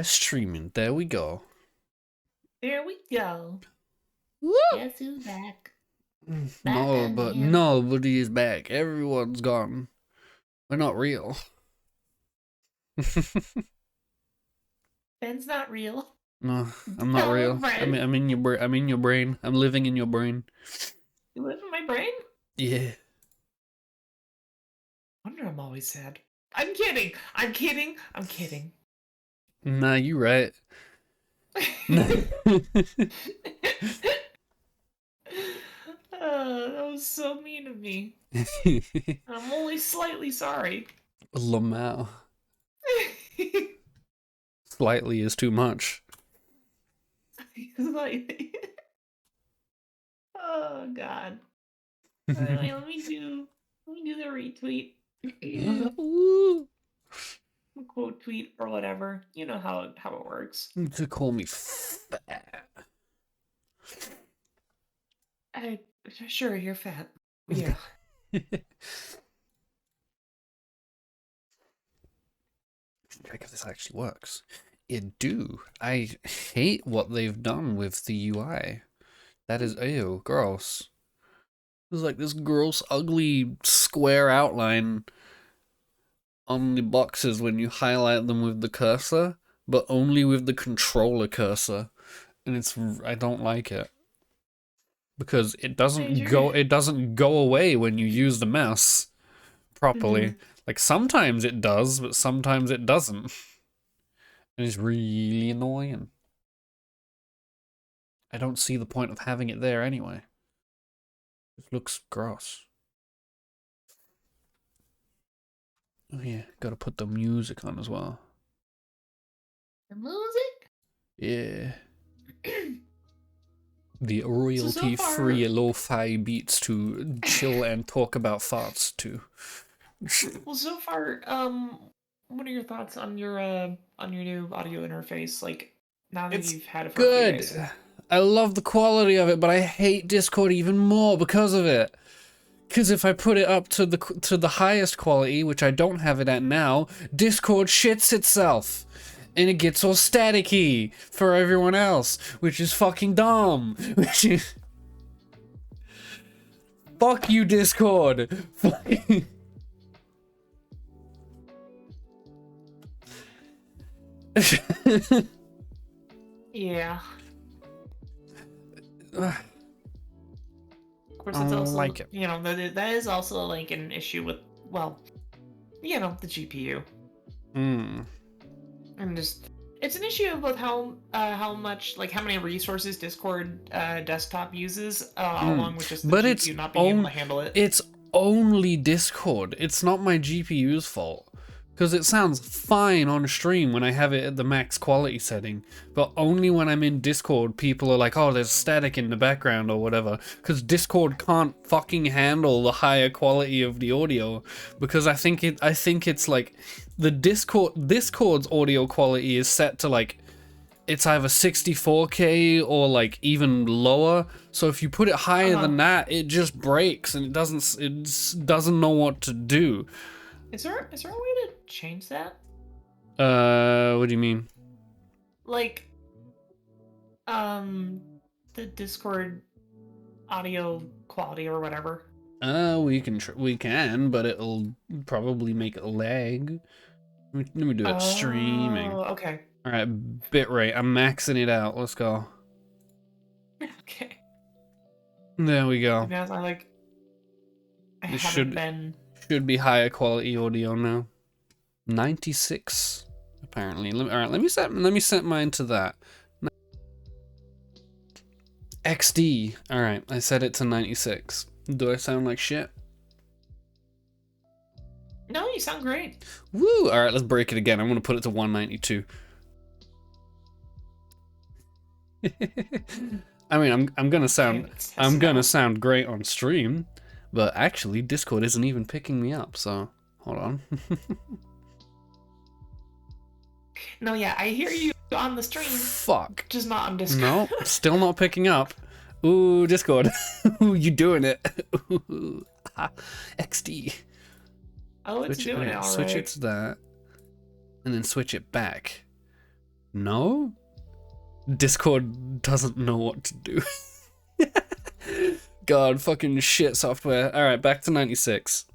Streaming. There we go. There we go. Woo! Guess who's back? No, but again. nobody is back. Everyone's gone. We're not real. Ben's not real. No, I'm not real. I'm in your I'm in your brain. I'm living in your brain. You live in my brain? Yeah. I wonder I'm always sad. I'm kidding. I'm kidding. I'm kidding. Nah, you right. That was so mean of me. I'm only slightly sorry. Lamau. Slightly is too much. Slightly. Oh God. Anyway, let me do the retweet. Quote tweet or whatever. You know how it works. To call me fat. Sure, you're fat. Yeah. Check if this actually works. It do. I hate what they've done with the UI. That is ew, gross. There's like this gross, ugly square outline on the boxes when you highlight them with the cursor, but only with the controller cursor. And I don't like it. Because it doesn't go away when you use the mouse properly. Like sometimes it does, but sometimes it doesn't. And it's really annoying. I don't see the point of having it there anyway. It looks gross. Oh yeah, gotta put the music on as well. The music? Yeah. The royalty-free lo-fi beats to chill and talk about farts too. Well, so far, what are your thoughts on your new audio interface? Like, now that you've had it for a few days. I love the quality of it, but I hate Discord even more because of it. Because if I put it up to the highest quality, which I don't have it at now, Discord shits itself. And it gets all staticky for everyone else, which is fucking dumb. Fuck you, Discord. Yeah. Of course, it's also like it. You know, that is also like an issue with, well, you know, the GPU. And just it's an issue with how much, like, how many resources Discord desktop uses, along with just the GPU not being able to handle it. It's only Discord. It's not my GPU's fault. Because it sounds fine on stream when I have it at the max quality setting, but only when I'm in Discord, people are like, oh, there's static in the background or whatever, because Discord can't fucking handle the higher quality of the audio, because I think it's like, the Discord's audio quality is set to like, it's either 64K or like even lower, so if you put it higher than that, it just breaks and it doesn't know what to do. Is there a way to change that? What do you mean? Like, the Discord audio quality or whatever. We can, but it'll probably make it lag. Let me do it streaming. Okay. All right, bitrate. I'm maxing it out. Let's go. Okay. There we go. It should be higher quality audio now. 96 apparently. All right, let me set mine to that. XD. All right, I set it to 96. Do I sound like shit? No, you sound great. Woo! All right, let's break it again. I'm gonna put it to 192. I mean, I'm gonna sound great on stream, but actually Discord isn't even picking me up. So hold on. No, yeah, I hear you on the stream. Fuck. Just not on Discord. No, still not picking up. Ooh, Discord. Ooh, you doing it. Ooh, XD. Oh, it's doing it all right. Switch it to that, and then switch it back. No? Discord doesn't know what to do. God, fucking shit software. Alright, back to 96.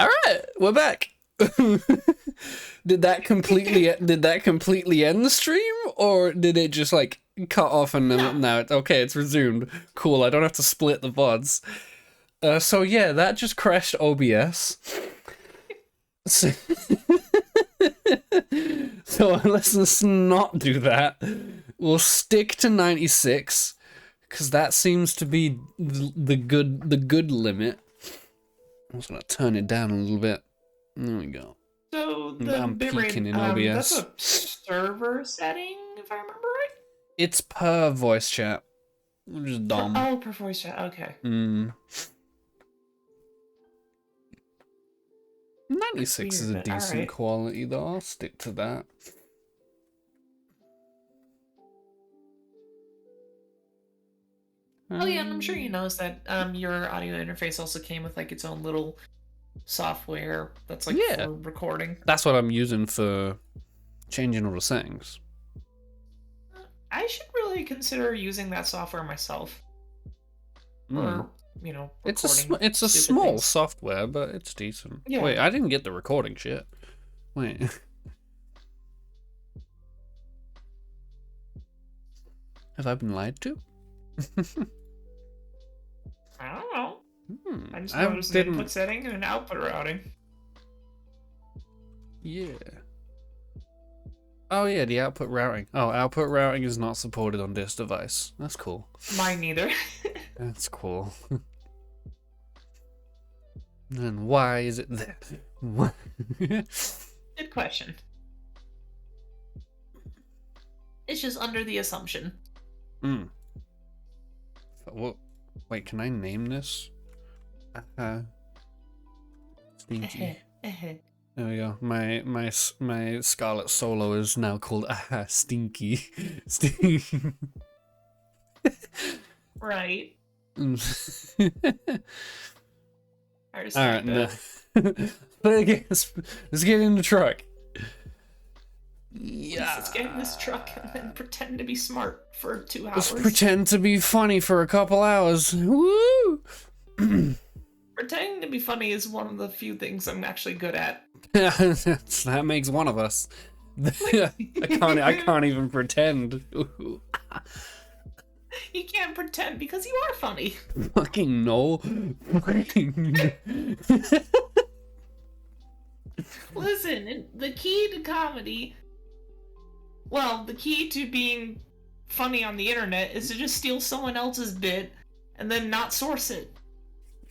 Alright, we're back. Did that completely end the stream, or did it just like cut off and then now okay, it's resumed? Cool, I don't have to split the VODs. So yeah, that just crashed OBS. So, so let's not do that. We'll stick to 96 because that seems to be the good limit. I'm just gonna turn it down a little bit. There we go. So the bitrate, in OBS. that's a server setting, if I remember right? It's per voice chat. I'm just dumb. Per voice chat. Okay. 96 is a decent quality, though. I'll stick to that. Oh yeah, and I'm sure you noticed that your audio interface also came with like its own little software that's like for recording. That's what I'm using for changing all the settings. I should really consider using that software myself. Or, you know, it's a small software, but it's decent. Yeah. Wait, I didn't get the recording shit. Wait. Have I been lied to? I don't know. I just noticed an input setting and an output routing. Yeah. Oh yeah, the output routing. Oh, output routing is not supported on this device. That's cool. Mine neither. That's cool. And why is it there? Good question. It's just under the assumption. Well, wait, can I name this? Stinky. There we go. My Scarlet Solo is now called Stinky. Stinky. Right. Alright, no. Let's get in the truck. Yeah. Let's get in this truck and then pretend to be smart for 2 hours. Let's pretend to be funny for a couple hours. Woo! Pretending to be funny is one of the few things I'm actually good at. That makes one of us. I can't even pretend. You can't pretend because you are funny. Fucking no. Listen, the key to comedy, well, the key to being funny on the internet is to just steal someone else's bit and then not source it.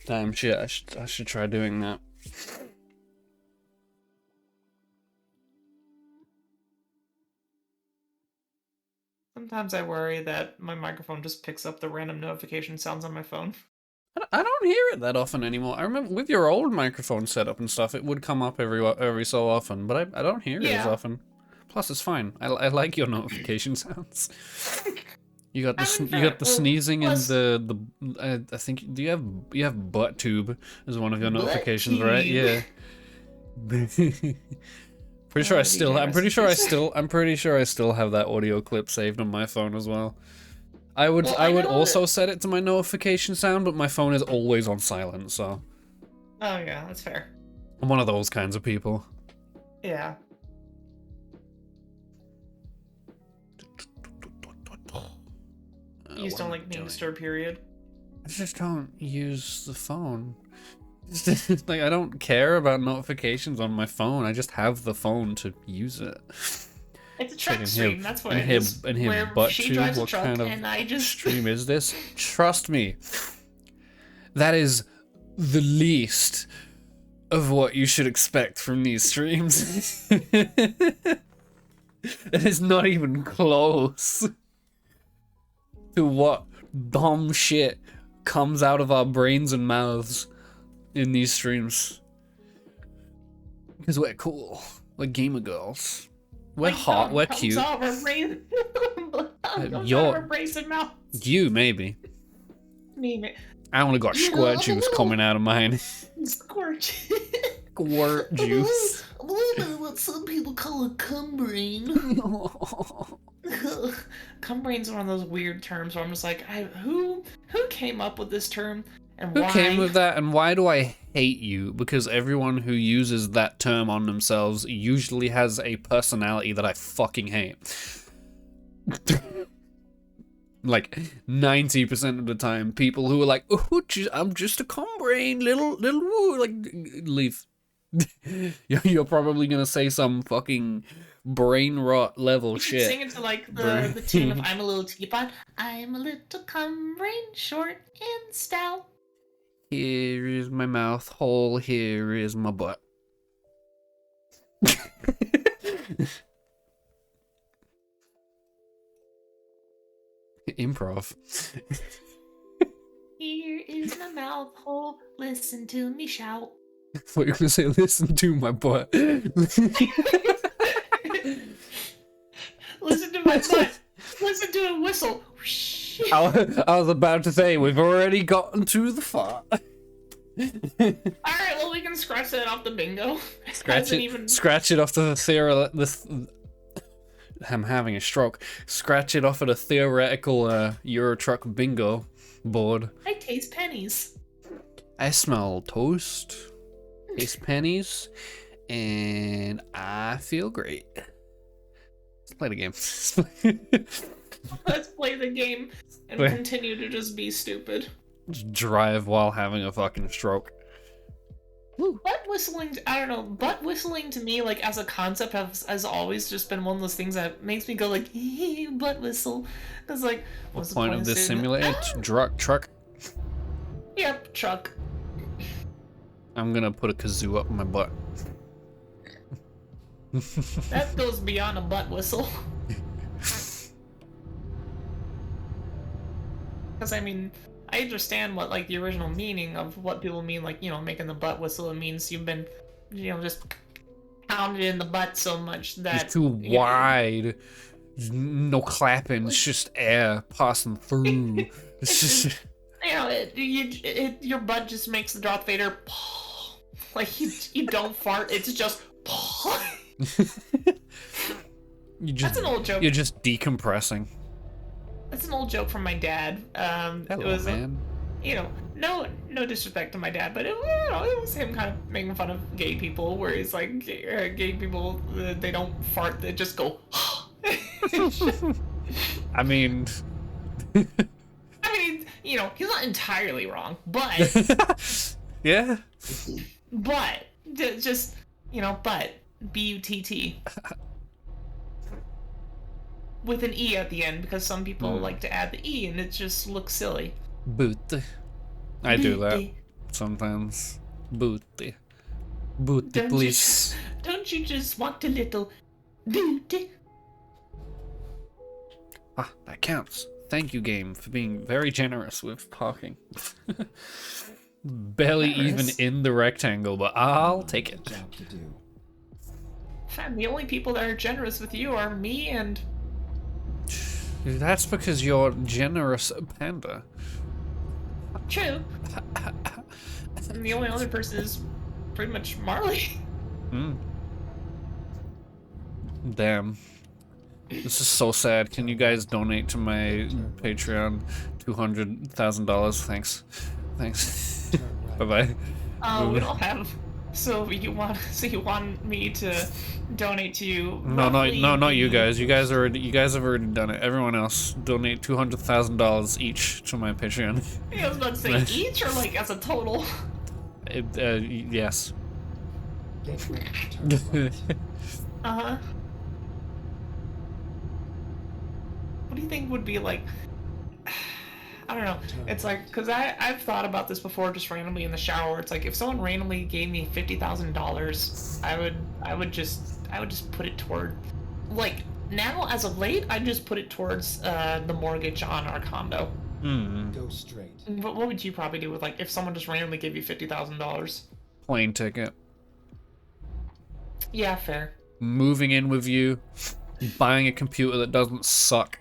Damn shit, I should try doing that. Sometimes I worry that my microphone just picks up the random notification sounds on my phone. I don't hear it that often anymore. I remember with your old microphone setup and stuff, it would come up every so often, but I don't hear it as often. Plus, it's fine. I like your notification sounds. You got the sneezing and the I think do you have butt tube as one of your notifications, right? Yeah. I'm pretty sure I still have that audio clip saved on my phone as well. I would also set it to my notification sound, but my phone is always on silent, so. Oh yeah, that's fair. I'm one of those kinds of people. Yeah. You just don't like being disturbed, period? I just don't use the phone. Like, I don't care about notifications on my phone. I just have the phone to use it. It's a truck stream, that's what it is. And him butt tube, what kind of stream is this? Trust me. That is the least of what you should expect from these streams. It is not even close to what dumb shit comes out of our brains and mouths in these streams. Because we're cool. We're gamer girls. We're hot, we're cute. Your brains and mouth. You, maybe. Me. I only got squirt juice coming out of mine. Squirt. Squirt juice. A little bit of what some people call a cum brain. Cum brain's one of those weird terms where I'm just like, who came up with this term and why? Who came with that and why do I hate you? Because everyone who uses that term on themselves usually has a personality that I fucking hate. Like 90% of the time, people who are like, "Oh, I'm just a cum brain, little woo," like, leave. You're probably gonna say some fucking brain rot level shit. Sing it to like the tune of "I'm a little teapot." I'm a little cum brain, short and stout. Here is my mouth hole. Here is my butt. Improv. Here is my mouth hole. Listen to me shout. What you're gonna say? Listen to my butt. Listen to my butt. Listen to it whistle. I was about to say we've already gotten to the fart. All right, well we can scratch that off the bingo. Scratch it off the I'm having a stroke. Scratch it off of the theoretical Euro Truck bingo board. I taste pennies. I smell toast, taste pennies, and I feel great. Let's play the game. Let's play the game and continue to just be stupid. Just drive while having a fucking stroke. Butt whistling, I don't know, butt whistling to me, like, as a concept has always just been one of those things that makes me go, like, butt whistle. Because, like, what's the point of this simulator? Truck? Yep, truck. I'm gonna put a kazoo up my butt. That goes beyond a butt whistle. Because, I mean, I understand what, like, the original meaning of what people mean, like, you know, making the butt whistle. It means you've been, you know, just pounded in the butt so much that... It's too wide. No clapping. It's just air passing through. It's just... You know, your butt just makes the Darth Vader... Like, you don't fart. It's just... That's an old joke. You're just decompressing. That's an old joke from my dad. Hello, it was, man. You know, no disrespect to my dad, but it was him kind of making fun of gay people, where he's like, gay people, they don't fart, they just go. I mean, you know, he's not entirely wrong, but yeah. But just, you know, but B-U-T-T. With an E at the end, because some people like to add the E and it just looks silly. Booty. I do that sometimes. Booty. Booty, please. Don't you just want a little booty? Ah, that counts. Thank you, game, for being very generous with parking. Barely even in the rectangle, but I'll take it. Fam, the only people that are generous with you are me and... That's because you're generous, Panda. True. And the only other person is pretty much Marley. Damn. This is so sad. Can you guys donate to my Patreon? $200,000. Thanks. Bye-bye. We don't have... So you want me to donate to you? No, not you guys. You guys have already done it. Everyone else, donate $200,000 each to my Patreon. I was about to say each or like as a total. Yes. Uh-huh. What do you think would be like? I don't know. It's like, because I've thought about this before, just randomly in the shower. It's like if someone randomly gave me $50,000, I would just put it toward, like, now as of late, I just put it towards the mortgage on our condo. Go straight. What would you probably do with, like, if someone just randomly gave you $50,000? Plane ticket. Yeah, fair. Moving in with you, buying a computer that doesn't suck,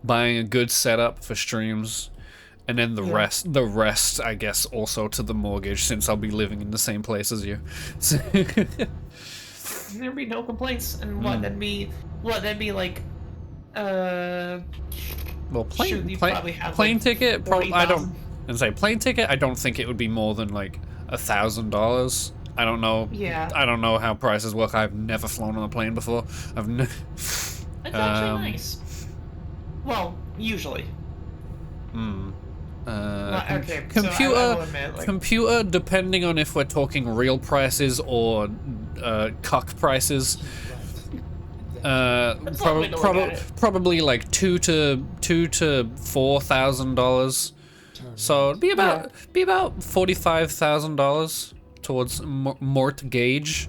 buying a good setup for streams, and then the rest, I guess, also to the mortgage, since I'll be living in the same place as you. There'd be no complaints, and that'd be like, well, plane plane ticket. I don't. 40,000. And say plane ticket. I don't think it would be more than like $1,000. I don't know. Yeah. I don't know how prices work. I've never flown on a plane before. It's actually nice. Well, usually. Okay, computer, so I will admit, like, computer. Depending on if we're talking real prices or cuck prices, probably like $2,000 to $4,000. So it'd be about $45,000 towards mortgage.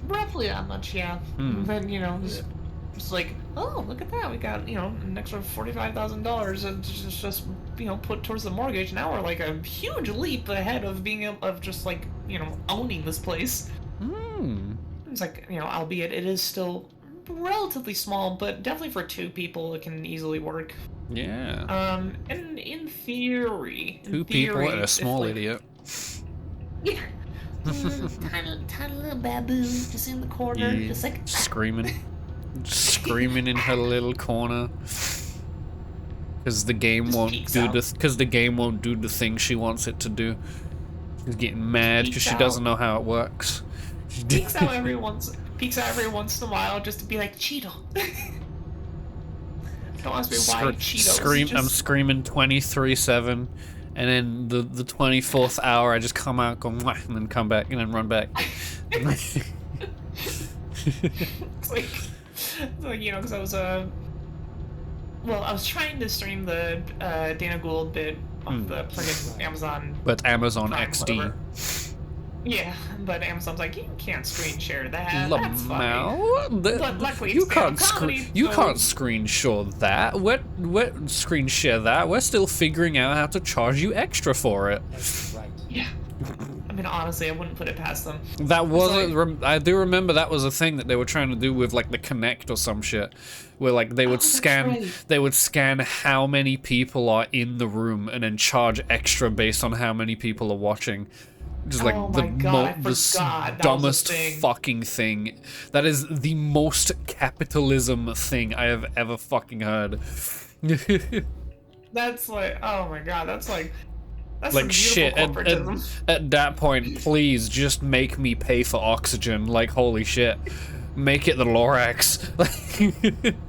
Roughly that much, yeah. And then, you know, just like, oh, look at that, we got, you know, an extra $45,000 and just you know, put towards the mortgage. Now we're like a huge leap ahead of being of just like, you know, owning this place. It's like, you know, albeit it is still relatively small, but definitely for 2 people it can easily work. Yeah. And in theory, two people and a small like, idiot. Yeah. Tiny little baboon just in the corner, just like screaming in her little corner because the game won't do the thing she wants it to do. She's getting mad because she doesn't know how it works. Peeks out every once in a while just to be like, Cheeto. Don't ask me why Cheetos. I'm screaming 24/7. And then the 24th hour, I just come out, go, mwah, and then come back, and then run back. It's like, you know, because I was, I was trying to stream the Dana Gould bit off the plugin Amazon. But Amazon Prime, XD. whatever. Yeah, but Amazon's like, you can't screen share that. That's funny. But luckily you it's can't comedy, you so... can't screenshot that. What screen share that? We're still figuring out how to charge you extra for it. Right. Yeah. I mean, honestly, I wouldn't put it past them. That wasn't. I do remember that was a thing that they were trying to do with like the Kinect or some shit, where like they would they would scan how many people are in the room and then charge extra based on how many people are watching. Just like the dumbest fucking thing. That is the most capitalism thing I have ever fucking heard. That's like, oh my god, that's like shit. At that point, please just make me pay for oxygen. Like, holy shit. Make it the Lorax.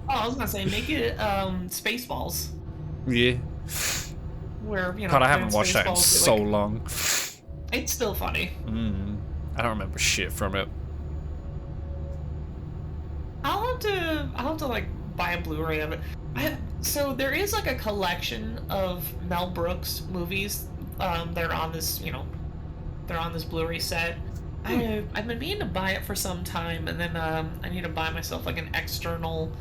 I was gonna say, make it Spaceballs. Yeah. Where, you know, God, I haven't watched that in so long. It's still funny. I don't remember shit from it. I'll have to like buy a Blu-ray of it. So there is like a collection of Mel Brooks movies. They're on this, you know, they're on this Blu-ray set. I've been meaning to buy it for some time, and then I need to buy myself like an external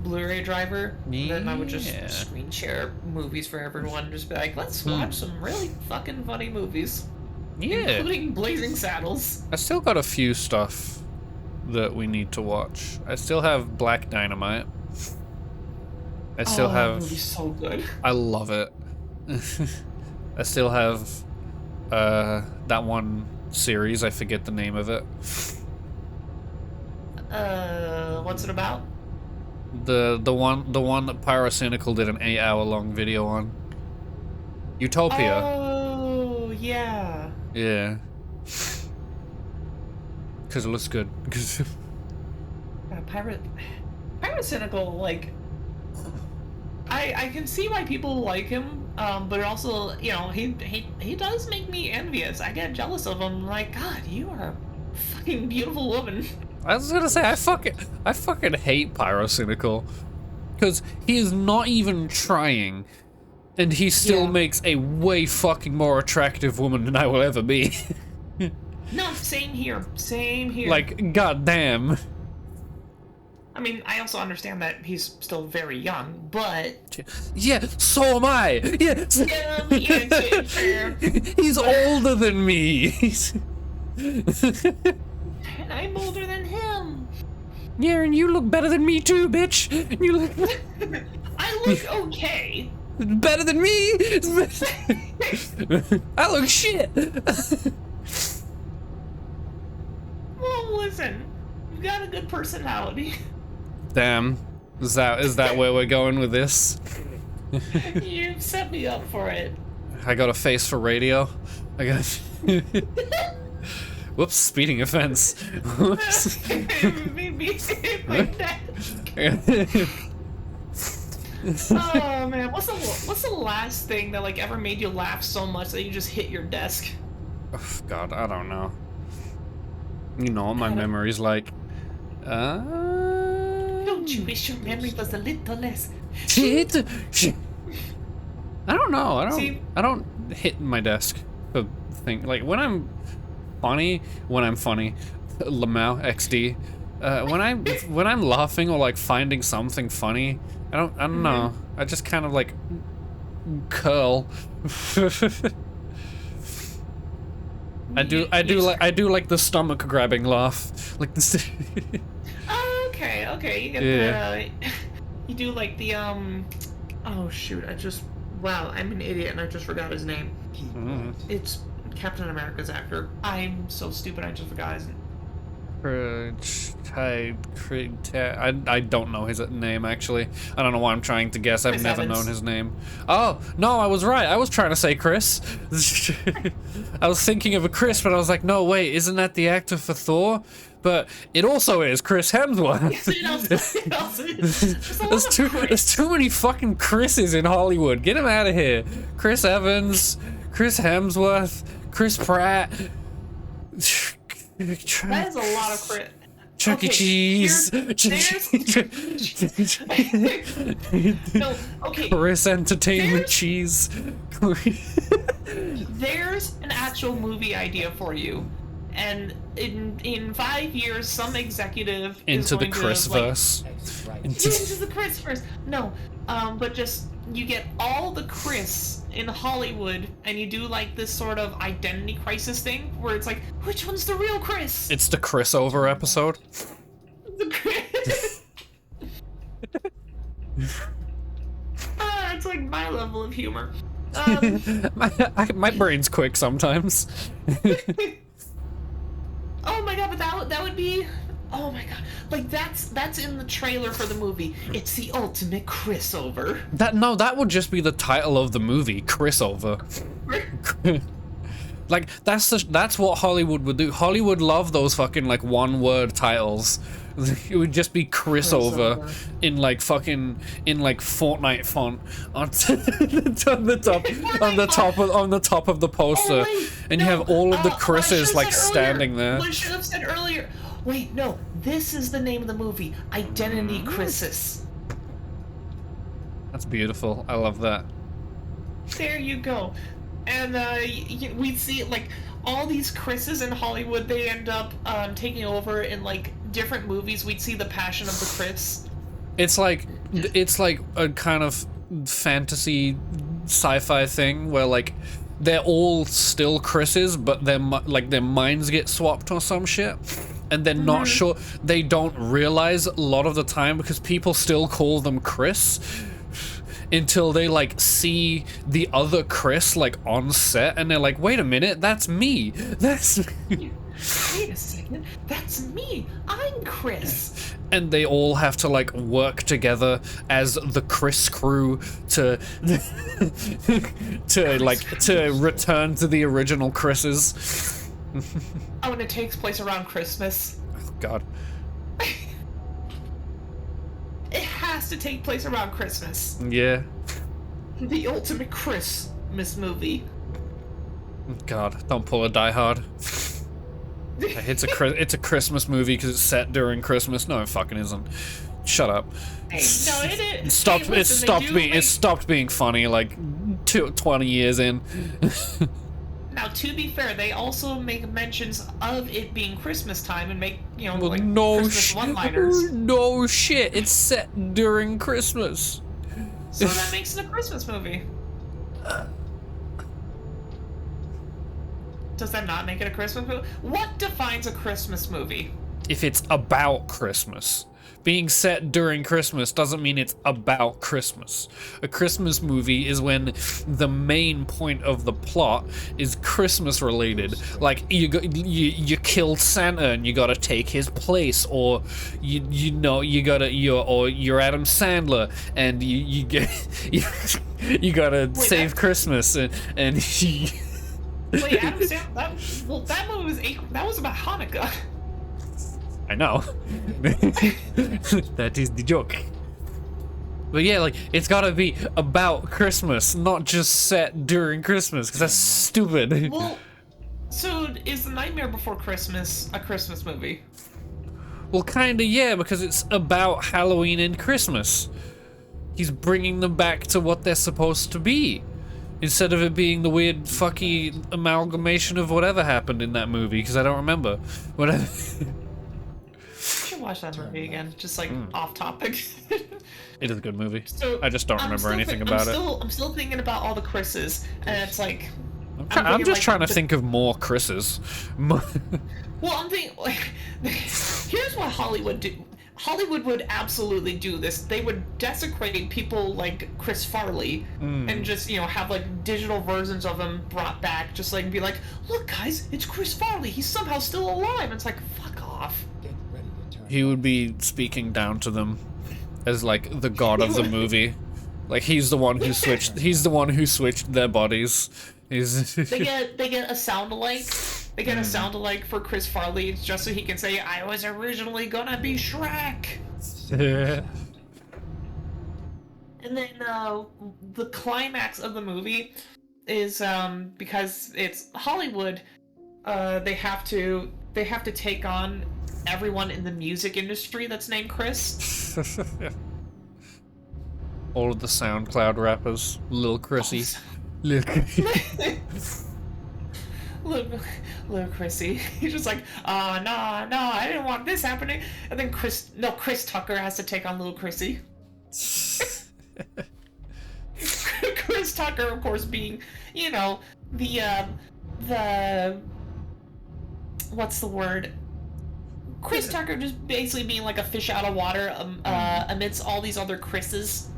Blu-ray driver. Yeah. Then I would just screen share movies for everyone. Just be like, let's watch some really fucking funny movies. Yeah. Including Blazing Saddles. I still got a few stuff that we need to watch. I still have Black Dynamite. I still have. That movie's so good. I love it. I still have that one series. I forget the name of it. What's it about? The one that Pyrocynical did an 8-hour-long video on. Utopia. Oh yeah. Yeah. Because it looks good. Pyrocynical, like, I can see why people like him, but also, you know, he does make me envious. I get jealous of him. Like, God, you are a fucking beautiful woman. I was gonna say, I fucking hate Pyrocynical, because he is not even trying, and he still makes a way fucking more attractive woman than I will ever be. No, same here. Same here. Like, goddamn. I mean, I also understand that he's still very young, but Yeah, so am I. Yeah. fair. He's older than me. And I'm older than him. Yeah, and you look better than me too, bitch. You look I look okay. better than me. I look shit. Well, listen, you've got a good personality. Damn. Is that where we're going with this? You set me up for it. I got a face for radio. I got. Whoops! Speeding offense. Whoops. Maybe like that. Oh man, what's the last thing that like ever made you laugh so much that you just hit your desk? Oh, God, I don't know. You know, my memory's like. Don't you wish your memory was a little less? Shit. I don't know. See? I don't hit my desk for thing like when I'm funny. Lamau XD. When I'm laughing or like finding something funny, I don't know. I just kind of like curl. I do like the stomach grabbing laugh, like this. Okay, you get you do like the oh shoot, wow, I'm an idiot and I just forgot his name. It's Captain America's actor. I'm so stupid, I just forgot his name. I don't know his name actually. I don't know why I'm trying to guess. I've Chris never Evans. known his name. Oh no, I was right. I was trying to say Chris. I was thinking of a Chris, but I was like, no, wait, isn't that the actor for Thor? But it also is Chris Hemsworth. There's too many fucking Chris's in Hollywood. Get him out of here. Chris Evans, Chris Hemsworth, Chris Pratt. That is a lot of crit. Chuck E. Cheese. No, okay. Chris Entertainment Cheese. There's an actual movie idea for you. And in 5 years, some executive is Into the going Chris to, like, verse. into the Chris verse. No, but just you get all the Chris in Hollywood, and you do like this sort of identity crisis thing, where it's like, which one's the real Chris? It's the Chris over episode. The Chris. It's like my level of humor. My brain's quick sometimes. Oh my god, but that would be, oh my god, like that's in the trailer for the movie. It's the ultimate Chris over. That would just be the title of the movie, Chris over. Like that's what Hollywood would do. Hollywood love those fucking like one-word titles. It would just be Chris over in like fucking Fortnite font on the top of the poster, and you have all of the Chris's like standing there. What I should have said earlier. Wait, no, this is the name of the movie, Identity Crisis. That's beautiful. I love that. There you go. And we'd see like all these Chris's in Hollywood. They end up taking over in like different movies. We'd see the passion of the Chris. It's like a kind of fantasy sci-fi thing where like they're all still Chris's, but their minds get swapped or some shit, and they're not sure. They don't realize a lot of the time because people still call them Chris until they like see the other Chris like on set, and they're like, wait a minute, that's me. That's me. Wait a second, that's me. I'm Chris. And they all have to like work together as the Chris crew to to return to the original Chris's. Oh, and it takes place around Christmas. Oh God. It has to take place around Christmas. Yeah. The ultimate Christmas movie. God, don't pull a Die Hard. It's a Christmas movie because it's set during Christmas. No, it fucking isn't. Shut up. Hey, no, it It stopped being funny like 20 years in. Now to be fair, they also make mentions of it being Christmas time and make, you know, Well, like no Christmas one-liners. no shit. It's set during Christmas. So that makes it a Christmas movie. Does that not make it a Christmas movie? What defines a Christmas movie? If it's about Christmas. Being set during Christmas doesn't mean it's about Christmas. A Christmas movie is when the main point of the plot is Christmas related. Like you killed Santa and you gotta take his place, or you're Adam Sandler and you gotta save Christmas and Wait, Adam Sandler? That movie was about Hanukkah. I know. That is the joke. But yeah, like, it's gotta be about Christmas, not just set during Christmas, because that's stupid. Well, so is The Nightmare Before Christmas a Christmas movie? Well, kinda, yeah, because it's about Halloween and Christmas. He's bringing them back to what they're supposed to be, instead of it being the weird, fucky amalgamation of whatever happened in that movie, because I don't remember. Whatever. I should watch that movie again, just like off topic. It is a good movie. So, I just don't remember anything about it. I'm still thinking about all the Chris's, and it's like... I'm just trying to think of more Chris's. Well, I'm thinking, like, here's what Hollywood do. Hollywood would absolutely do this. They would desecrate people like Chris Farley and just, you know, have like digital versions of him brought back, just like be like, look guys, it's Chris Farley. He's somehow still alive. It's like, fuck off. He would be speaking down to them as like the god of the movie. Like he's the one who switched. He's the one who switched their bodies. They get a sound alike. They get a sound alike for Chris Farley just so he can say, "I was originally gonna be Shrek." And then the climax of the movie is because it's Hollywood. They have to take on everyone in the music industry that's named Chris. All of the SoundCloud rappers, Lil Chrissy. Lil Chrissy. He's just like, no, I didn't want this happening. And then Chris Tucker has to take on Lil Chrissy. Chris Tucker, of course, being, you know, the what's the word? Chris Tucker just basically being like a fish out of water amidst all these other Chris's.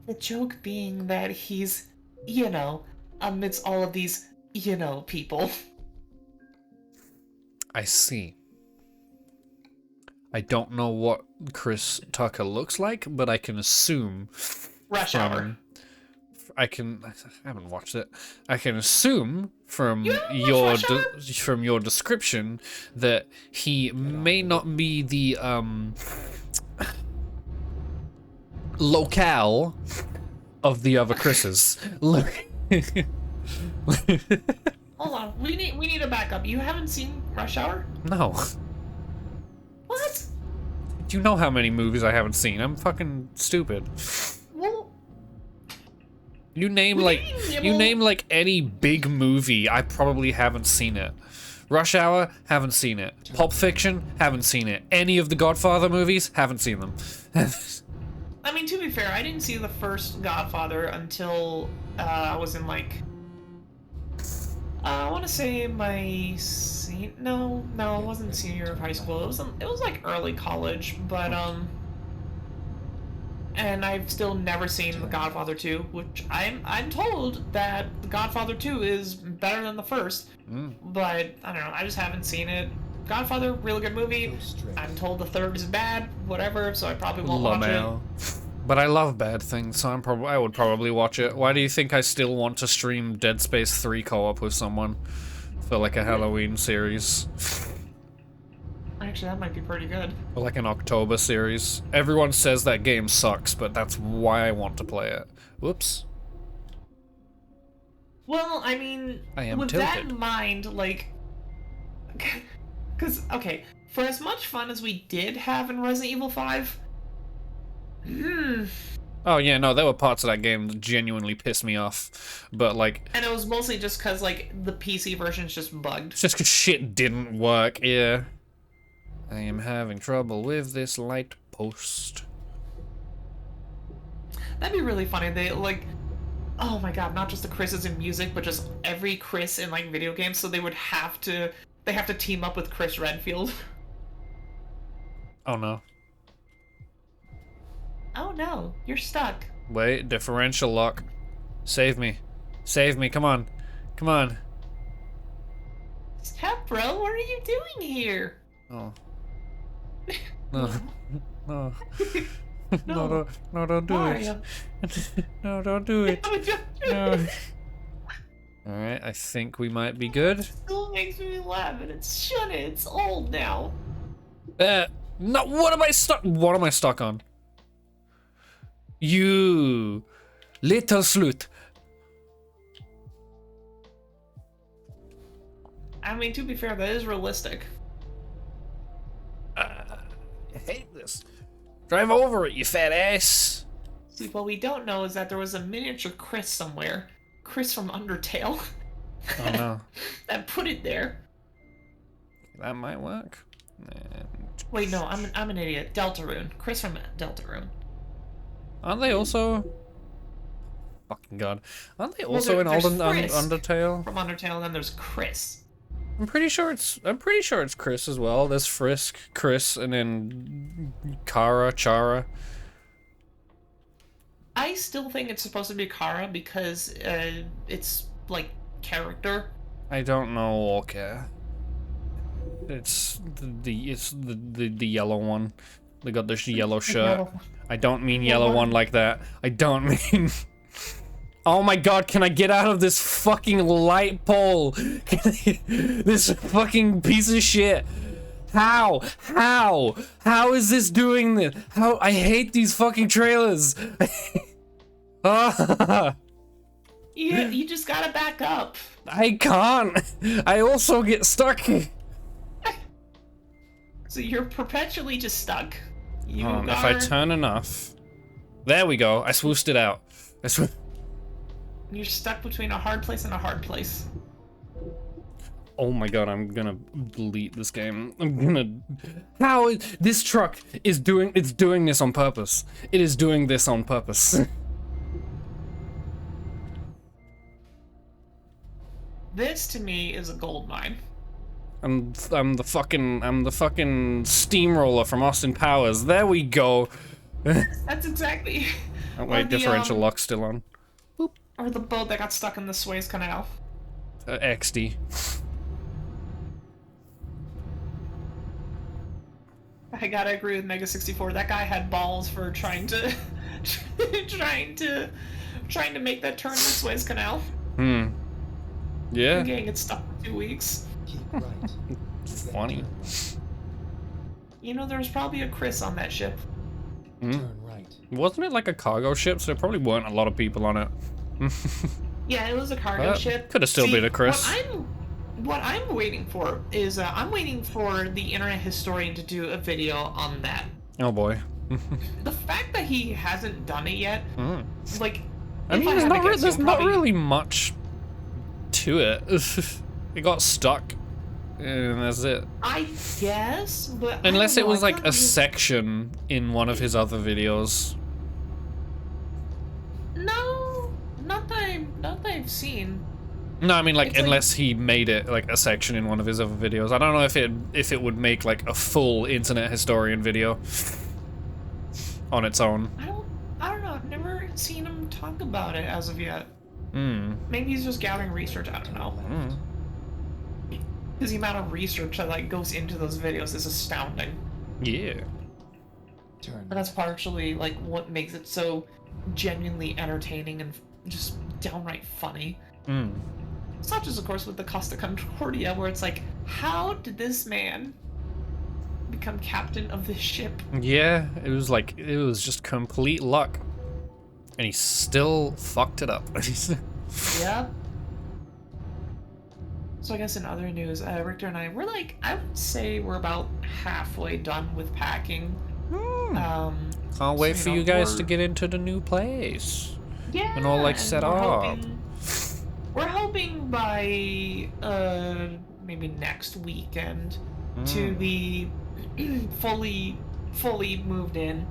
The joke being that he's, you know, amidst all of these, you know, people. I see. I don't know what Chris Tucker looks like, but I can assume. Rush Hour. I haven't watched it. I can assume from your description that he may not be the locale of the other Chris's. Look. Hold on, we need a backup. You haven't seen Rush Hour? No. What? Do you know how many movies I haven't seen? I'm fucking stupid. Well, you name like any big movie, I probably haven't seen it. Rush Hour, haven't seen it. Pulp Fiction, haven't seen it. Any of the Godfather movies, haven't seen them. I mean, to be fair, I didn't see the first Godfather until I was in like I want to say my no, it wasn't senior year of high school. It was like early college, but and I've still never seen The Godfather 2, which I'm told that The Godfather 2 is better than the first, but I don't know. I just haven't seen it. Godfather, really good movie. I'm told the third is bad, whatever, so I probably won't watch it. But I love bad things, so I would probably watch it. Why do you think I still want to stream Dead Space 3 co-op with someone for like a Halloween series? Actually, that might be pretty good. Or like an October series. Everyone says that game sucks, but that's why I want to play it. Whoops. Well, I mean, with tilted. that in mind, like, because, okay, for as much fun as we did have in Resident Evil 5, Oh yeah, no, there were parts of that game that genuinely pissed me off, but like, And it was mostly just because like the PC version's just bugged. it's just 'cause shit didn't work. Yeah, I am having trouble with this light post. That'd be really funny. They like, oh my god, not just the Chris's in music, but just every Chris in like video games. So they have to team up with Chris Redfield. Oh no. Oh no, you're stuck. Wait, differential lock. Save me. Save me, come on. Come on. Step, bro, what are you doing here? Oh. No. No. No. No, don't do Mario. it. No, don't do it. No. Alright, I think we might be good. Still makes me laugh, and it's old now. No, what am I stuck? What am I stuck on? You little slut. I mean, to be fair, that is realistic. I hate this. Drive over it, you fat ass. See, what we don't know is that there was a miniature Chris somewhere. Chris from Undertale. Oh no. That put it there. That might work. Wait, no, I'm an idiot. Deltarune. Chris from Deltarune. Aren't they also? Fucking god. Aren't they Well, also in there's Chris Undertale? From Undertale, and then there's Chris. I'm pretty sure it's Chris as well. There's Frisk, Chris, and then Chara. I still think it's supposed to be Kara because it's like character. I don't know or care. It's the yellow one. They got this yellow shirt. I don't mean yellow one like that. I don't mean. Oh my god, can I get out of this fucking light pole? This fucking piece of shit. How? How is this doing this? How? I hate these fucking trailers. You just gotta back up. I can't. I also get stuck. So you're perpetually just stuck. You If I turn enough. There we go. I swooshed it out. You're stuck between a hard place and a hard place. Oh my god, I'm gonna delete this game. I'm gonna... How is... This truck is doing... It's doing this on purpose. It is doing this on purpose. This to me is a gold mine. I'm the fucking steamroller from Austin Powers. There we go. That's exactly. Oh wait, differential lock still on. Boop. Or the boat that got stuck in the Suez Canal. XD. I gotta agree with Mega 64. That guy had balls for trying to trying to make that turn in the Suez Canal. Yeah. And getting it stuck for 2 weeks. Right. Funny. You know, there was probably a Chris on that ship. Turn right. Wasn't it like a cargo ship? So there probably weren't a lot of people on it. Yeah, it was a cargo ship. Could have still been a Chris. What I'm waiting for is I'm waiting for the internet historian to do a video on that. Oh boy. The fact that he hasn't done it yet, like, I mean, there's not really much to it. It got stuck, and that's it. I guess, but Unless I it don't know, was I like thought a he was- section in one of his other videos. No, not that I've seen. No, I mean like It's like- unless he made it like a section in one of his other videos. I don't know if it would make like a full internet historian video on its own. I don't know. I've never seen him talk about it as of yet. Maybe he's just gathering research. I don't know. Because the amount of research that like goes into those videos is astounding. Yeah. Turn. And that's partially like what makes it so genuinely entertaining and just downright funny. Such as, of course, with the Costa Concordia, where it's like, how did this man become captain of this ship? Yeah, it was just complete luck. And he still fucked it up. Yep. So I guess in other news, Richter and I, we're like, I would say we're about halfway done with packing. Can't wait so, for you know, you guys to we're- get into the new place. Yeah, And all like and set we're up. we're hoping by maybe next weekend to be fully moved in.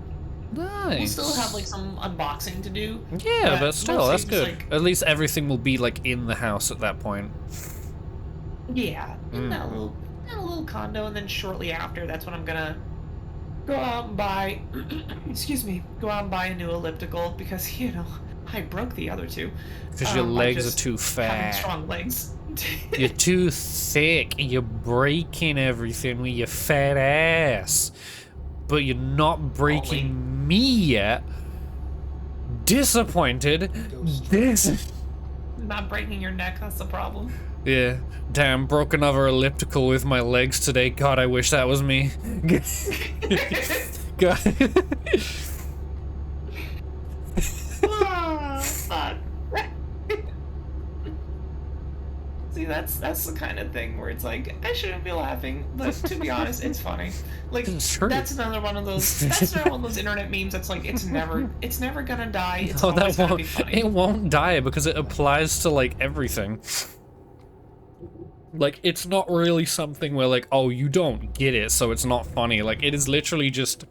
Nice. We'll still have like some unboxing to do. Yeah, but still, mostly that's just, good. like, At least everything will be like in the house at that point. yeah, in that little condo, and then shortly after, that's when I'm gonna go out and buy. Excuse me, go out and buy a new elliptical because I broke the other two. Because your by legs are just too having fat. strong legs. You're too thick and you're breaking everything with your fat ass. But you're not breaking me yet. Disappointed. Not breaking your neck, that's the problem. Yeah. Damn, broke another elliptical with my legs today. God, I wish that was me. God. Oh, fuck. See, that's the kind of thing where it's like, I shouldn't be laughing, but to be honest, it's funny. Like, It's true. that's another one of those internet memes that's like, it's never gonna die, it's No, always that gonna be won't. funny. It won't die because it applies to like everything. Like, it's not really something where like, oh, you don't get it, so it's not funny. Like, it is literally just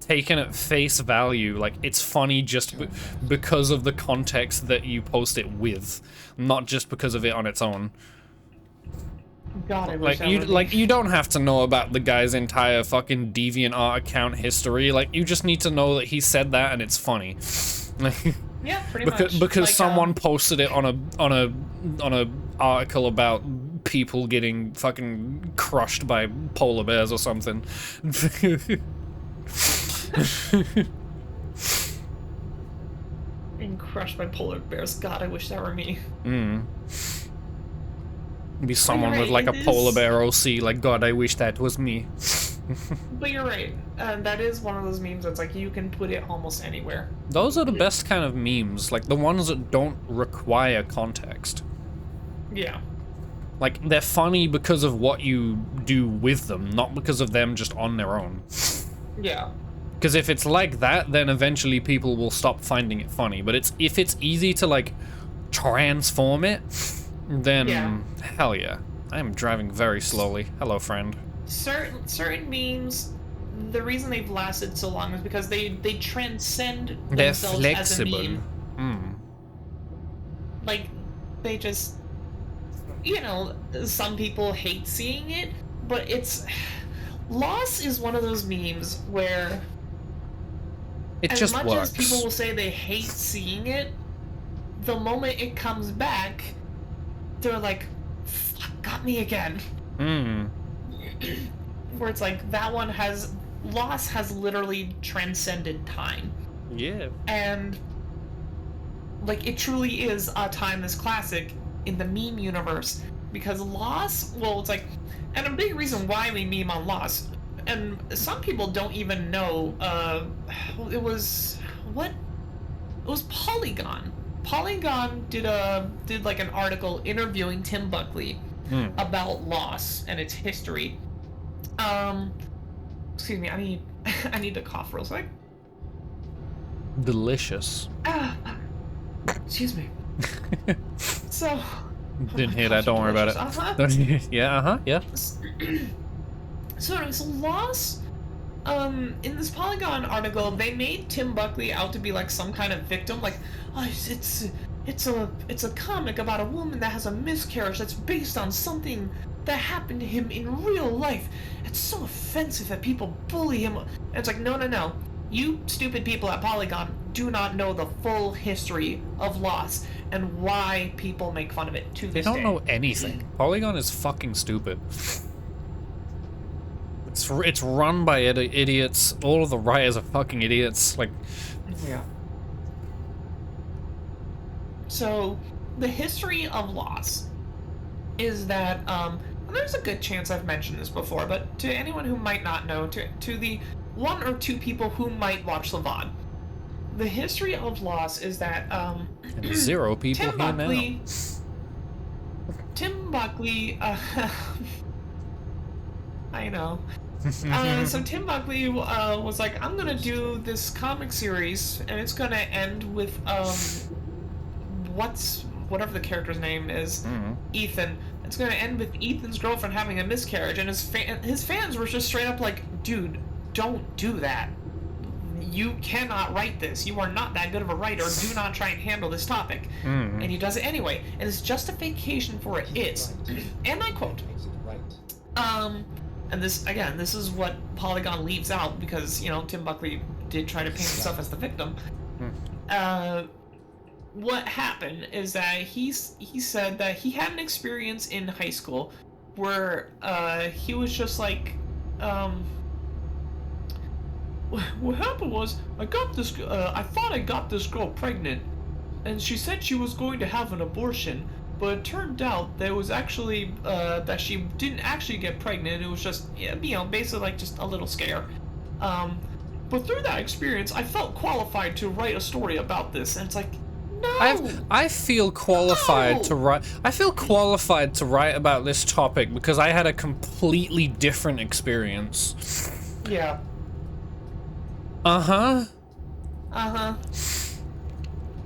taken at face value. Like, it's funny just because of the context that you post it with, not just because of it on its own. God, I wish You don't have to know about the guy's entire fucking DeviantArt account history. Like, you just need to know that he said that and it's funny. Yeah, pretty much. Because Like, someone posted it on a article about people getting fucking crushed by polar bears or something. being crushed by polar bears. God, I wish that were me. Be someone with like a polar bear OC. Like, God, I wish that was me. But you're right. That is one of those memes that's like, you can put it almost anywhere. Those are the best kind of memes, like the ones that don't require context. Yeah. Like, they're funny because of what you do with them, not because of them just on their own. Yeah. Because if it's like that, then eventually people will stop finding it funny. But if it's easy to, like, transform it, then hell yeah. I'm driving very slowly. Hello, friend. Certain memes, the reason they've lasted so long is because they transcend They're themselves flexible. as a meme. Like, they just, some people hate seeing it, but Loss is one of those memes where It as just much works. as people will say they hate seeing it, the moment it comes back, they're like, fuck, got me again. Where it's like, Loss has literally transcended time. Yeah. And, like, it truly is a timeless classic in the meme universe. Because Loss, well, it's like, and a big reason why we meme on Loss, and some people don't even know, it was Polygon. Polygon did like an article interviewing Tim Buckley about Loss and its history. Excuse me, I need to cough real quick. Delicious. Excuse me. So. Didn't hear that, don't worry about it. Yeah, yeah. So anyway, so Loss, in this Polygon article, they made Tim Buckley out to be like some kind of victim, like, oh, it's a comic about a woman that has a miscarriage that's based on something that happened to him in real life. It's so offensive that people bully him. And it's like, no. You stupid people at Polygon do not know the full history of Loss and why people make fun of it to this day. They don't know anything. Polygon is fucking stupid. It's run by idiots. All of the writers are fucking idiots. Like, yeah. So, the history of Loss is that, and there's a good chance I've mentioned this before, but to anyone who might not know, to the one or two people who might watch the VOD, the history of Loss is that, and 0 people Tim here Buckley, now. Tim Buckley, I know. So Tim Buckley was like, I'm gonna do this comic series, and it's gonna end with whatever the character's name is, Ethan. It's gonna end with Ethan's girlfriend having a miscarriage, and his fans were just straight up like, dude, don't do that. You cannot write this. You are not that good of a writer. Do not try and handle this topic. And he does it anyway, and his justification for it is, and I quote, and this is what Polygon leaves out because, you know, Tim Buckley did try to paint himself as the victim. What happened is that he said that he had an experience in high school where he was just like, what happened was I thought I got this girl pregnant, and she said she was going to have an abortion. But it turned out that it was actually, that she didn't actually get pregnant. It was just, you know, basically like just a little scare. But through that experience, I felt qualified to write a story about this. And it's like, no! I feel qualified to write. I feel qualified to write about this topic because I had a completely different experience. Yeah. Uh-huh. Uh-huh.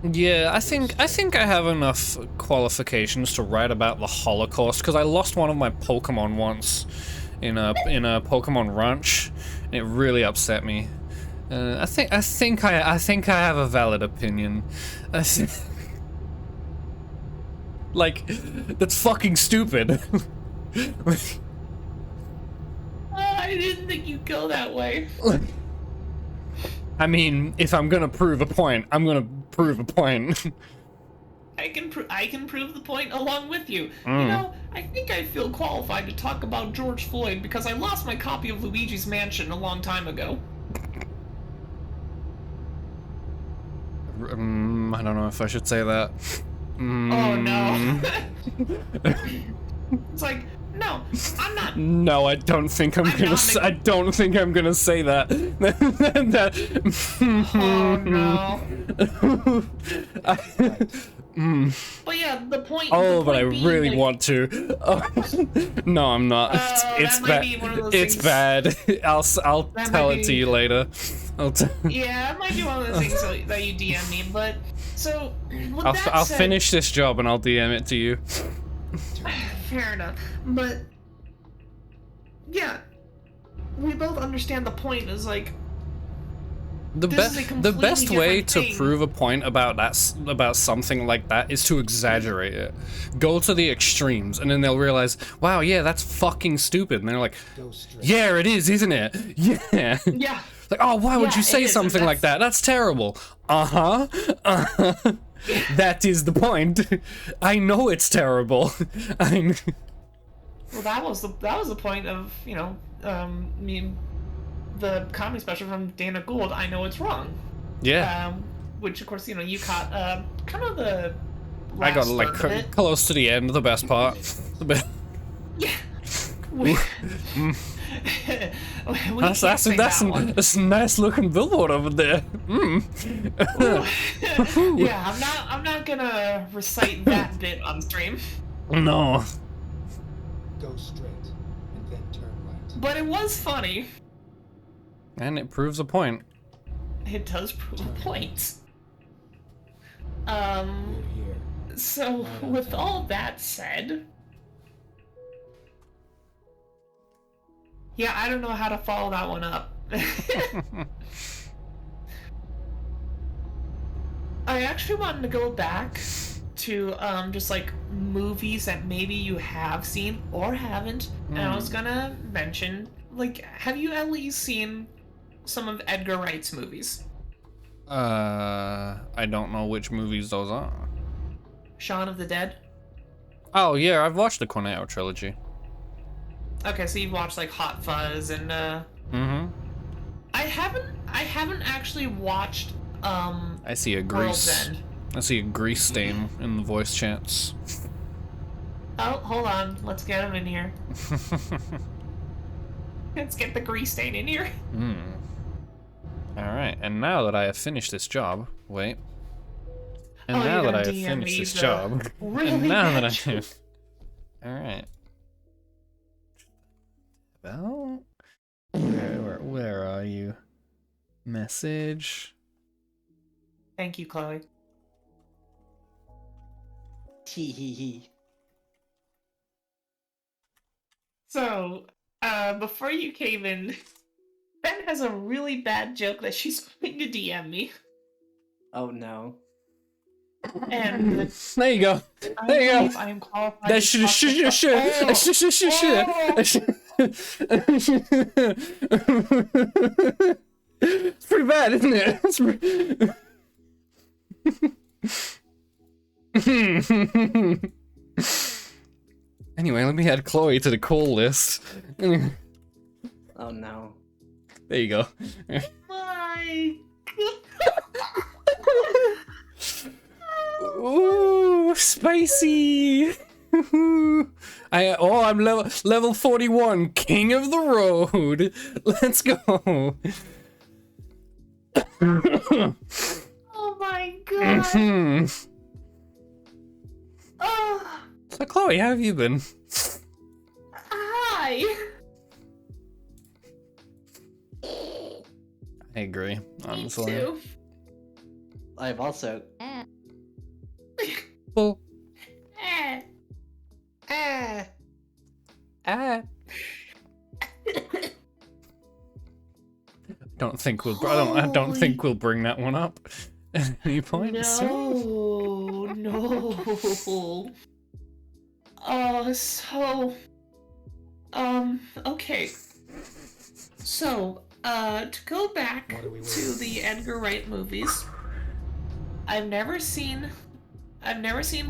Yeah, I think I have enough qualifications to write about the Holocaust because I lost one of my Pokemon once in a Pokemon Ranch, and it really upset me. I think I have a valid opinion. Like, that's fucking stupid. I didn't think you'd go that way. I mean, if I'm gonna prove a point, I'm gonna prove a point. I can prove the point along with you. You know, I think I feel qualified to talk about George Floyd because I lost my copy of Luigi's Mansion a long time ago. I don't know if I should say that. Oh no. It's like, no, I'm not. No, I don't think I don't think I'm gonna say that. Oh no. But yeah, the point. Oh, but I really want to. Oh, no, I'm not. It's bad. It's bad. I'll tell it to you later. Yeah, it might be one of those things that you DM me. But so I'll finish this job and I'll DM it to you. Fair enough, but yeah, we both understand the point is like the best way to prove a point about something like that is to exaggerate it. Go to the extremes, and then they'll realize, wow, yeah, that's fucking stupid, and they're like, yeah, it is, isn't it? Yeah. Yeah. Like, oh, why would you say something like that? That's terrible. Uh-huh. That is the point. I know it's terrible. Well, that was the point of, you know, the comedy special from Dana Gould, I Know It's Wrong. Yeah. Which of course, you know, you caught kind of the I got like close to the end, the best part. Yeah. That's a nice looking billboard over there. Yeah, I'm not gonna recite that bit on stream. No. Go straight and then turn right. But it was funny. And it proves a point. It does prove a point. So with all that said, yeah, I don't know how to follow that one up. I actually wanted to go back to just like movies that maybe you have seen or haven't, and I was gonna mention, like, have you at least seen some of Edgar Wright's movies? I don't know which movies those are. Shaun of the Dead? Oh yeah, I've watched the Cornetto trilogy. Okay, so you've watched like Hot Fuzz and I haven't actually watched I see a World's grease. End. I see a grease stain in the voice chants. Oh, hold on. Let's get him in here. Let's get the grease stain in here. Alright, and now that I have finished this job, wait. And Oh, now you're that I gonna have DM finished me this the job, really and now that bad I have... Alright. Well... Where are you? Message. Thank you, Chloe. Hee hee hee. So, before you came in, Ben has a really bad joke that she's going to DM me. Oh no. And There you go. I There you go. believe I am qualified That to talk It's pretty bad, isn't it? Anyway, let me add Chloe to the call list. Oh no. There you go. My Ooh, spicy. I'm level 41, king of the road. Let's go. Oh my god. Oh, So Chloe, how have you been? hi. I agree, Me honestly. too. I've also. Well, Eh. I don't think we'll. I don't think we'll bring that one up at any point soon. No. Okay. So, to go back What are we to waiting the Edgar Wright movies, I've never seen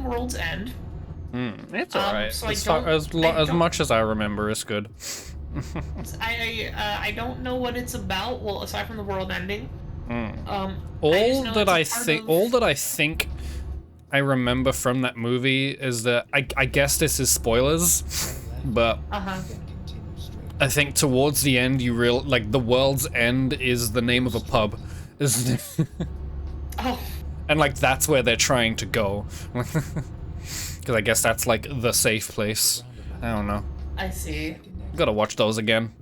World's End. It's alright. so I As don't- much as I remember, it's good. I don't know what it's about. Well, aside from the world ending. All that I think I remember from that movie is that I guess this is spoilers, but Uh-huh. Then continue straight. I think towards the end the world's end is the name of a pub, isn't it? Oh, And like that's where they're trying to go. Because I guess that's like the safe place. I don't know. I see. Gotta watch those again.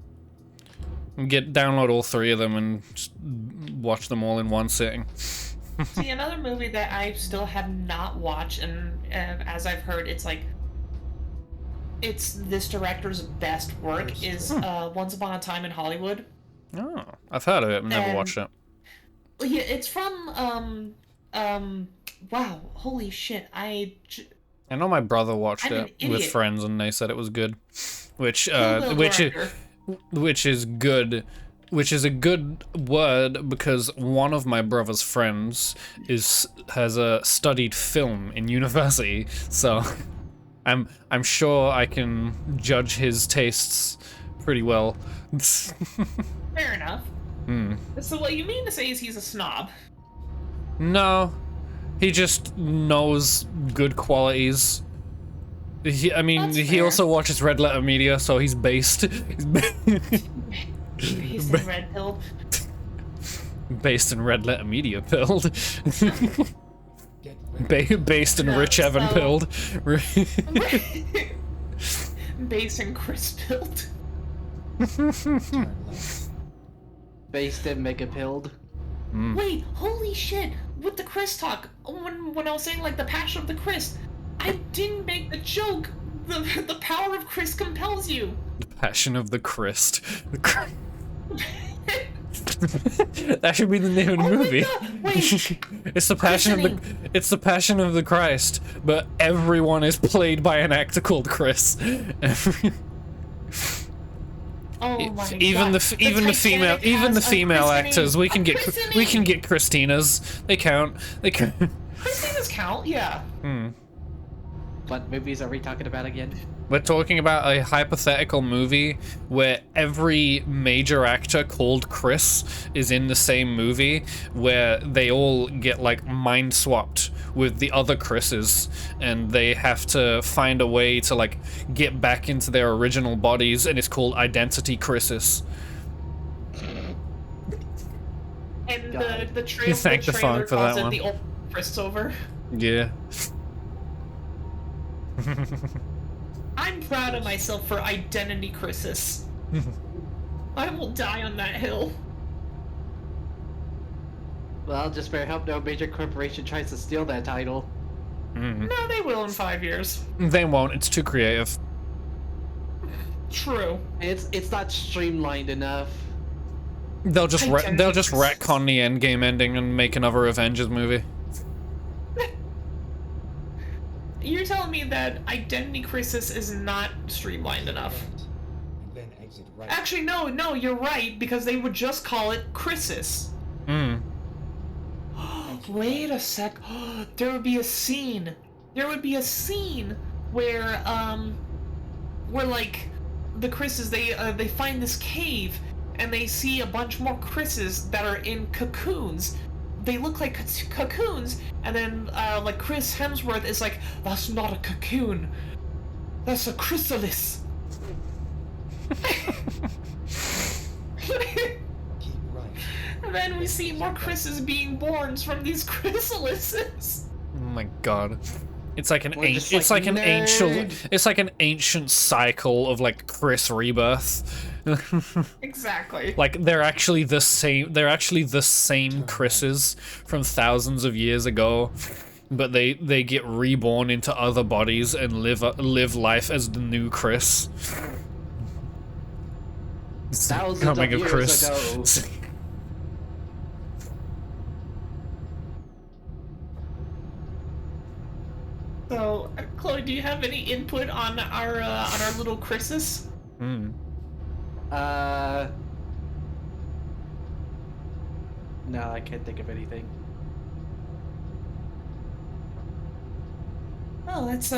Download all 3 of them and just watch them all in one sitting. See, another movie that I still have not watched, and as I've heard, it's this director's best work is Once Upon a Time in Hollywood. Oh, I've heard of it, never And- watched it. Yeah, it's from wow, holy shit! I know my brother watched I'm an it with idiot. friends and they said it was good. Which Kill Bill director. which is good. Which is a good word because one of my brother's friends has studied film in university, so I'm sure I can judge his tastes pretty well. Fair enough. So what you mean to say is he's a snob? No, he just knows good qualities. That's He fair. also watches Red Letter Media, so he's based. He's in red pilled. Based in Red Letter Media pilled. Get ready. Based in No, Rich Evan so- pilled. Based in Chris pilled. Turn left. Based in Megapilled. Wait, holy shit! With the Chris talk, when I was saying like the passion of the Chris, I didn't make the joke. The power of Chris compels you. The Passion of the Christ. That should be the name of the Oh my movie. God, wait. It's the passion of the Passion of the Christ, but everyone is played by an actor called Chris. Oh my even god. the female Titanic has a female christening. actors we can A get christening. Christinas. They count. Christina's count, yeah. What movies are we talking about again? We're talking about a hypothetical movie where every major actor called Chris is in the same movie, where they all get like mind swapped with the other Chris's, and they have to find a way to like get back into their original bodies, and it's called Identity Crisis. And God. the trailer Thank the trailer font for calls that it one. the old Chris over. Yeah. I'm proud of myself for Identity Crisis. I will die on that hill. Well, just better hope no major corporation tries to steal that title. No, they will in 5 years. They won't. It's too creative. True. It's not streamlined enough. They'll just they'll just Identity retcon the Endgame ending and make another Avengers movie. You're telling me that Identity Crisis is not streamlined enough? Right. And then exit right. Actually, no, you're right, because they would just call it Crisis. Wait a sec. There would be a scene. There would be a scene where like the Chris's they find this cave and they see a bunch more Chris's that are in cocoons. They look like cocoons, and then like Chris Hemsworth is like, "That's not a cocoon. That's a chrysalis." Keep right. And then we see more Chris's being born from these chrysalises. Oh my god. It's like an We're just it's like, like an ancient nerd. it's like an ancient cycle of like Chris rebirth. Exactly. Like they're actually the same Chris's from thousands of years ago, but they get reborn into other bodies and live life as the new Chris. Thousands Coming of of years Chris. ago. So, Chloe, do you have any input on our little Chris's? No, I can't think of anything. Oh, that's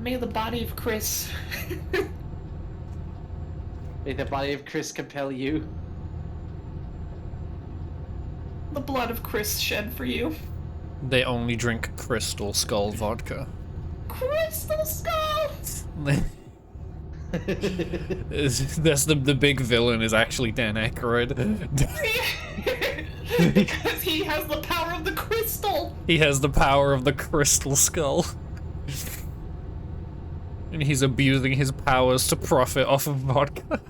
may the body of Chris. May the body of Chris compel you. The blood of Chris shed for you. They only drink Crystal Skull vodka. Crystal Skull! That's the big villain is actually Dan Aykroyd. Because he has the power of the crystal! He has the power of the Crystal Skull. And he's abusing his powers to profit off of vodka.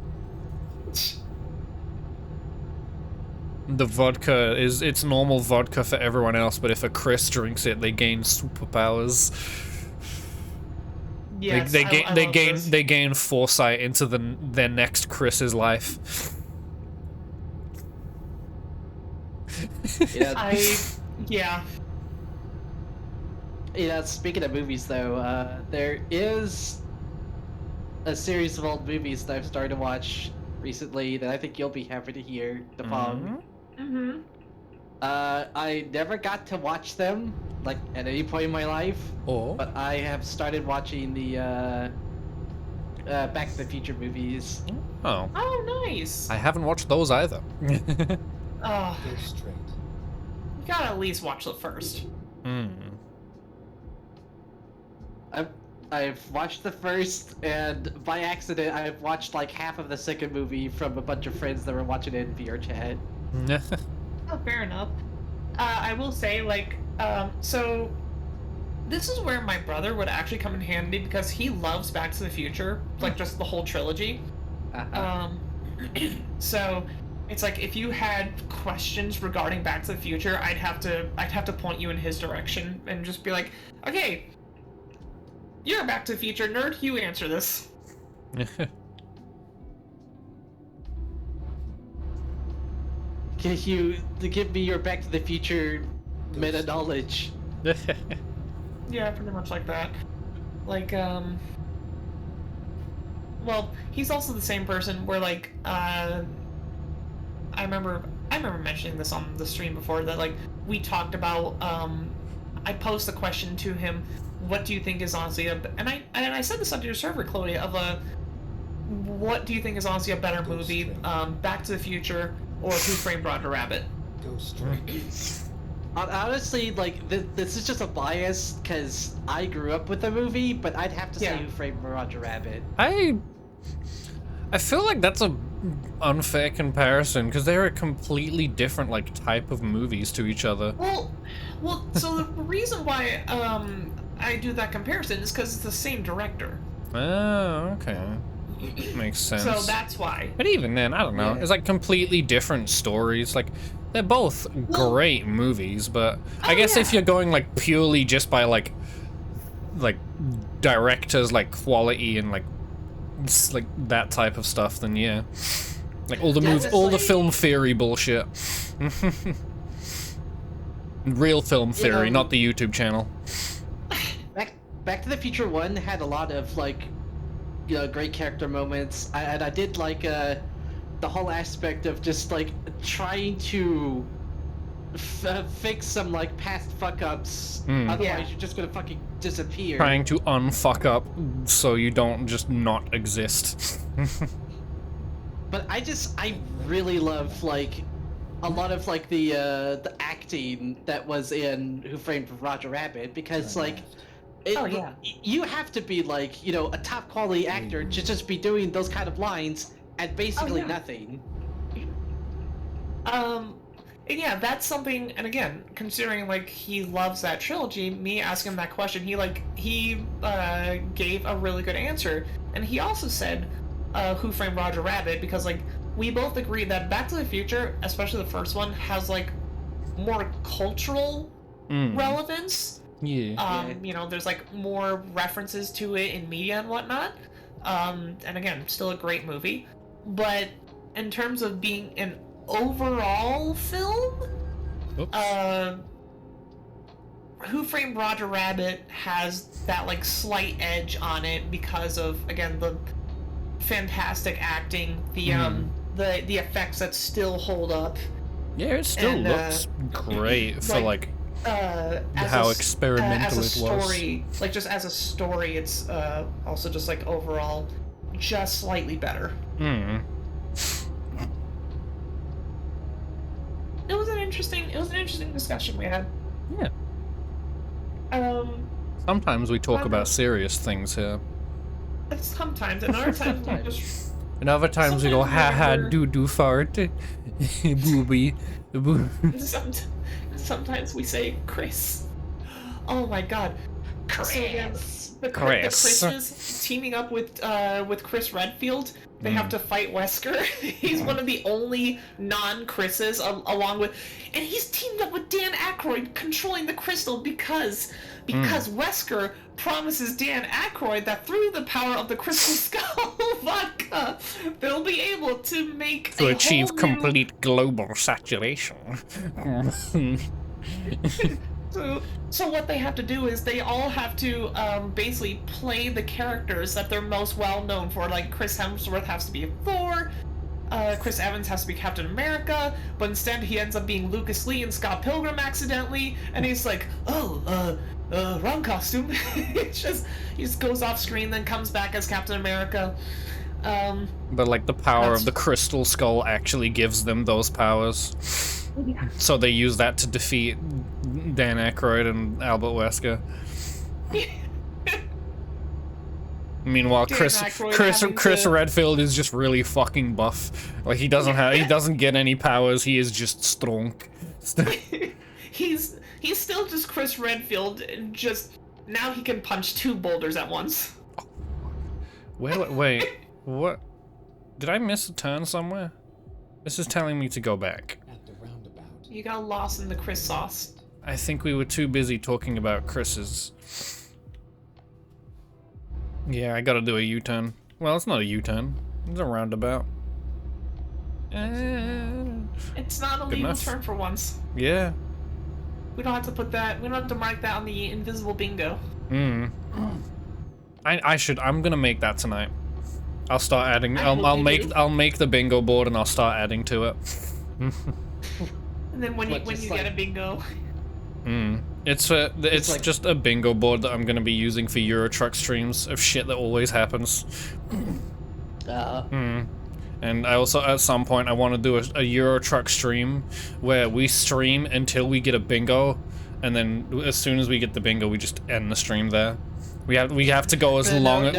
The vodka it's normal vodka for everyone else, but if a Chris drinks it, they gain superpowers. Yes, they I love this. gain foresight into their next Chris's life. Yeah. Yeah. Yeah, speaking of movies though, there is a series of old movies that I've started to watch recently that I think you'll be happy to hear. The Pong. Mm-hmm. I never got to watch them, like, at any point in my life, Oh. but I have started watching the, Back to the Future movies. Oh. Oh, nice. I haven't watched those either. Oh, Go straight. you gotta at least watch the first. I've watched the first, and by accident, I've watched like half of the second movie from a bunch of friends that were watching it in VR chat. Oh, fair enough. I will say, like, so this is where my brother would actually come in handy because he loves Back to the Future, like just the whole trilogy. So it's like if you had questions regarding Back to the Future, I'd have to point you in his direction and just be like, okay, you're a Back to the Future nerd, you answer this. Get you to give me your Back to the Future meta knowledge. Yeah, pretty much like that. Like, well, he's also the same person where, like, I remember mentioning this on the stream before, that, like, we talked about, I posed the question to him, what do you think is honestly and I said this on your server, Chloe, of what do you think is honestly a better movie, Back to the Future or Who Framed Roger Rabbit? Go straight. Honestly, like, this is just a bias, because I grew up with the movie, but I'd have to say Yeah. Who Framed Roger Rabbit. I feel like that's a unfair comparison because they're a completely different like type of movies to each other. Well, so the reason why I do that comparison is because it's the same director. Oh, okay. Makes sense. So that's why. But even then, I don't know. Yeah. It's like completely different stories. Like, they're both great movies, but I guess if yeah. you're going like purely just by like directors, like quality and like that type of stuff, then yeah. Like all the all the film theory bullshit. Real film theory, not the YouTube channel. Back to the Future 1 had a lot of like, you know, great character moments. I did like the whole aspect of just like trying to fix some like past fuck ups. Otherwise, you're just gonna fucking disappear. Trying to unfuck up so you don't just not exist. But I really love like a lot of like the acting that was in Who Framed Roger Rabbit, because like you have to be like, you know, a top quality actor to just be doing those kind of lines at basically nothing. And yeah, that's something, and again, considering like he loves that trilogy, me asking him that question, he gave a really good answer. And he also said Who Framed Roger Rabbit, because like we both agree that Back to the Future, especially the first one, has like more cultural relevance. Yeah. You know, there's like more references to it in media and whatnot. And again, still a great movie. But in terms of being an overall film, Who Framed Roger Rabbit has that like slight edge on it because of, again, the fantastic acting, the effects that still hold up. Yeah, it still looks great for like how experimental as a it was. story, like just as a story, it's also just like overall just slightly better. It was an interesting discussion we had. Yeah. Sometimes we talk about serious things here. Sometimes, and other times we just. And other times we go, ha ha, doo fart, booby. Sometimes we say Chris. Oh my god. Chris. So again, the Chris's teaming up with Chris Redfield. They have to fight Wesker. He's one of the only non-Chris's, along with, and he's teamed up with Dan Aykroyd, controlling the crystal because Wesker promises Dan Aykroyd that through the power of the Crystal Skull vodka, they'll be able to make to achieve complete global saturation. So what they have to do is they all have to basically play the characters that they're most well known for. Like Chris Hemsworth has to be Thor, Chris Evans has to be Captain America, but instead he ends up being Lucas Lee and Scott Pilgrim accidentally, and he's like, wrong costume. He just goes off screen, then comes back as Captain America. But like the power of the Crystal Skull actually gives them those powers. Yeah. So they use that to defeat Dan Aykroyd and Albert Wesker. Meanwhile, Chris Redfield is just really fucking buff. Like he doesn't get any powers. He is just strong. He's still just Chris Redfield. Just now he can punch 2 boulders at once. Wait, what? Did I miss a turn somewhere? This is telling me to go back. At the roundabout. You got lost in the Chris sauce. I think we were too busy talking about Chris's. Yeah, I gotta do a U-turn. Well, it's not a U-turn. It's a roundabout. It's not a legal turn for once. Yeah. We don't have to put that. We don't have to mark that on the invisible bingo. I'm gonna make that tonight. I'll start adding. I'll make the bingo board and I'll start adding to it. And then when you get a bingo. It's like, just a bingo board that I'm gonna be using for Euro Truck streams of shit that always happens. And I also, at some point, I want to do a Euro Truck stream where we stream until we get a bingo, and then as soon as we get the bingo, we just end the stream there. We have to go as long as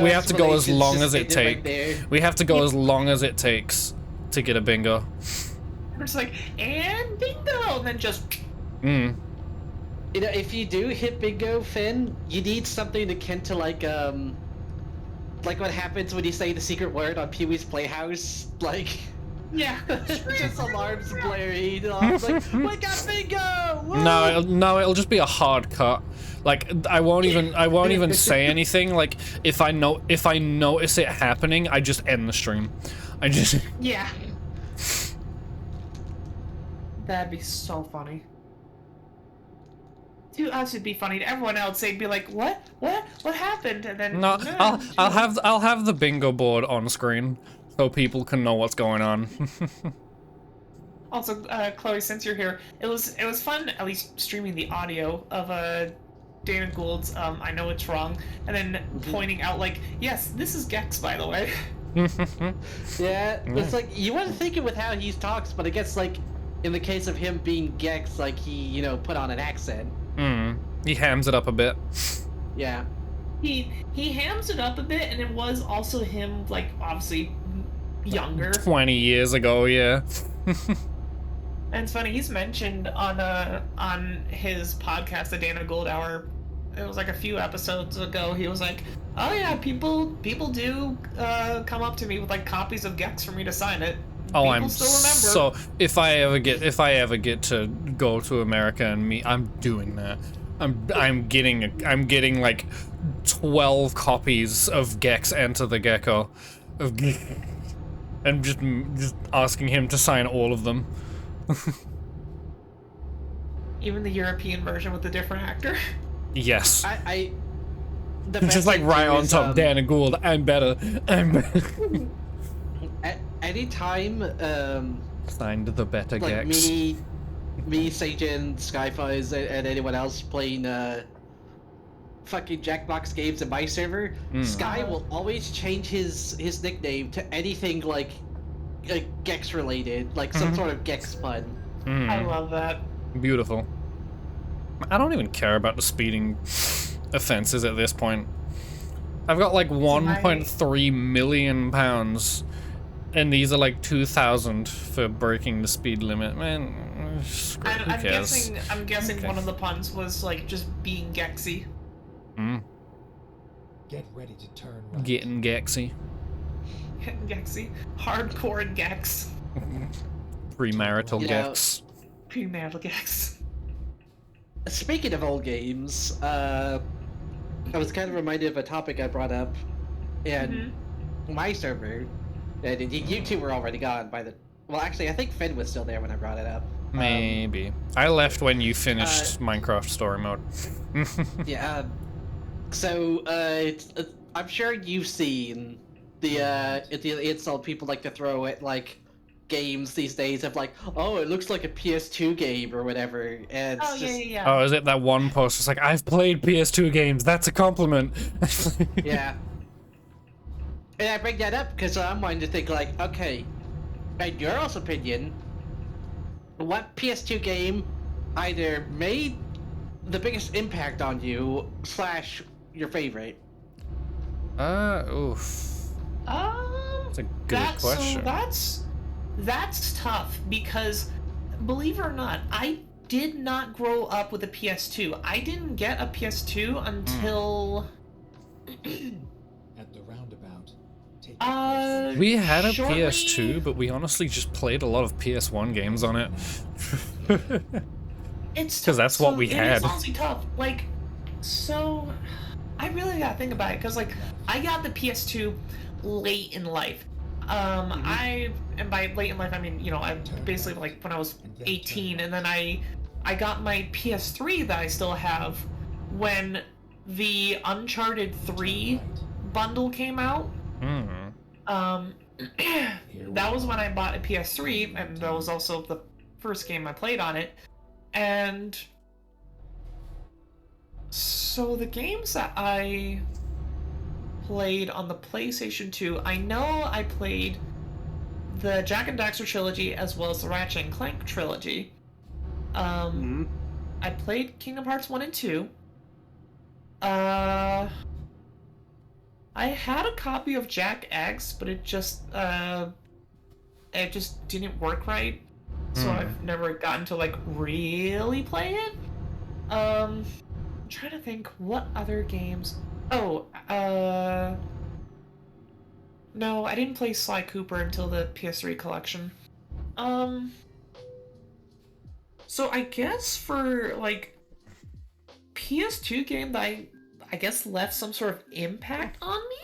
it takes. We have to go as long as it takes to get a bingo. We're just like, and bingo, and then just. You know, if you do hit bingo, Finn, you need something akin to like like what happens when you say the secret word on Pee-wee's Playhouse, like Yeah. just alarms blaring off, like we got bingo. Woo! No, it'll just be a hard cut. Like I won't even say anything. Like if I notice it happening, I just end the stream. I just Yeah. That'd be so funny. To us, it'd be funny. To everyone else, they'd be like, "What? What happened?" And then no. I'll have the bingo board on screen so people can know what's going on. Also, Chloe, since you're here, it was fun at least streaming the audio of Dana Gould's I Know It's Wrong, and then pointing out like, yes, this is Gex, by the way. Yeah, it's like you wouldn't think it with how he talks, but I guess like in the case of him being Gex, like he put on an accent. He hams it up a bit. Yeah. He hams it up a bit, and it was also him, like, obviously younger. 20 years ago, yeah. And it's funny, he's mentioned on his podcast, the Dana Gould Hour, it was like a few episodes ago, he was like, oh yeah, people do come up to me with like copies of Gex for me to sign it. Oh, People I'm still remember. so if I ever get to go to America and meet, I'm doing that. I'm getting like 12 copies of Gex Enter the Gecko, and just asking him to sign all of them. Even the European version with a different actor. Yes. The Just best like thing right on is, top, Dana Gould. I'm better. Anytime, Signed the better like Gex. me, Sajin, Skyfuzz, and anyone else playing fucking Jackbox games in my server, Sky will always change his nickname to anything like Gex related, like some sort of Gex pun. I love that. Beautiful. I don't even care about the speeding offenses at this point. I've got like 1.3 million pounds, and these are like 2,000 for breaking the speed limit. Man, who cares? I'm guessing one of the puns was like just being Gexy. Get ready to turn right. Getting Gexy. Gexy. Hardcore Gex. Premarital You know- Gex. Premarital Gex. Speaking of old games, I was kind of reminded of a topic I brought up in my server, and you two were already gone by the. Well, actually, I think Finn was still there when I brought it up. Maybe. I left when you finished Minecraft story mode. Yeah. So, I'm sure you've seen the insult people like to throw at like games these days of like, oh, it looks like a PS2 game or whatever, and it's Yeah. Oh, is it that one post? It's like, I've played PS2 games. That's a compliment. Yeah. And I bring that up because I'm wanting to think like, okay, in your all's opinion, what PS2 game either made the biggest impact on you / your favorite? Oof. That's a good question. So that's tough because, believe it or not, I did not grow up with a PS2. I didn't get a PS2 until At the roundabout, take We had a shortly- PS2, but we honestly just played a lot of PS1 games on it. It's 'Cause that's what we had. It's honestly tough. Like, so I really gotta think about it because, like, I got the PS2 late in life. And by late in life, I mean, you know, I basically like when I was 18, and then I got my PS3 that I still have when the Uncharted 3 bundle came out. That was when I bought a PS3, and that was also the first game I played on it. And so the games that I played on the PlayStation 2, I know I played the Jak and Daxter trilogy as well as the Ratchet and Clank trilogy. I played Kingdom Hearts 1 and 2. I had a copy of Jak X, but it just didn't work right. So I've never gotten to like really play it. I'm trying to think what other games. No, I didn't play Sly Cooper until the PS3 collection. So I guess for like PS2 game that I guess left some sort of impact on me,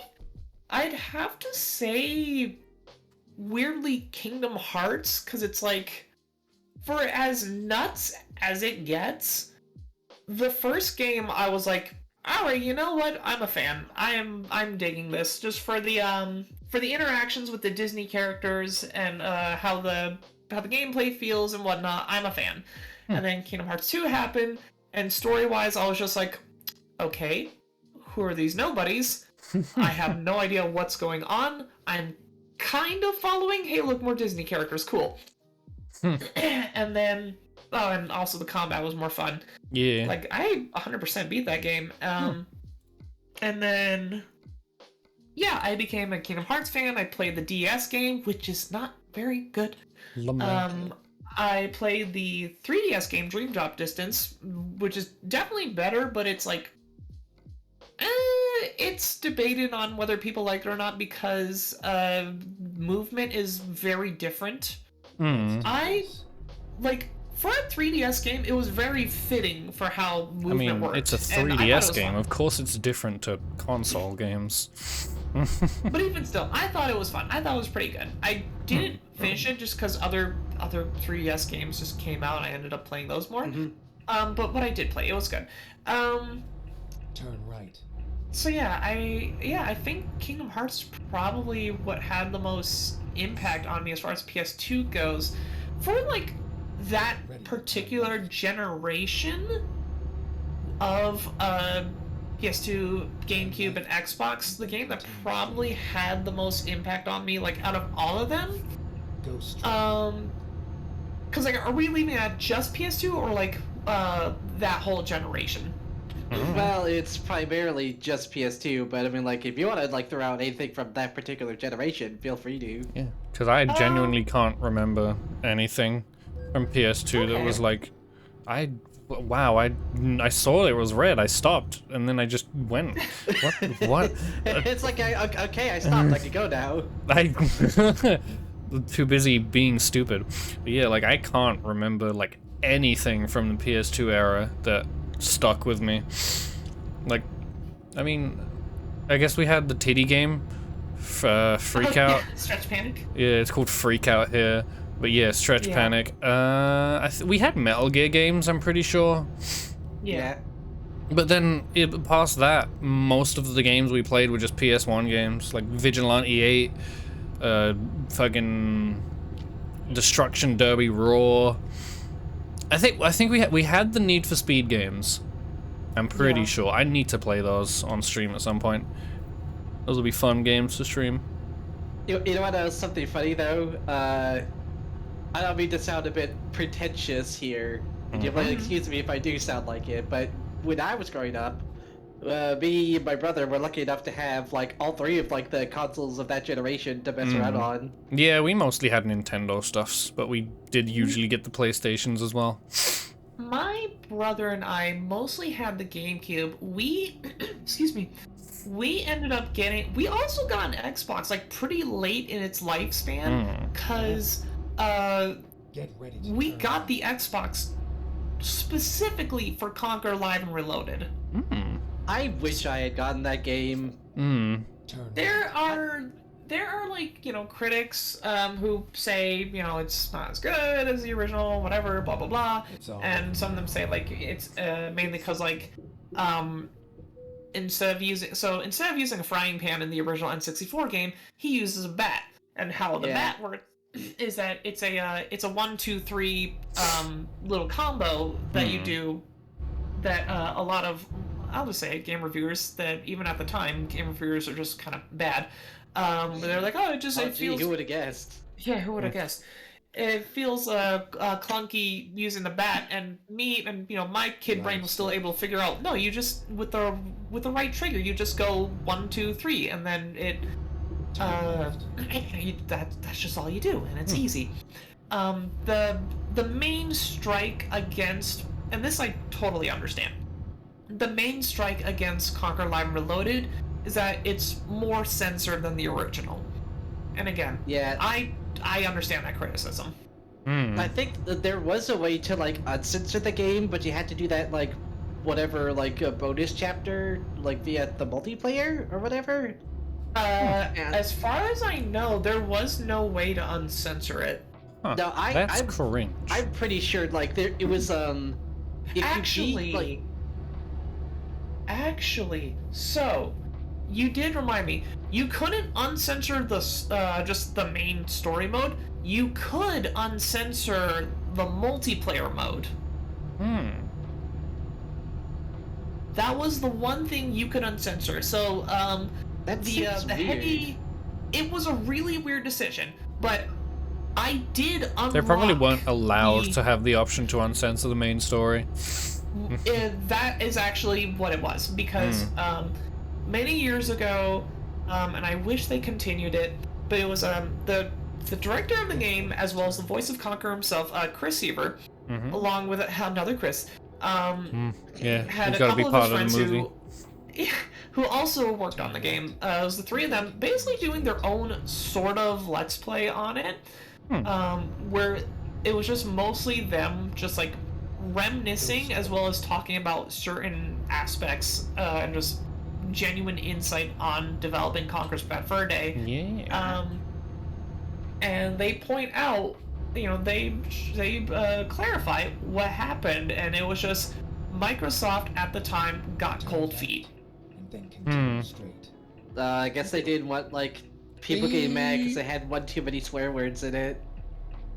I'd have to say weirdly Kingdom Hearts, because it's like, for as nuts as it gets, the first game I was like, alright, you know what? I'm a fan. I'm digging this just for the interactions with the Disney characters and how the gameplay feels and whatnot. I'm a fan. And then Kingdom Hearts 2 happened, and story-wise, I was just like, okay, who are these nobodies? I have no idea what's going on. I'm kind of following. Hey, look, more Disney characters. Cool. And then, oh, and also the combat was more fun. Yeah. Like, I 100% beat that game. And then, yeah, I became a Kingdom Hearts fan. I played the DS game, which is not very good. I played the 3DS game, Dream Drop Distance, which is definitely better, but it's like, it's debated on whether people like it or not because movement is very different. I, like, for a 3DS game, it was very fitting for how movement works. It's a 3DS game. Of course it's different to console games. But even still, I thought it was fun. I thought it was pretty good. I didn't finish it just because other 3DS games just came out and I ended up playing those more. But I did play. It was good. Turn right. So yeah, I think Kingdom Hearts is probably what had the most impact on me as far as PS2 goes. For like that particular generation of PS2, GameCube, and Xbox, the game that probably had the most impact on me, like out of all of them, because like, are we leaving at just PS2 or like that whole generation? Well, it's primarily just PS2, but I mean, like, if you want to like throw out anything from that particular generation, feel free to. Yeah, because I genuinely can't remember anything from PS2 that was like, I saw it was red, I stopped, and then I just went. What? It's like, okay, I stopped, I can go now. Too busy being stupid. But yeah, like, I can't remember, like, anything from the PS2 era that stuck with me. Like, I mean, I guess we had the titty game, Freak Out. Yeah, Stretch Panic. Yeah, it's called Freak Out here. But yeah, Stretch Panic. We had Metal Gear games, I'm pretty sure. Yeah. But then, past that, most of the games we played were just PS1 games, like Vigilante 8, fucking Destruction Derby Raw. I think we had the Need for Speed games. I'm pretty sure. I need to play those on stream at some point. Those will be fun games to stream. You know what? Something funny though. I don't mean to sound a bit pretentious here. You might excuse me if I do sound like it, but when I was growing up, me and my brother were lucky enough to have like all three of like the consoles of that generation to mess around on. Yeah, we mostly had Nintendo stuffs, but we did usually get the PlayStations as well. My brother and I mostly had the GameCube. We, excuse me, we ended up getting, we also got an Xbox like pretty late in its lifespan, because we got the Xbox specifically for Conquer Live and Reloaded. I wish I had gotten that game. There are like, you know, critics who say, you know, it's not as good as the original, whatever, blah blah blah, and some of them say like it's mainly because like instead of using a frying pan in the original N64 game, he uses a bat, and how the bat works is that it's a 1-2-3 little combo that you do that a lot of, I'll just say it, game reviewers that even at the time game reviewers are just kind of bad. They're like, oh, it feels. Who would have guessed? Yeah, who would have guessed? It feels clunky using the bat, and me and you know my kid brain was still able to figure out. No, you just with the right trigger, you just go 1, 2, 3, and then it. That's just all you do, and it's easy. The main strike against, and this I totally understand. The main strike against Conquer Live Reloaded is that it's more censored than the original. And again, Yeah. I understand that criticism. I think that there was a way to like uncensor the game, but you had to do that like whatever like a bonus chapter like via the multiplayer or whatever. Yeah. As far as I know, there was no way to uncensor it. Huh, No, that's I'm cringe. I'm pretty sure like it was if Actually, you beat, actually, so you did remind me. You couldn't uncensor the just the main story mode. You could uncensor the multiplayer mode. That was the one thing you could uncensor. So that the seems weird. heavy. It was a really weird decision, but I did unlock. They probably weren't allowed to have the option to uncensor the main story. That is actually what it was, because many years ago, and I wish they continued it, but it was the director of the game, as well as the voice of Conqueror himself, Chris Seaver, along with another Chris, Yeah, had he's a got to be couple of part his of friends the movie. who also worked on the game. It was the three of them basically doing their own sort of let's play on it, where it was just mostly them just like reminiscing as well as talking about certain aspects and just genuine insight on developing Conquer's Bad Fur Day. Yeah. And they point out, they clarify what happened, and it was just Microsoft at the time got cold feet. And then continue straight. I guess they didn't want like people getting mad because they had one too many swear words in it.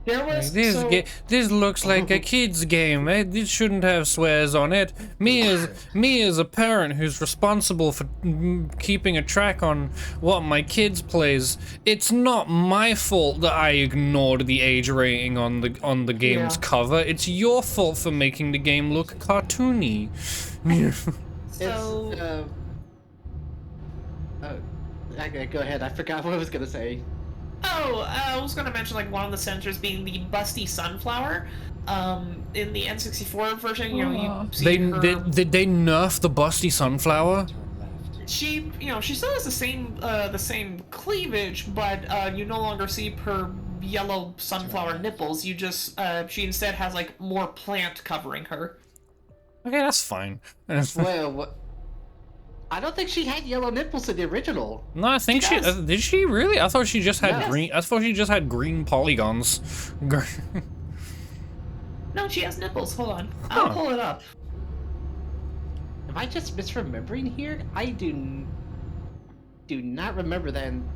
There was This looks like a kid's game. This shouldn't have swears on it. Me as a parent who's responsible for keeping a track on what my kids plays. It's not my fault that I ignored the age rating on the game's cover. It's your fault for making the game look cartoony. So Okay, go ahead. I forgot what I was gonna say. I was gonna mention like one of the censors being the busty sunflower. In the N64 version, you see They her. nerf the busty sunflower. Turn left. She, she still has the same cleavage, but you no longer see her yellow sunflower nipples. You just, she instead has like more plant covering her. Okay, that's fine. Well, I don't think she had yellow nipples in the original. No, I think She she does. did. She really? I thought she just had Yes. green. I thought she just had green polygons. No, she has nipples. Hold on, I'll pull it up. Am I just misremembering here? I do not remember then.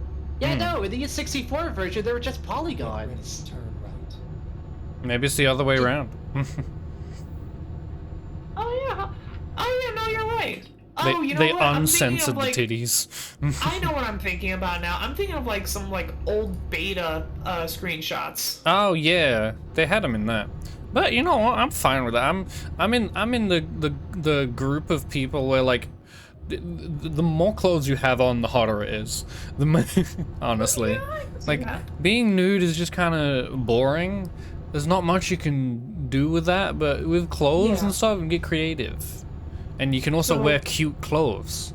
Yeah, no, in the N64 version, they were just Ready, polygons. turn right. Maybe it's the other way around. Oh yeah, no, you're right. Oh, you know they what? I'm thinking uncensored of, like, the titties. I know what I'm thinking about now. I'm thinking of like some like old beta screenshots. Oh yeah, they had them in that. But you know what? I'm fine with that. I'm in the group of people where like the more clothes you have on, the hotter it is. Honestly, Yeah, I can see like that. being nude is just kind of boring. There's not much you can do with that, but with clothes Yeah. and stuff, you can get creative. And you can also So- wear cute clothes.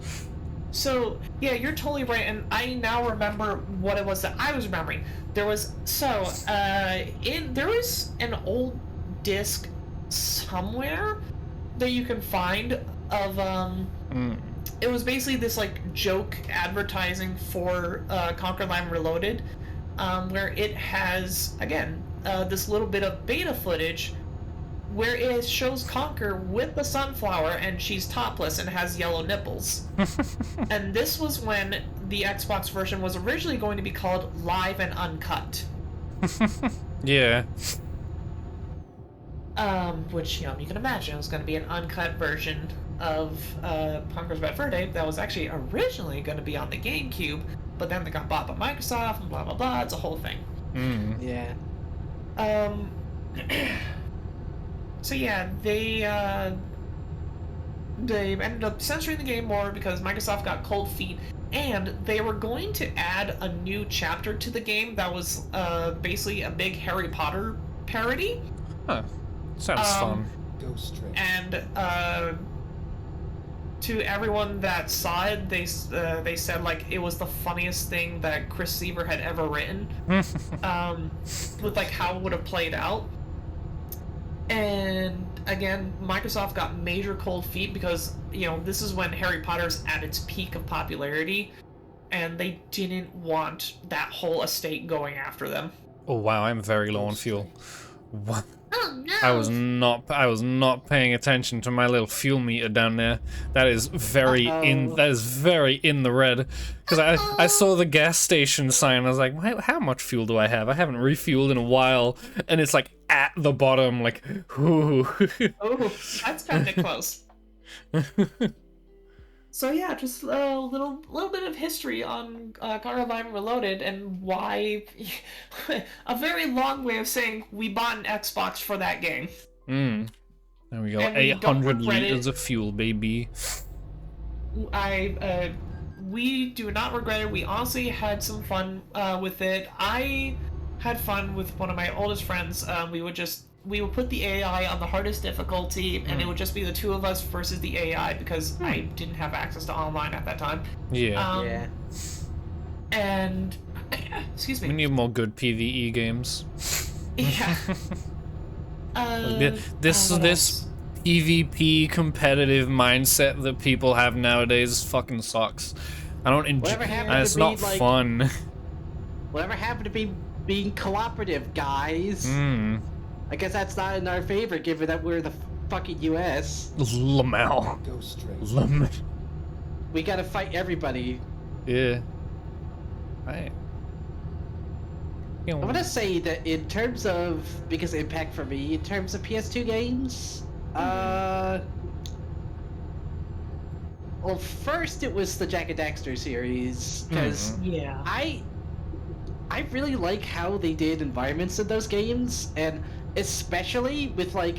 So yeah, you're totally right, and I now remember what it was that I was remembering. There was there was an old disc somewhere that you can find of It was basically this like joke advertising for Conquer Line Reloaded, where it has again this little bit of beta footage where it shows Conquer with the sunflower and she's topless and has yellow nipples. And this was when the Xbox version was originally going to be called Live and Uncut. Yeah. Which, you can imagine it was going to be an uncut version of Conquer's Bad Fur Day that was actually originally going to be on the GameCube, but then they got bought by Microsoft and blah blah blah. It's a whole thing. Yeah. So yeah, they ended up censoring the game more because Microsoft got cold feet, and they were going to add a new chapter to the game that was basically a big Harry Potter parody. Huh. Sounds fun. Go straight. And to everyone that saw it, they said like it was the funniest thing that Chris Seaver had ever written, with like how it would have played out. And again, Microsoft got major cold feet because, you know, this is when Harry Potter's at its peak of popularity, and they didn't want that whole estate going after them. Oh wow, I'm very low on fuel. What? Oh no! I was not paying attention to my little fuel meter down there. That is very in the red. Because I saw the gas station sign. I was like, how much fuel do I have? I haven't refueled in a while, and it's like at the bottom, like, ooh. Oh, that's kind of close. So yeah, just a little bit of history on Caravan Reloaded and why. A very long way of saying we bought an Xbox for that game. There we go. And we 800 don't regret liters it. of fuel, baby. We do not regret it. We honestly had some fun with it. I had fun with one of my oldest friends. We would put the AI on the hardest difficulty, and it would just be the two of us versus the AI because I didn't have access to online at that time. Yeah. Yeah. And excuse me. We need more good PvE games. Yeah. This what this else? PvP competitive mindset that people have nowadays fucking sucks. I don't enjoy. Whatever happened It's to not be, like- fun. Whatever happened to be being cooperative, guys? I guess that's not in our favor, given that we're the fucking U.S. Lamau. Go straight. Lamau. We gotta fight everybody. Yeah. Right. You I'm know, gonna say that in terms of biggest impact for me, in terms of PS2 games, well, first it was the Jak and Daxter series, because Yeah. I really like how they did environments in those games, and especially with like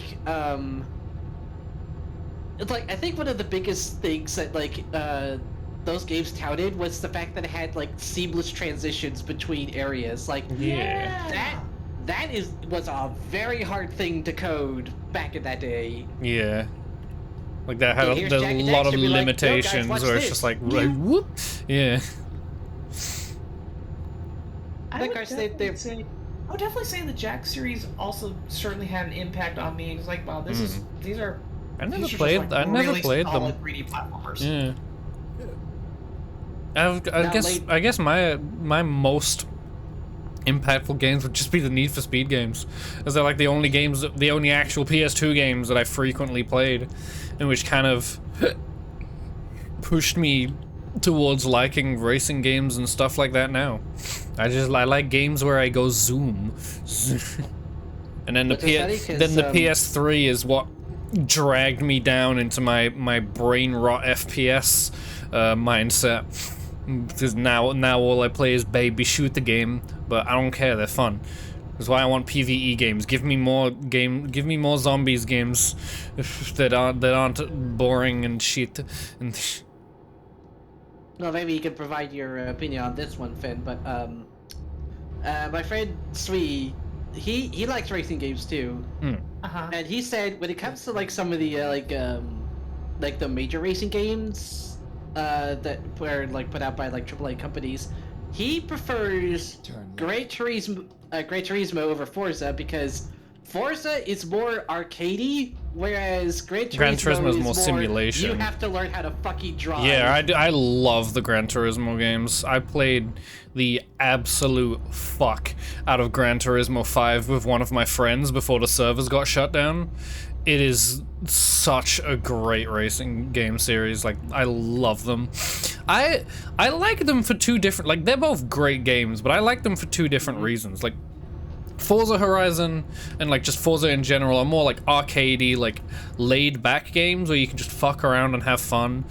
it's like I think one of the biggest things that like those games touted was the fact that it had like seamless transitions between areas. Like Yeah. that was a very hard thing to code back in that day. yeah. Like that had Yeah, a, here's there's Jak a and lot of Daxter be like, "Yo, guys, limitations watch where it's this." just like Yeah. whoop. Yeah. I Like would I said, they're- I would definitely say the Jack series also certainly had an impact on me. It's like, wow, these are. I never these are just, played. like, I never really played them. solid 3D platformers. Yeah. I Now, guess like- I guess my most impactful games would just be the Need for Speed games, as they're like the only actual PS2 games that I frequently played, and which kind of pushed me towards liking racing games and stuff like that now. I like games where I go zoom. And then Which is funny 'cause, the PS3 is what dragged me down into my brain rot FPS mindset. Because now all I play is baby shoot the game, but I don't care, they're fun. That's why I want PvE games. Give me more zombies games that aren't boring and shit. And Well, maybe you can provide your opinion on this one, Finn. But my friend Sui, he likes racing games too, and he said when it comes to like some of the like the major racing games that were like put out by like AAA companies, he prefers Turn Gran Turismo over Forza because Forza is more arcadey, whereas Gran Turismo is more simulation. You have to learn how to fucking drive. yeah, I love the Gran Turismo games. I played the absolute fuck out of Gran Turismo 5 with one of my friends before the servers got shut down. It is such a great racing game series. Like, I love them. I like them for two different, like, they're both great games, but I like them for two different reasons. Like, Forza Horizon and like just Forza in general are more like arcadey, like laid back games where you can just fuck around and have fun.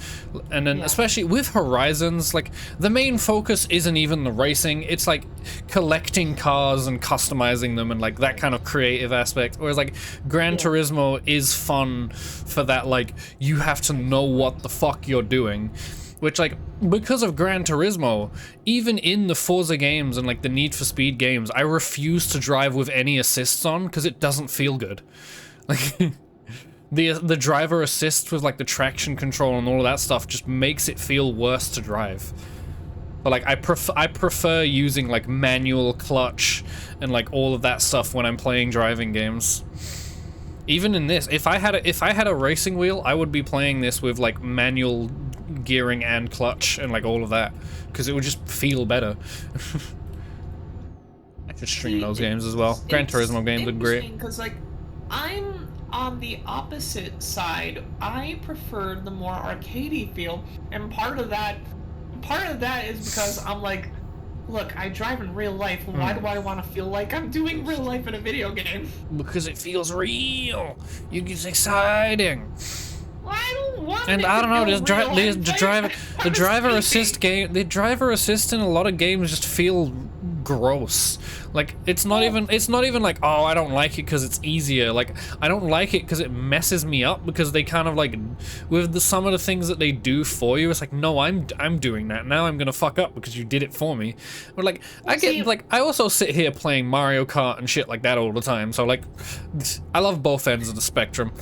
And then especially with Horizons, like the main focus isn't even the racing, it's like collecting cars and customizing them and like that kind of creative aspect. Whereas like Gran Turismo is fun for that, like you have to know what the fuck you're doing. Which, like, because of Gran Turismo, even in the Forza games and, like, the Need for Speed games, I refuse to drive with any assists on, because it doesn't feel good. Like, The driver assist with like the traction control and all of that stuff just makes it feel worse to drive. But like I prefer using like manual clutch and like all of that stuff when I'm playing driving games. Even in this, if I had a racing wheel, I would be playing this with like manual gearing and clutch and like all of that, because it would just feel better. I could stream those games as well. Gran Turismo games are great. Because like, I'm on the opposite side. I prefer the more arcadey feel, and part of that is because I'm like, look, I drive in real life. Why do I want to feel like I'm doing real life in a video game? Because it feels real. It's exciting. Well, I don't want And it I don't know, to feel real. the driver assist in a lot of games just feel gross. Like it's not even like, oh, I don't like it because it's easier. Like I don't like it because it messes me up, because they kind of like, with some of the things that they do for you, it's like, no, I'm doing that now. I'm gonna fuck up because you did it for me. But like I also sit here playing Mario Kart and shit like that all the time. So like, I love both ends of the spectrum.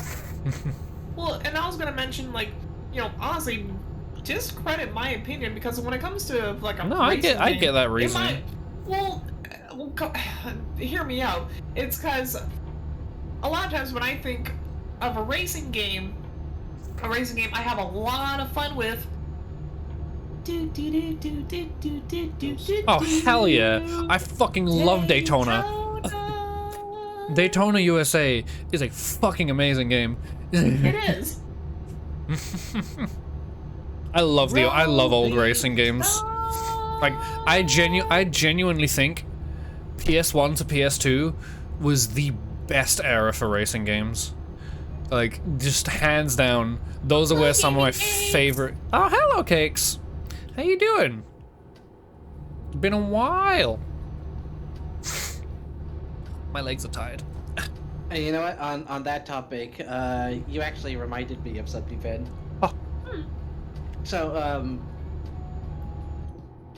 Well, and I was gonna mention, like, you know, honestly, discredit my opinion, because when it comes to like a I get that reasoning. Well, hear me out. It's because a lot of times when I think of a racing game I have a lot of fun with. Oh hell yeah! I fucking love Daytona. Daytona USA is a fucking amazing game. It is. I love old racing games. Like I genuinely think PS1 to PS2 was the best era for racing games. Like just hands down, those are where some of my favorite. Oh, hello, Cakes. How you doing? It's been a while. My legs are tired. Hey, you know what? On that topic, you actually reminded me of something, Ben. Oh. So,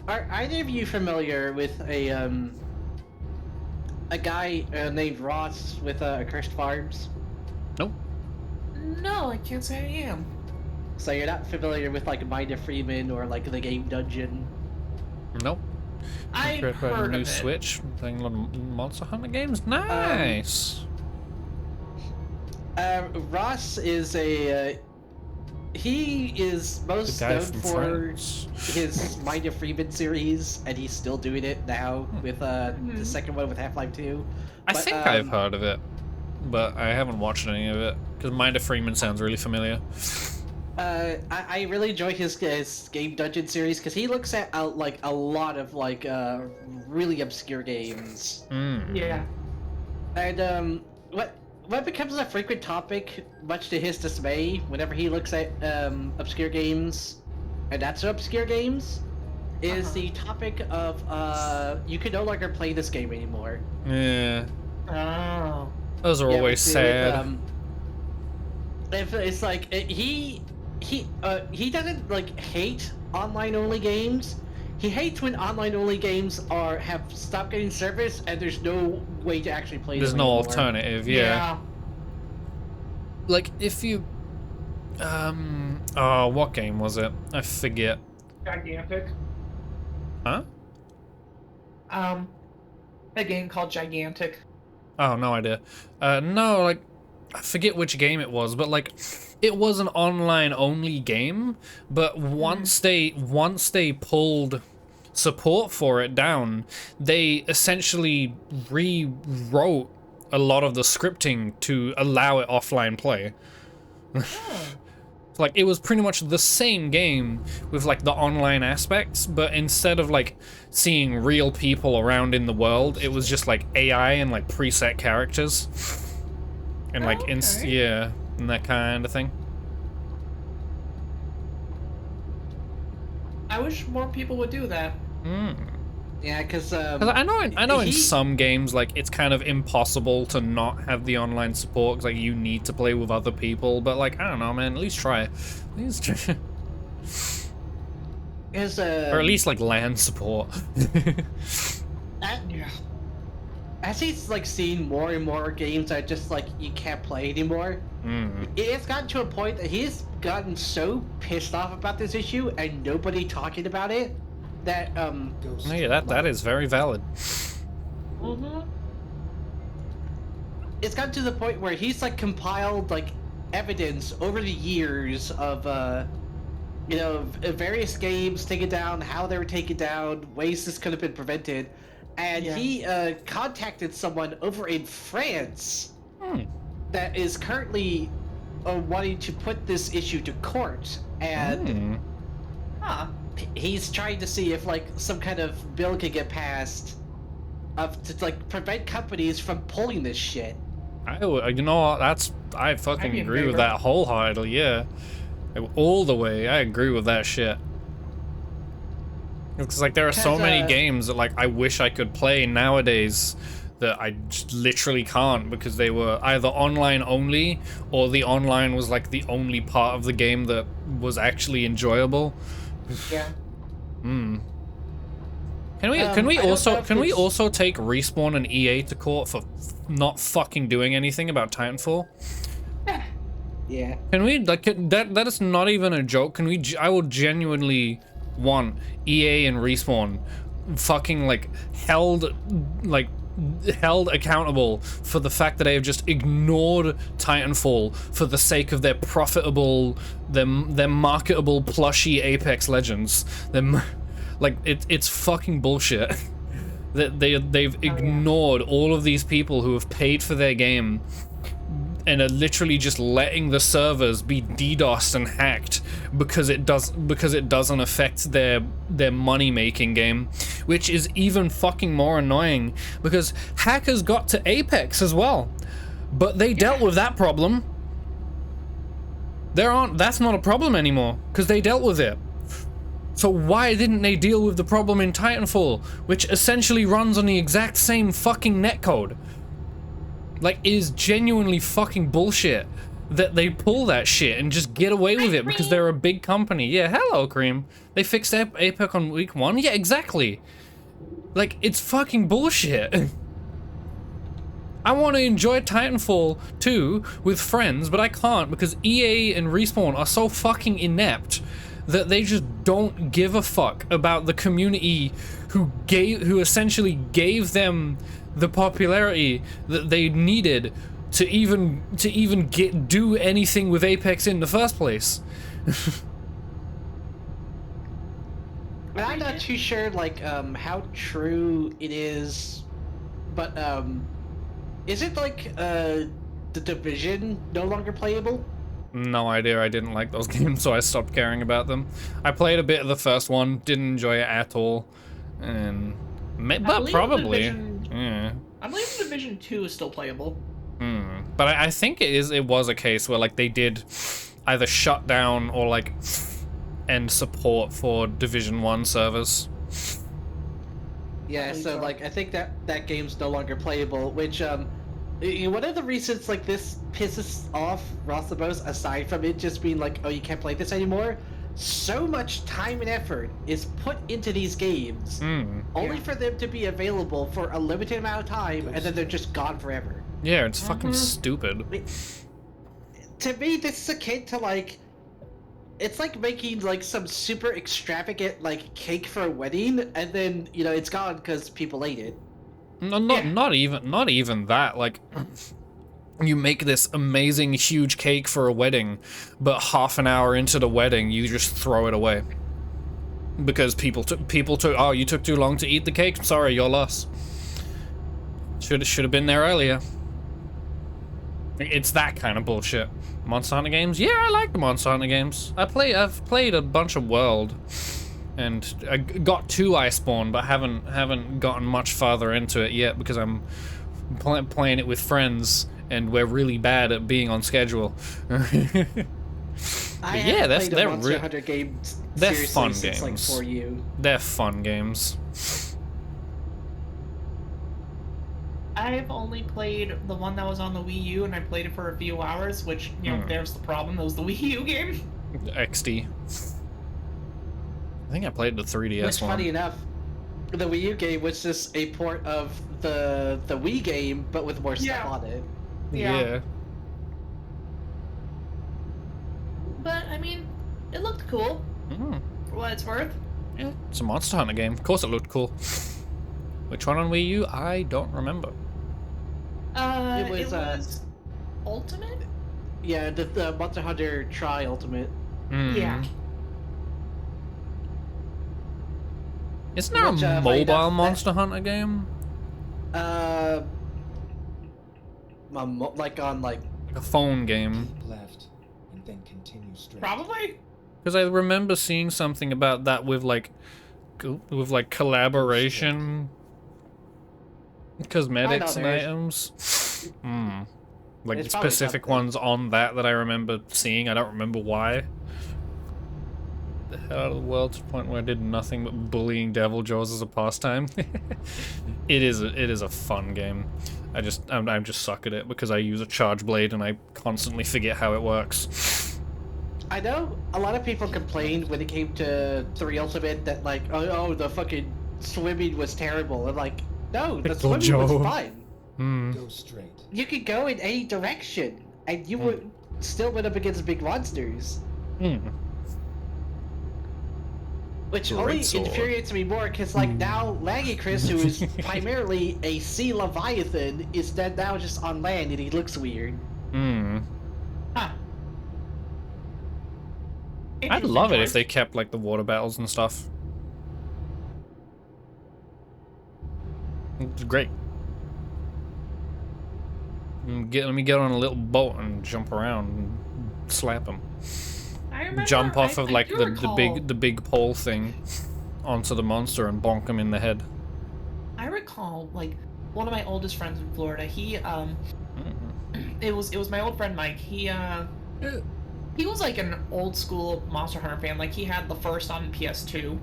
are either of you familiar with a guy named Ross with Accursed Farms? Nope. No, I can't say I am. So you're not familiar with like Mind of Freeman or like the game Dungeon? Nope. I've heard new of it. Switch, playing a lot of Monster Hunter games. Nice. Ross is he is most known for his Mind of Freeman series, and he's still doing it now with the second one with Half-Life 2. I think I've heard of it, but I haven't watched any of it, because Mind of Freeman sounds really familiar. I really enjoy his game Dungeon series, because he looks at like a lot of like really obscure games. Yeah. And what becomes a frequent topic, much to his dismay, whenever he looks at obscure games, and that's obscure games, is the topic of you can no longer play this game anymore. Yeah. Oh. Those are always sad. It's like he doesn't like hate online only games. He hates when online only games have stopped getting service and there's no way to actually play them. There's no alternative, yeah. Like if you oh, what game was it? I forget. Gigantic. Huh? A game called Gigantic. Oh, no idea. No, like I forget which game it was, but like it was an online only game, but once they pulled support for it down, they essentially rewrote a lot of the scripting to allow it offline play. Like it was pretty much the same game with like the online aspects, but instead of like seeing real people around in the world, it was just like AI and like preset characters and like yeah, and that kind of thing. I wish more people would do that. Yeah, because I know in some games like it's kind of impossible to not have the online support, because like you need to play with other people. But like I don't know, man. At least try. At least try. Or at least like LAN support. Yeah. as he's like seeing more and more games that just like you can't play anymore, it's gotten to a point that he's gotten so pissed off about this issue and nobody talking about it that Ghost Yeah, that is very valid. it's gotten to the point where he's like compiled like evidence over the years of you know, various games taken down, how they were taken down, ways this could have been prevented, and he contacted someone over in France that is currently wanting to put this issue to court, and he's trying to see if like some kind of bill could get passed to like prevent companies from pulling this shit. You know what? I fucking agree with that wholeheartedly. Yeah, all the way. I agree with that shit. Because like there are so many games that like I wish I could play nowadays that I just literally can't because they were either online only or the online was like the only part of the game that was actually enjoyable. Yeah. Can we also take Respawn and EA to court for not fucking doing anything about Titanfall? Yeah. Can we like that is not even a joke. Can we I will genuinely want EA and Respawn fucking like held accountable for the fact that they have just ignored Titanfall for the sake of their profitable, their marketable plushy Apex Legends. Like it's fucking bullshit that they've ignored all of these people who have paid for their game and are literally just letting the servers be DDoSed and hacked because it doesn't affect their money making game, which is even fucking more annoying because hackers got to Apex as well, but they dealt with that problem. That's not a problem anymore because they dealt with it. So why didn't they deal with the problem in Titanfall, which essentially runs on the exact same fucking netcode? Like, it is genuinely fucking bullshit that they pull that shit and just get away with it because they're a big company. Yeah, hello, Cream. They fixed Apex on week 1? Yeah, exactly. Like, it's fucking bullshit. I want to enjoy Titanfall 2 with friends, but I can't because EA and Respawn are so fucking inept that they just don't give a fuck about the community who essentially gave them the popularity that they needed to even do anything with Apex in the first place. I'm not too sure like how true it is, but is it like the Division no longer playable? No idea. I didn't like those games, so I stopped caring about them. I played a bit of the first one, didn't enjoy it at all, and but probably. Yeah. I believe Division 2 is still playable. But I think it was a case where like they did either shut down or like end support for Division 1 servers. Yeah, so like I think that game's no longer playable, which one of the reasons like this pisses off Ross the most, aside from it just being like, oh, you can't play this anymore, so much time and effort is put into these games only for them to be available for a limited amount of time and then they're just gone forever. Yeah, it's fucking stupid. To me, this is akin to like, it's like making like some super extravagant like cake for a wedding and then, you know, it's gone because people ate it. No, not even that. Like, you make this amazing huge cake for a wedding, but half an hour into the wedding, you just throw it away because people took. Oh, you took too long to eat the cake. Sorry, your loss. Should have been there earlier. It's that kind of bullshit. Monster Hunter games? Yeah, I like the Monster Hunter games. I've played a bunch of World. And I got to Iceborne, but haven't gotten much farther into it yet because I'm playing it with friends, and we're really bad at being on schedule. Yeah, they're Monster Hunter games. They're fun games. Like for you. They're fun games. I've only played the one that was on the Wii U, and I played it for a few hours, which, you know, there's the problem. That was the Wii U game. XD. I think I played the 3DS one. Funny enough, the Wii U game was just a port of the Wii game, but with more stuff Yeah. on it. Yeah. But I mean, it looked cool Mm. for what it's worth. Yeah, it's a Monster Hunter game. Of course it looked cool. Which one on Wii U? I don't remember. It was, was Ultimate. Yeah, the Monster Hunter Tri Ultimate. Mm. Yeah. Isn't there Which, a funny mobile enough, Monster Hunter game? Like on like. Like a phone game? Keep left and then continue straight. Probably. Because I remember seeing something about that with like collaboration cosmetics and there is. items. Like It's probably specific something. ones on that I remember seeing. I don't remember why. The hell out of the world to the point where I did nothing but bullying Devil Jaws as a pastime. It is a fun game. I just suck at it because I use a charge blade and I constantly forget how it works. I know a lot of people complained when it came to 3 Ultimate that like, oh the fucking swimming was terrible. I'm like, no, the Pickle swimming Joe. was fine. Go straight. You could go in any direction, and you would still went up against big monsters. Which only Great sword. infuriates me more, because like now Laggy Chris, who is primarily a sea leviathan, is then now just on land and he looks weird. Huh. I'd love it if they kept like the water battles and stuff. It's great. Let me get on a little boat and jump around and slap them. I remember, Jump off of I like do the recall- big pole thing onto the monster and bonk him in the head. I recall like one of my oldest friends in Florida. He it was my old friend Mike. He was like an old school Monster Hunter fan. Like he had the first on PS2.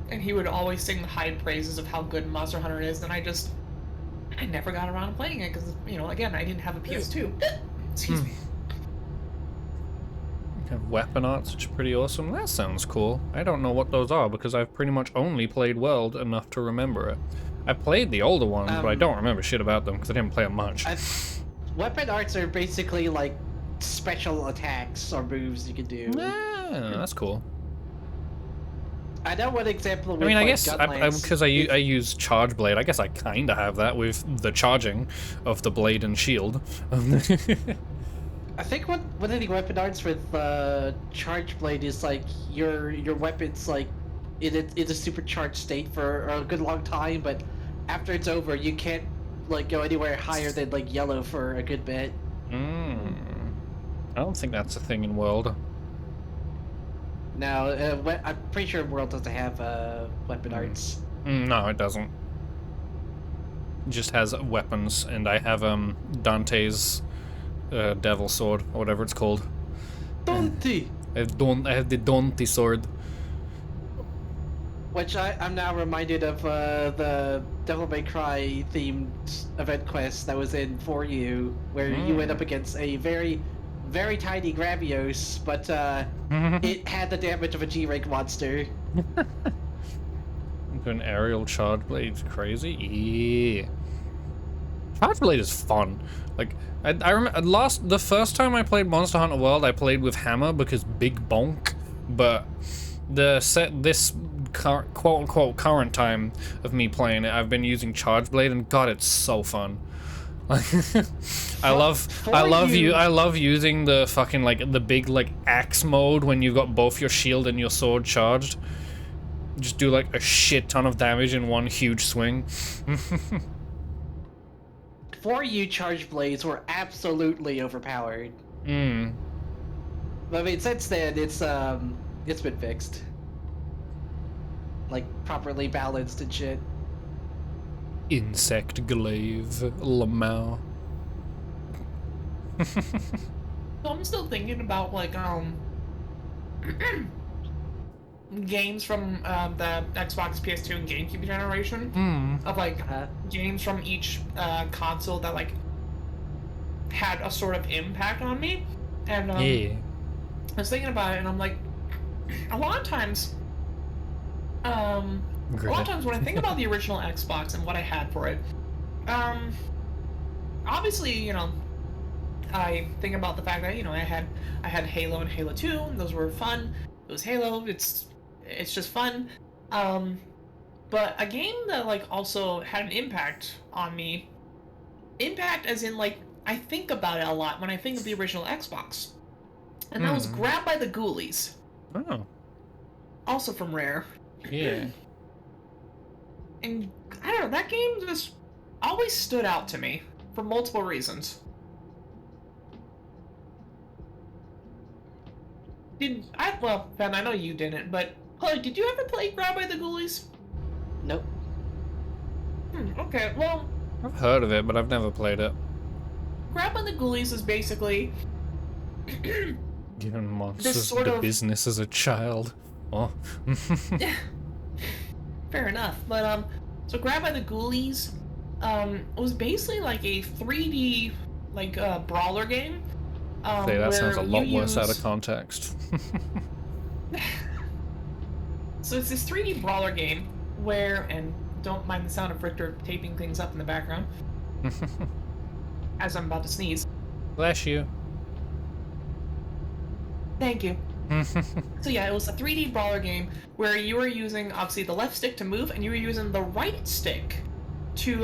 And he would always sing the high praises of how good Monster Hunter is. And I never got around to playing it because again I didn't have a PS2. Excuse me. Have weapon arts, which are pretty awesome. That sounds cool. I don't know what those are because I've pretty much only played World enough to remember it. I played the older ones, but I don't remember shit about them because I didn't play them much. Weapon arts are basically like special attacks or moves you can do. That's cool. I know one example. With, I mean, I like, guess because I use Charge Blade, I guess I kind of have that with the charging of the blade and shield. I think one of the weapon arts with Charge Blade is like your weapon's like in a supercharged state for a good long time, but after it's over, you can't like go anywhere higher than like yellow for a good bit. I don't think that's a thing in World. Now, I'm pretty sure World doesn't have weapon arts. No, it doesn't. It just has weapons, and I have Dante's devil sword, or whatever it's called. Dante! I have the Dante sword. Which I'm now reminded of the Devil May Cry themed event quest that was in 4U, where you went up against a very, very tiny Gravios, but it had the damage of a G-rank monster. An aerial charge blade's crazy. Yeah. Charge blade is fun. Like I remember the first time I played Monster Hunter World, I played with hammer because big bonk. But this quote unquote current time of me playing it, I've been using charge blade, and God, it's so fun. I love using the fucking like the big like axe mode when you've got both your shield and your sword charged. Just do like a shit ton of damage in one huge swing. 4U charge blades were absolutely overpowered. But I mean, since then it's been fixed, like properly balanced and shit. Insect glaive, Lamau. So I'm still thinking about like games from the Xbox, PS2, and GameCube generation of like games from each console that like had a sort of impact on me. And Yeah. I was thinking about it, and I'm like, a lot of times, a lot of times when I think about the original Xbox and what I had for it, obviously, you know, I think about the fact that, you know, I had Halo and Halo 2. Those were fun. It was Halo. It's just fun. But a game that like also had an impact on me. Impact as in like I think about it a lot when I think of the original Xbox. And that was Grabbed by the Ghoulies. Oh. Also from Rare. Yeah. And I don't know, that game just always stood out to me for multiple reasons. Well, Ben, I know you didn't, but Chloe, did you ever play Grabbed by the Ghoulies? Nope. Okay, well, I've heard of it, but I've never played it. Grabbed by the Ghoulies is basically Giving monsters sort the of- business as a child. Oh. fair enough. But so Grabbed by the Ghoulies, was basically like a 3D like brawler game. Say, that sounds a where lot you worse out of use- context. So it's this 3D brawler game where, and don't mind the sound of Richter taping things up in the background as I'm about to sneeze. Bless you. Thank you. So yeah, it was a 3D brawler game where you were using obviously the left stick to move, and you were using the right stick to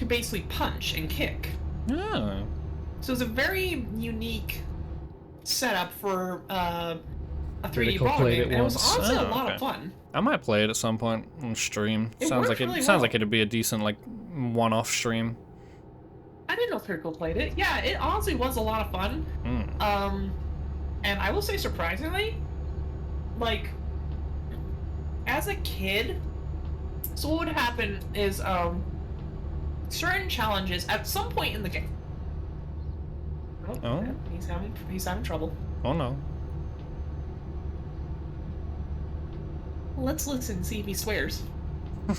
basically punch and kick. Oh. So it's a very unique setup for a 3D Critical brawler played game, it and it was once. honestly Oh, a lot okay. of fun. I might play it at some point on stream. It Sounds works like really sounds well. like it'd be a decent like one-off stream. I didn't know Critical played it. Yeah, it honestly was a lot of fun. And I will say, surprisingly, like, as a kid, so what would happen is, certain challenges at some point in the game. Oh. Yeah, he's having trouble. Oh no. Let's listen and see if he swears. I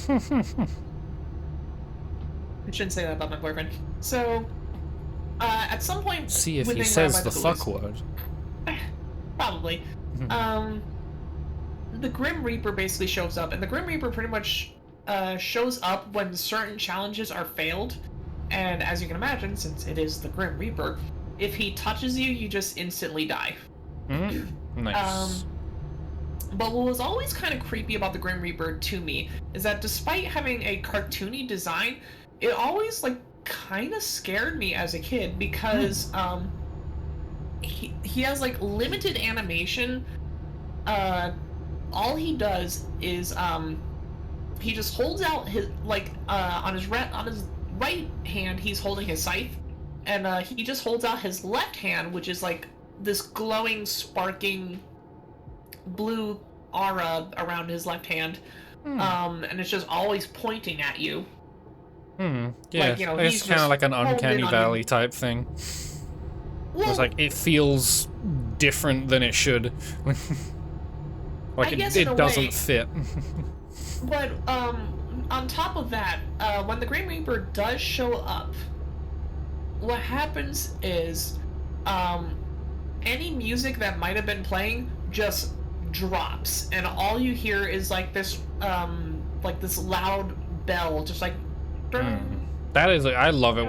shouldn't say that about my boyfriend. So, at some point, See if he within says Grabbed by the Ghoulies- fuck word. Probably. The Grim Reaper basically shows up, and the Grim Reaper pretty much shows up when certain challenges are failed. And as you can imagine, since it is the Grim Reaper, if he touches you, you just instantly die. Nice. But what was always kind of creepy about the Grim Reaper to me is that despite having a cartoony design, it always like kind of scared me as a kid because he has like limited animation. All he does is he just holds out his like on his right hand he's holding his scythe, and he just holds out his left hand, which is like this glowing, sparking blue aura around his left hand, and it's just always pointing at you. Yeah, like, you know, it's he's kind of just like an holding uncanny on valley him. type thing. Well, It's like it feels different than it should. Like I guess in a it doesn't way. fit. But on top of that, when the Grim Reaper does show up, what happens is any music that might have been playing just drops, and all you hear is like this loud bell, just like. That is, I love it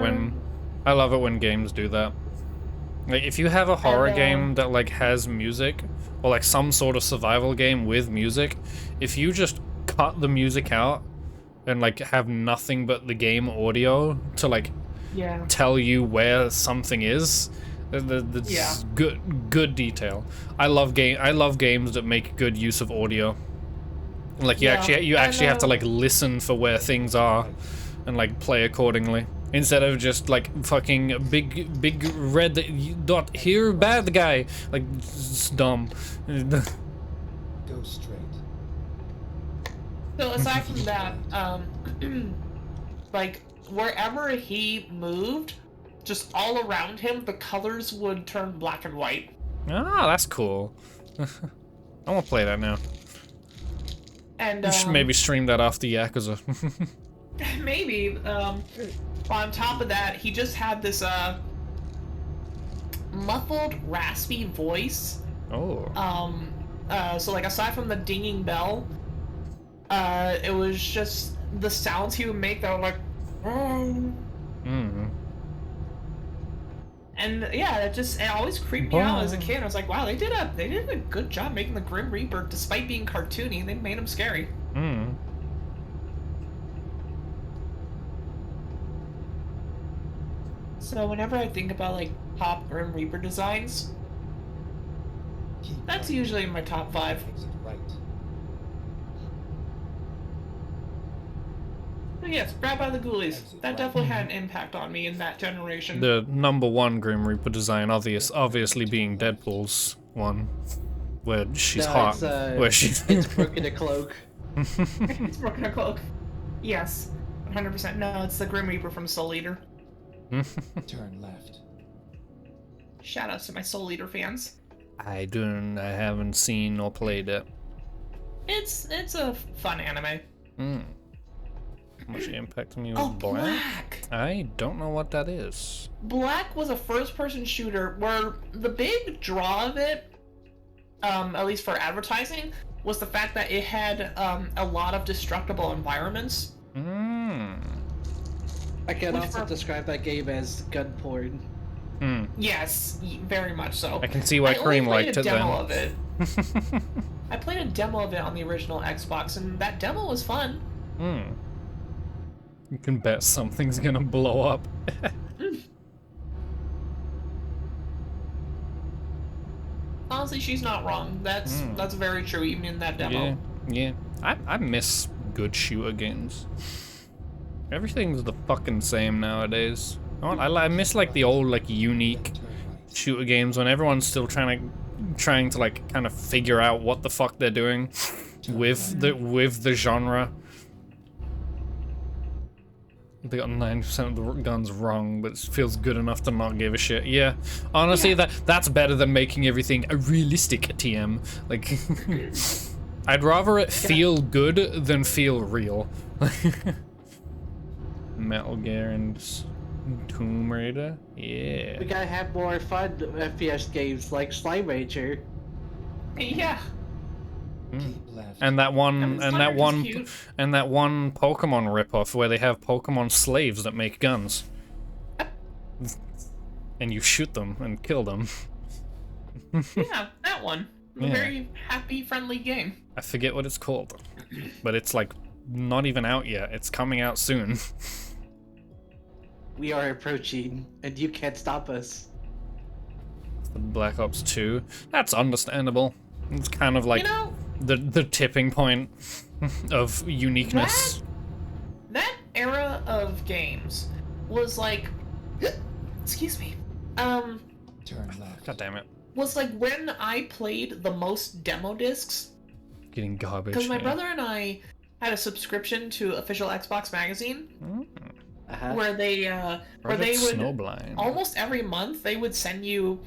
when games do that. Like if you have a horror game that like has music, or like some sort of survival game with music, if you just cut the music out and like have nothing but the game audio to like tell you where something is, that's good detail. I love games that make good use of audio. Like you actually have to like listen for where things are and like play accordingly, instead of just like fucking big red dot here, bad guy. Like it's dumb. Go straight. So aside from that, like wherever he moved, just all around him, the colors would turn black and white. Ah, that's cool. I want to play that now. And You should maybe stream that off the Yakuza. maybe. On top of that, he just had this muffled, raspy voice. Oh. So like aside from the dinging bell, It was just the sounds he would make that were like, and yeah, it always creeped me out as a kid. I was like, wow, they did a good job making the Grim Reaper, despite being cartoony. They made him scary. So whenever I think about like top Grim Reaper designs, that's usually in my top 5. Exit right. But yes, Grab by the Ghoulies. That definitely had an impact on me in that generation. The #1 Grim Reaper design, obviously being Deadpool's one, where she's hot, where she's It's Brooke in a cloak. It's Brooke in a cloak. Yes, 100%. No, it's the Grim Reaper from Soul Eater. Turn left. Shout outs to my Soul Eater fans. I haven't seen or played it. It's a fun anime. How much impact on me Oh, with Black? Black! I don't know what that is. Black was a first-person shooter where the big draw of it, at least for advertising, was the fact that it had a lot of destructible environments. I can also describe that game as gun porn. Yes, very much so. I can see why Kareem liked it then. I played a demo of it on the original Xbox, and that demo was fun. You can bet something's gonna blow up. Honestly, she's not wrong. That's very true, even in that demo. Yeah. I miss good shooter games. Everything's the fucking same nowadays. I miss like the old like unique shooter games when everyone's still trying to like kind of figure out what the fuck they're doing with the genre. They got 90% of the guns wrong, but it feels good enough to not give a shit. Yeah, honestly, that's better than making everything a realistic TM. Like, I'd rather it feel good than feel real. Metal Gear and Tomb Raider, yeah. We gotta have more fun FPS games like Slime Rancher. Yeah. Keep left. And that one cute. Pokemon ripoff where they have Pokemon slaves that make guns. And you shoot them and kill them. Yeah, that one. A very happy, friendly game. I forget what it's called. But it's like not even out yet. It's coming out soon. We are approaching, and you can't stop us. Black Ops 2. That's understandable. It's kind of like the tipping point of uniqueness. That era of games was like, excuse me, Turn left. God damn it. was like when I played the most demo discs. Getting garbage. Because my brother and I had a subscription to Official Xbox Magazine, where they would Snowblind. almost every month they would send you,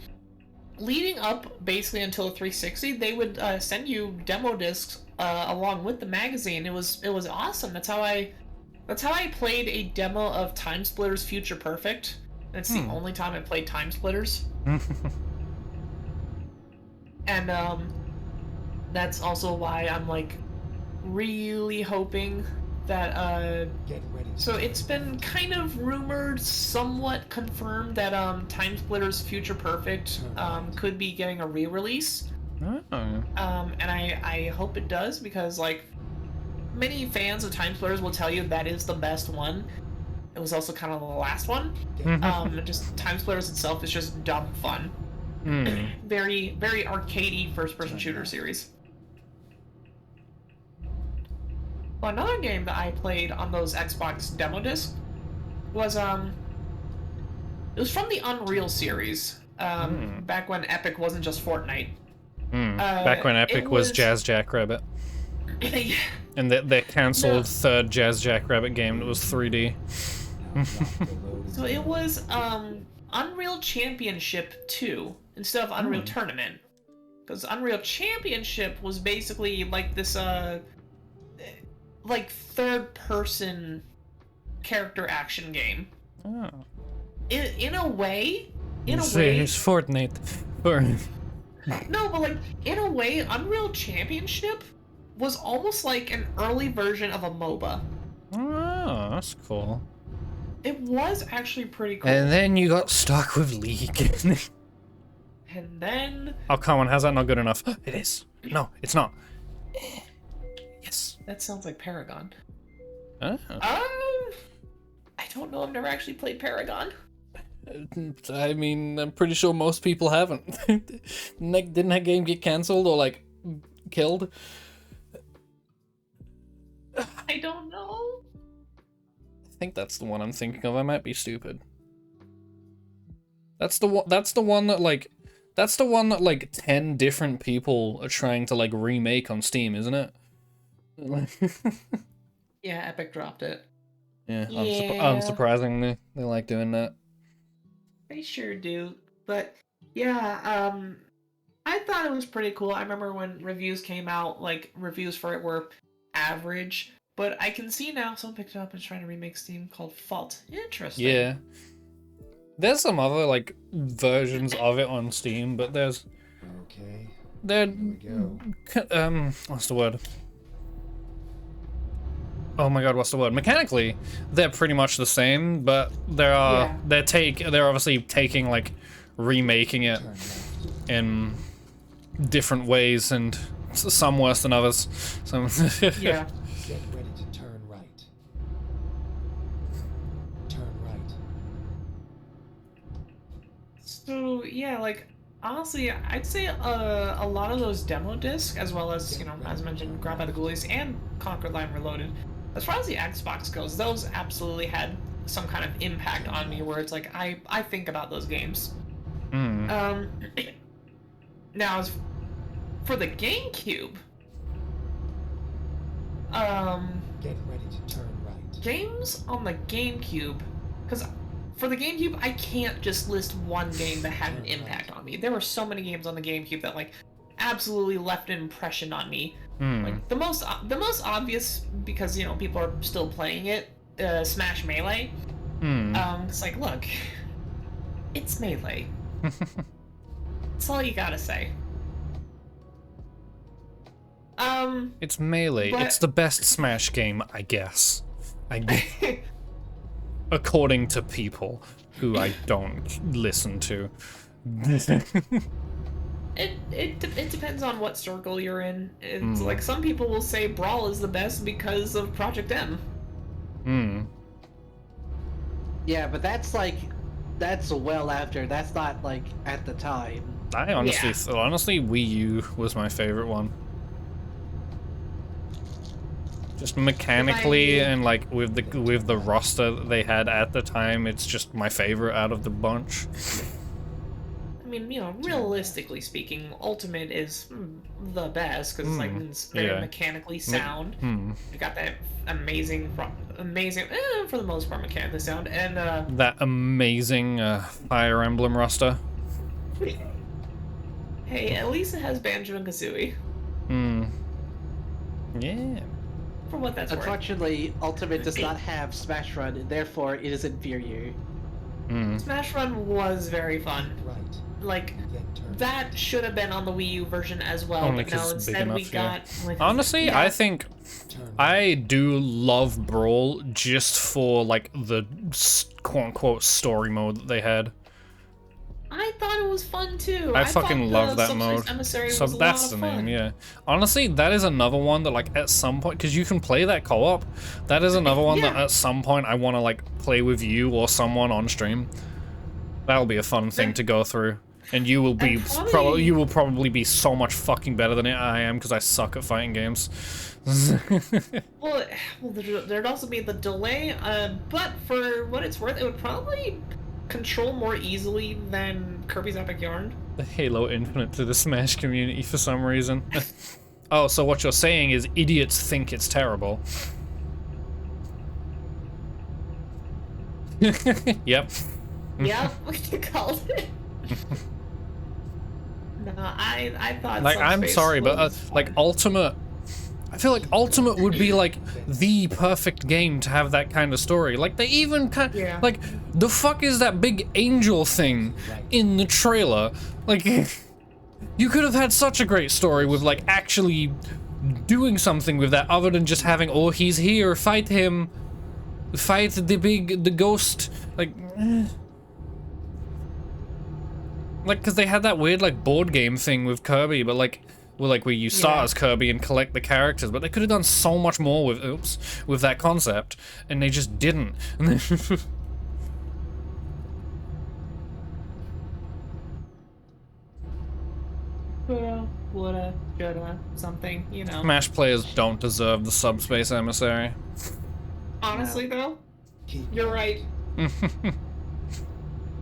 leading up basically until the 360, they would send you demo discs along with the magazine. It was awesome. That's how I played a demo of Time Splitters Future Perfect. And it's the only time I played Time Splitters. And that's also why I'm like really hoping that Get ready. so it's been kind of rumored, somewhat confirmed that Time Splitters Future Perfect could be getting a re-release. And I hope it does, because like many fans of Time Splitters will tell you that is the best one. It was also kind of the last one. Just Time Splitters itself is just dumb fun. Very, very arcadey first-person shooter series. Well, another game that I played on those Xbox demo discs was it was from the Unreal series. Back when Epic wasn't just Fortnite. Back when Epic was Jazz Jackrabbit. And they cancelled third Jazz Jackrabbit game that was 3D. So it was Unreal Championship 2 instead of Unreal Tournament. Because Unreal Championship was basically like this like third-person character action game. In a way, It's Fortnite. no, but like in a way, Unreal Championship was almost like an early version of a MOBA. Oh, that's cool. It was actually pretty cool. And then you got stuck with League. And then... Oh, come on, how's that not good enough? It is. No, it's not. Yes. That sounds like Paragon. Oh. I don't know, I've never actually played Paragon. I mean, I'm pretty sure most people haven't. Didn't that game get cancelled or, like, killed? I don't know. I think that's the one I'm thinking of. I might be stupid. That's the one that, like... That's the one that, like, 10 different people are trying to, like, remake on Steam, isn't it? Yeah, Epic dropped it. Yeah, Yeah. unsurprisingly, they like doing that. They sure do. But, yeah, I thought it was pretty cool. I remember when reviews came out, like, reviews for it were average. But I can see now someone picked it up and is trying to remake Steam called Fault. Interesting. Yeah. There's some other, like, versions of it on Steam, but there's... Okay. They're... Here we go. What's the word? Oh my god, what's the word? Mechanically, they're pretty much the same, but there are... Yeah. They're obviously taking, like, remaking it Turn left. in different ways, and some worse than others. Some... Yeah. Get ready to turn right. Turn right. So, yeah, like, honestly, I'd say a lot of those demo discs, as well as, you know, as mentioned, Grab by the Ghoulies and Conquer Line Reloaded, as far as the Xbox goes, those absolutely had some kind of impact on me where it's like, I think about those games. Mm. Now, as for the GameCube, Get ready to turn right. games on the GameCube, because for the GameCube, I can't just list one game that had an impact on me. There were so many games on the GameCube that, like, absolutely left an impression on me. Like, the most obvious, because, you know, people are still playing it, Smash Melee. It's like, look, it's Melee. That's all you gotta say. It's Melee. but- It's the best Smash game, I guess. According to people who I don't listen to. It depends on what circle you're in. It's like, some people will say Brawl is the best because of Project M. Yeah, but that's like, that's well after. That's not like at the time. I honestly, honestly, Wii U was my favorite one. Just mechanically and like with the roster that they had at the time, it's just my favorite out of the bunch. I mean, you know, realistically speaking, Ultimate is the best because like it's very mechanically sound. You got that amazing, for the most part, mechanically sound, and that amazing Fire Emblem roster. hey, at least it has Banjo and Kazooie. Yeah. For what that's worth. Unfortunately, Ultimate does not have Smash Run, and therefore it is inferior. Smash Run was very fun. Right. Like, Then turn that should have been on the Wii U version as well, Only but no, 'cause it's big instead we enough, yeah. got... Like, Honestly, yeah. I think turn I do love Brawl just for like the quote-unquote story mode that they had. I thought it was fun too. I thought fucking the love that Subspace mode. Emissary So was a that's lot the of name, fun. yeah. Honestly, that is another one that like at some point, because you can play that co-op, that is another one that Yeah. at some point I want to like play with you or someone on stream. That'll be a fun thing to go through. And you will be probably be so much fucking better than I am because I suck at fighting games. Well, there'd also be the delay, but for what it's worth, it would probably control more easily than Kirby's Epic Yarn. The Halo Infinite to the Smash community for some reason. Oh, so what you're saying is idiots think it's terrible. Yep. Yeah, what you called it. No, I thought. Like, I'm Subspace sorry, but was like fun. Ultimate, I feel like Ultimate would be like the perfect game to have that kind of story. Like they even Yeah. like the fuck is that big angel thing in the trailer? Like you could have had such a great story with like actually doing something with that other than just having, oh, he's here, fight him, fight the ghost, like, because they had that weird, like, board game thing with Kirby, but, like, where you start as Kirby and collect the characters, but they could have done so much more with that concept, and they just didn't. Woulda, shoulda, something, you know. Smash players don't deserve the subspace emissary. Honestly, though, you're right.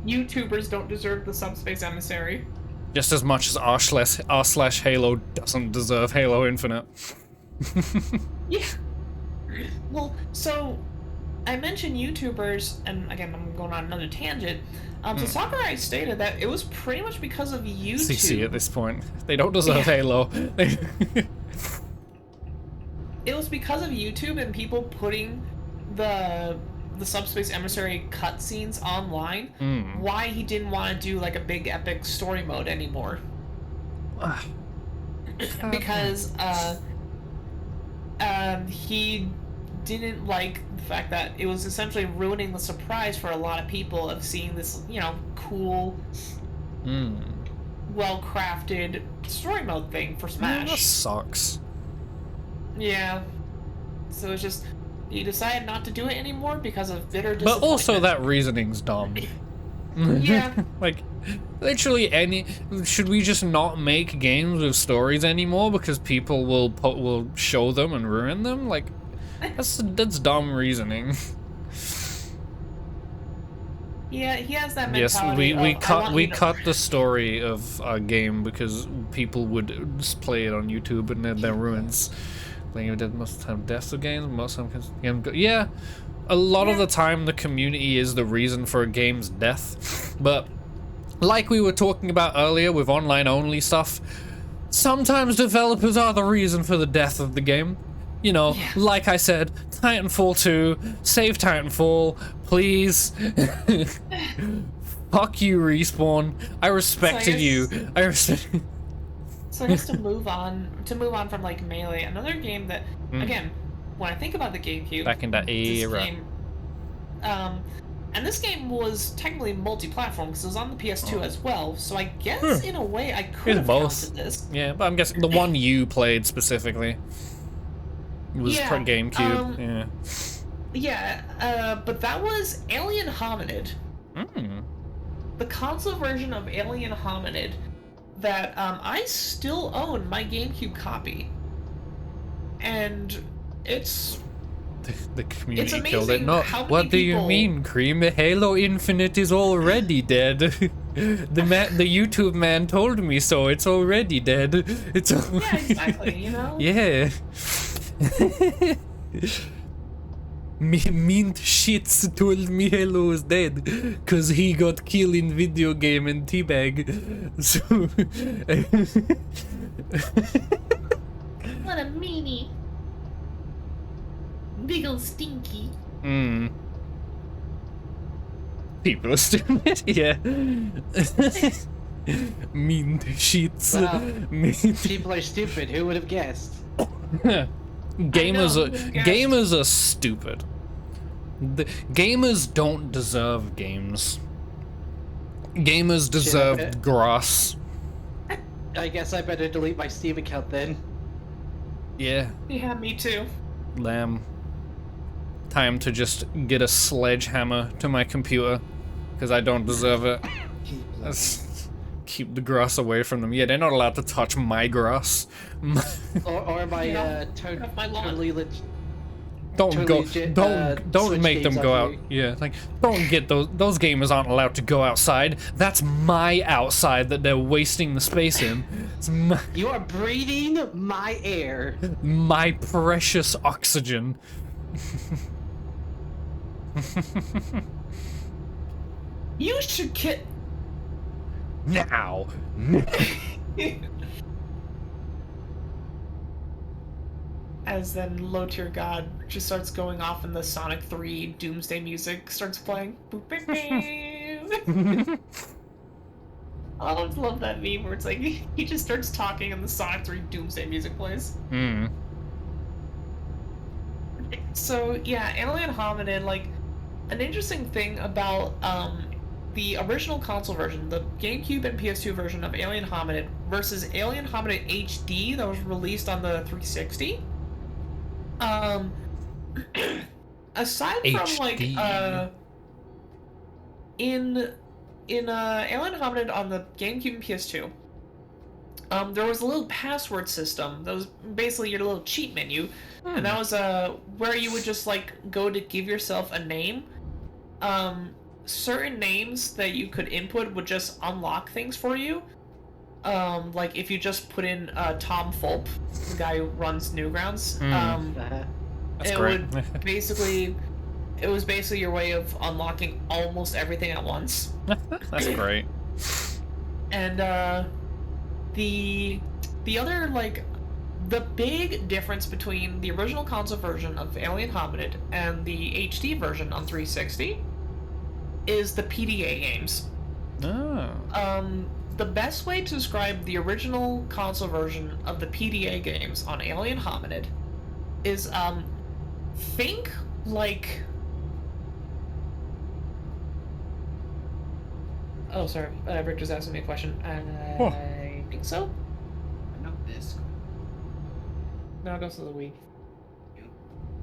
YouTubers don't deserve the subspace emissary. Just as much as r/Halo doesn't deserve Halo Infinite. Yeah. Well, so I mentioned YouTubers, and again, I'm going on another tangent. So Sakurai stated that it was pretty much because of YouTube. CC at this point. They don't deserve Halo. It was because of YouTube and people putting the subspace emissary cutscenes online. Why he didn't want to do like a big epic story mode anymore. Because he didn't like the fact that it was essentially ruining the surprise for a lot of people of seeing this, you know, cool, well-crafted story mode thing for Smash. That sucks. Yeah. So it's just, he decided not to do it anymore because of bitter But disappointment. also that reasoning's dumb. Yeah. Like, literally should we just not make games with stories anymore because people will show them and ruin them? Like, that's dumb reasoning. Yeah, he has that Yes, mentality. we cut the story of our game because people would just play it on YouTube and then they're ruins. Playing it most of the time, deaths of games, most of the time, yeah. A lot of the time, the community is the reason for a game's death. But like we were talking about earlier with online-only stuff, sometimes developers are the reason for the death of the game. You know, like I said, Titanfall 2, save Titanfall, please. Fuck you, Respawn. I respected you. I respect. So I guess to move on from like Melee, another game that, again, when I think about the GameCube, Back in that era. Game, and this game was technically multi-platform because it was on the PS2 as well. So I guess in a way I could have counted this. Yeah, but I'm guessing the one you played specifically was for GameCube. But that was Alien Hominid. The console version of Alien Hominid that I still own my GameCube copy. And it's... The community it's killed it. amazing No, how many what do you people- mean, Cream? Halo Infinite is already dead. the YouTube man told me so. It's already dead. It's Yeah, exactly, you know? Yeah. Mint Shits told me Halo was dead cause he got killed in video game and teabag. So What a meanie. Big ol' stinky. People are stupid, yeah. Mint shits. Wow. Mint. People are stupid. Who would have guessed? Gamers are stupid. Gamers don't deserve games. Gamers deserve grass. I guess I better delete my Steam account then. Yeah, Yeah, me too. lamb. Time to just get a sledgehammer to my computer, because I don't deserve it. Let's keep the grass away from them. Yeah, they're not allowed to touch my grass. Or my Yeah, to off my lawn. totally legit. Don't Totally go. legit, Don't Switch make them games go off out. you. Yeah, like don't get those gamers aren't allowed to go outside. That's my outside that they're wasting the space in. It's You are breathing my air. my precious oxygen. You should kit. Now. As then low tier god just starts going off and the Sonic 3 Doomsday music starts playing. Boop, beep, beep. I always love that meme where it's like he just starts talking and the Sonic 3 Doomsday music plays. Hmm. So yeah, Alien Hominid, like, an interesting thing about the original console version, the GameCube and PS2 version of Alien Hominid versus Alien Hominid HD that was released on the 360. Aside from like HD. in Alien Hominid on the GameCube and PS2, there was a little password system that was basically your little cheat menu, and that was where you would just like go to give yourself a name. Certain names that you could input would just unlock things for you. Like if you just put in Tom Fulp, the guy who runs Newgrounds, That's it great. would basically, it was basically your way of unlocking almost everything at once. That's great. And the other, like, the big difference between the original console version of Alien Hominid and the HD version on 360 is the PDA games. Oh. The best way to describe the original console version of the PDA games on Alien Hominid is, think like... Oh, sorry. Victor's asking me a question. I think so. I know this. No, it goes to the Wii.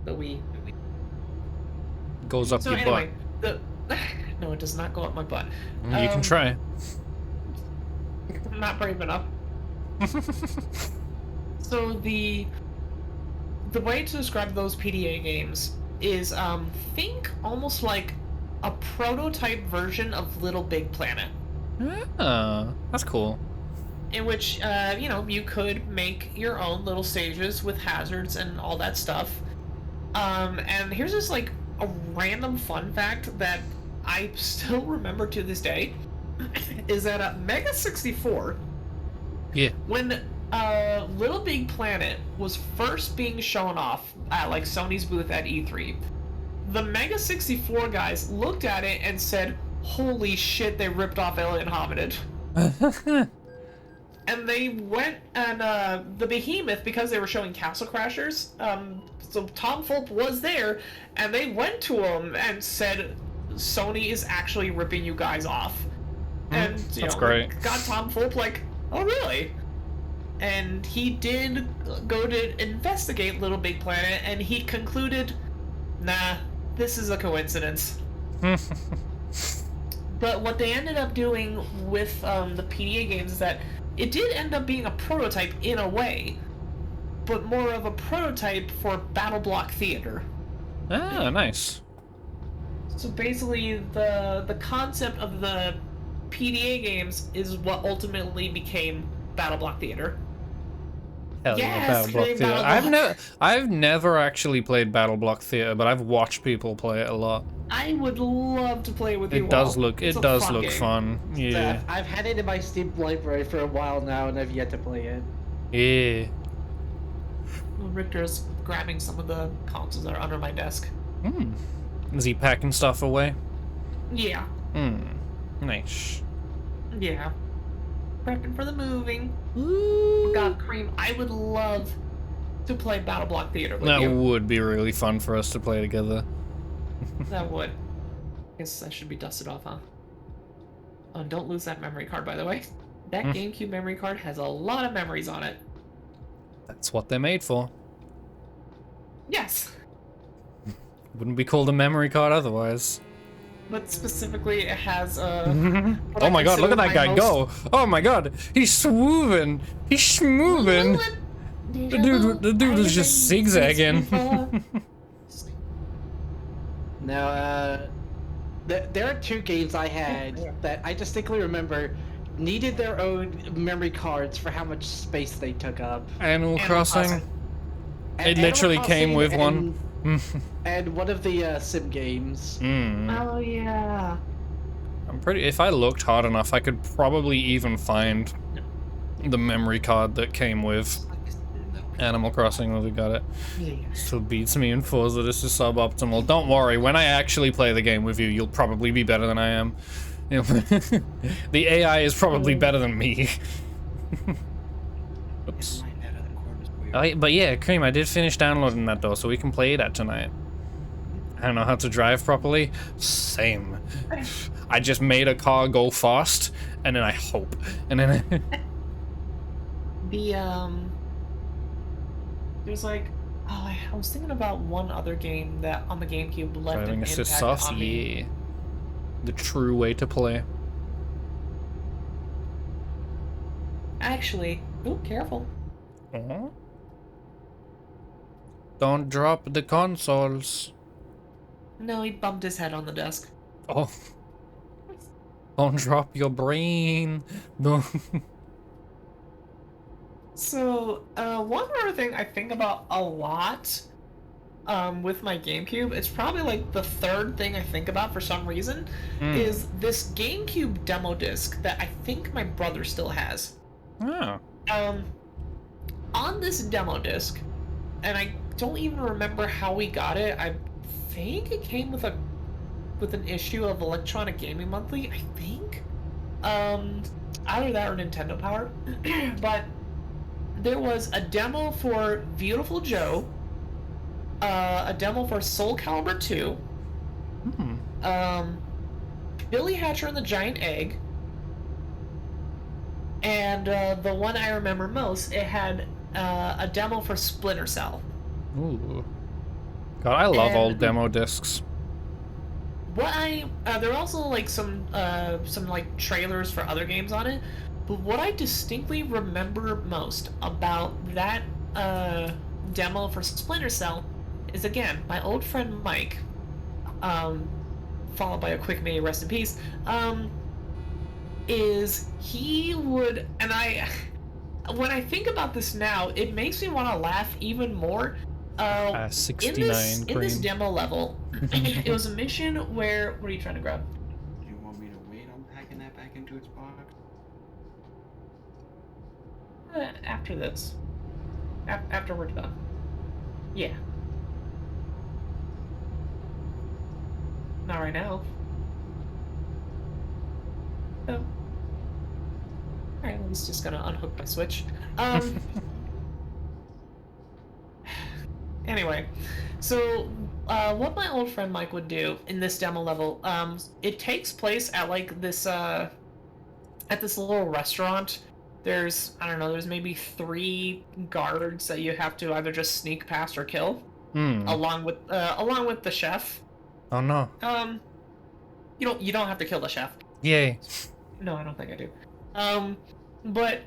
The Wii. Goes up So your anyway, no, it does not go up my butt. butt. You can try. I'm not brave enough. So the way to describe those PDA games is think almost like a prototype version of Little Big Planet, Ah, that's cool. in which you know, you could make your own little stages with hazards and all that stuff. And here's just like a random fun fact that I still remember to this day is that Mega 64, Yeah. when Little Big Planet was first being shown off at like Sony's booth at E3, the Mega 64 guys looked at it and said, "Holy shit, they ripped off Alien Hominid." And they went and the Behemoth, because they were showing Castle Crashers, so Tom Fulp was there, and they went to him and said, "Sony is actually ripping you guys off." And you That's know, great. got Tom Fulp like, "Oh really?" And he did go to investigate Little Big Planet, and he concluded, "Nah, this is a coincidence." But what they ended up doing with the PDA games is that it did end up being a prototype in a way, but more of a prototype for Battle Block Theater. Ah, nice. So basically, the concept of the PDA games is what ultimately became Battle Block Theater. Hell yeah, Yes, Battle Block great Theater. Battle I've never actually played Battle Block Theater, but I've watched people play it a lot. I would love to play with you. It does all. look It's it a does fun look game. fun. Yeah. I've had it in my Steam library for a while now, and I've yet to play it. Yeah. Richter's grabbing some of the consoles that are under my desk. Hmm. Is he packing stuff away? Yeah. Hmm. Nice. Yeah. Prepping for the moving. Ooh. God, Cream, I would love to play Battle Block Theater with That you. would be really fun for us to play together. That would. Guess I should be dusted off, huh? Oh, and don't lose that memory card, by the way. That GameCube memory card has a lot of memories on it. That's what they're made for. Yes. Wouldn't be called a memory card otherwise. But specifically, it has what Oh I my god, look at consider that my guy most- go! Oh my god, he's swooving! He's schmooving! The dude is just zigzagging. Now, there are two games I had that I distinctly remember needed their own memory cards for how much space they took up. Animal Crossing. Crossing. It Animal literally came Crossing with one. And one of the sim games. Oh yeah. I'm pretty. If I looked hard enough, I could probably even find the memory card that came with Animal Crossing when we got it. Still beats me in Forza. This is suboptimal. Don't worry. When I actually play the game with you, you'll probably be better than I am. The AI is probably better than me. Oops. But yeah, Cream, I did finish downloading that though, so we can play that tonight. I don't know how to drive properly. Same. I just made a car go fast, and then I hope, and then there's like, I was thinking about one other game that on the GameCube left an driving assist impact soft, on me. yeah. The true way to play. Actually, oh, careful. Don't drop the consoles. No, he bumped his head on the desk. Oh. Don't drop your brain. No. So, one other thing I think about a lot, with my GameCube, it's probably like the third thing I think about for some reason, is this GameCube demo disc that I think my brother still has. Oh. On this demo disc, and I don't even remember how we got it. I think it came with an issue of Electronic Gaming Monthly, I think. Either that or Nintendo Power. But there was a demo for Beautiful Joe, a demo for Soul Calibur 2, Billy Hatcher and the Giant Egg, and the one I remember most, it had a demo for Splinter Cell. Ooh. God, I love old demo discs. What there are also like some like trailers for other games on it, but what I distinctly remember most about that demo for Splinter Cell is, again, my old friend Mike, followed by a quick may he rest in peace, is he would, and when I think about this now, it makes me want to laugh even more. 69 in this demo level, it was a mission where, what are you trying to grab? Do you want me to wait on packing that back into its box? After this. After we're done. Yeah. Not right now. Oh. Alright, well, he's just gonna unhook my Switch. Anyway, so what my old friend Mike would do in this demo level, it takes place at like this at this little restaurant. There's, I don't know, there's maybe 3 guards that you have to either just sneak past or kill, along with the chef. Oh no. You don't have to kill the chef. Yay. No, I don't think I do. But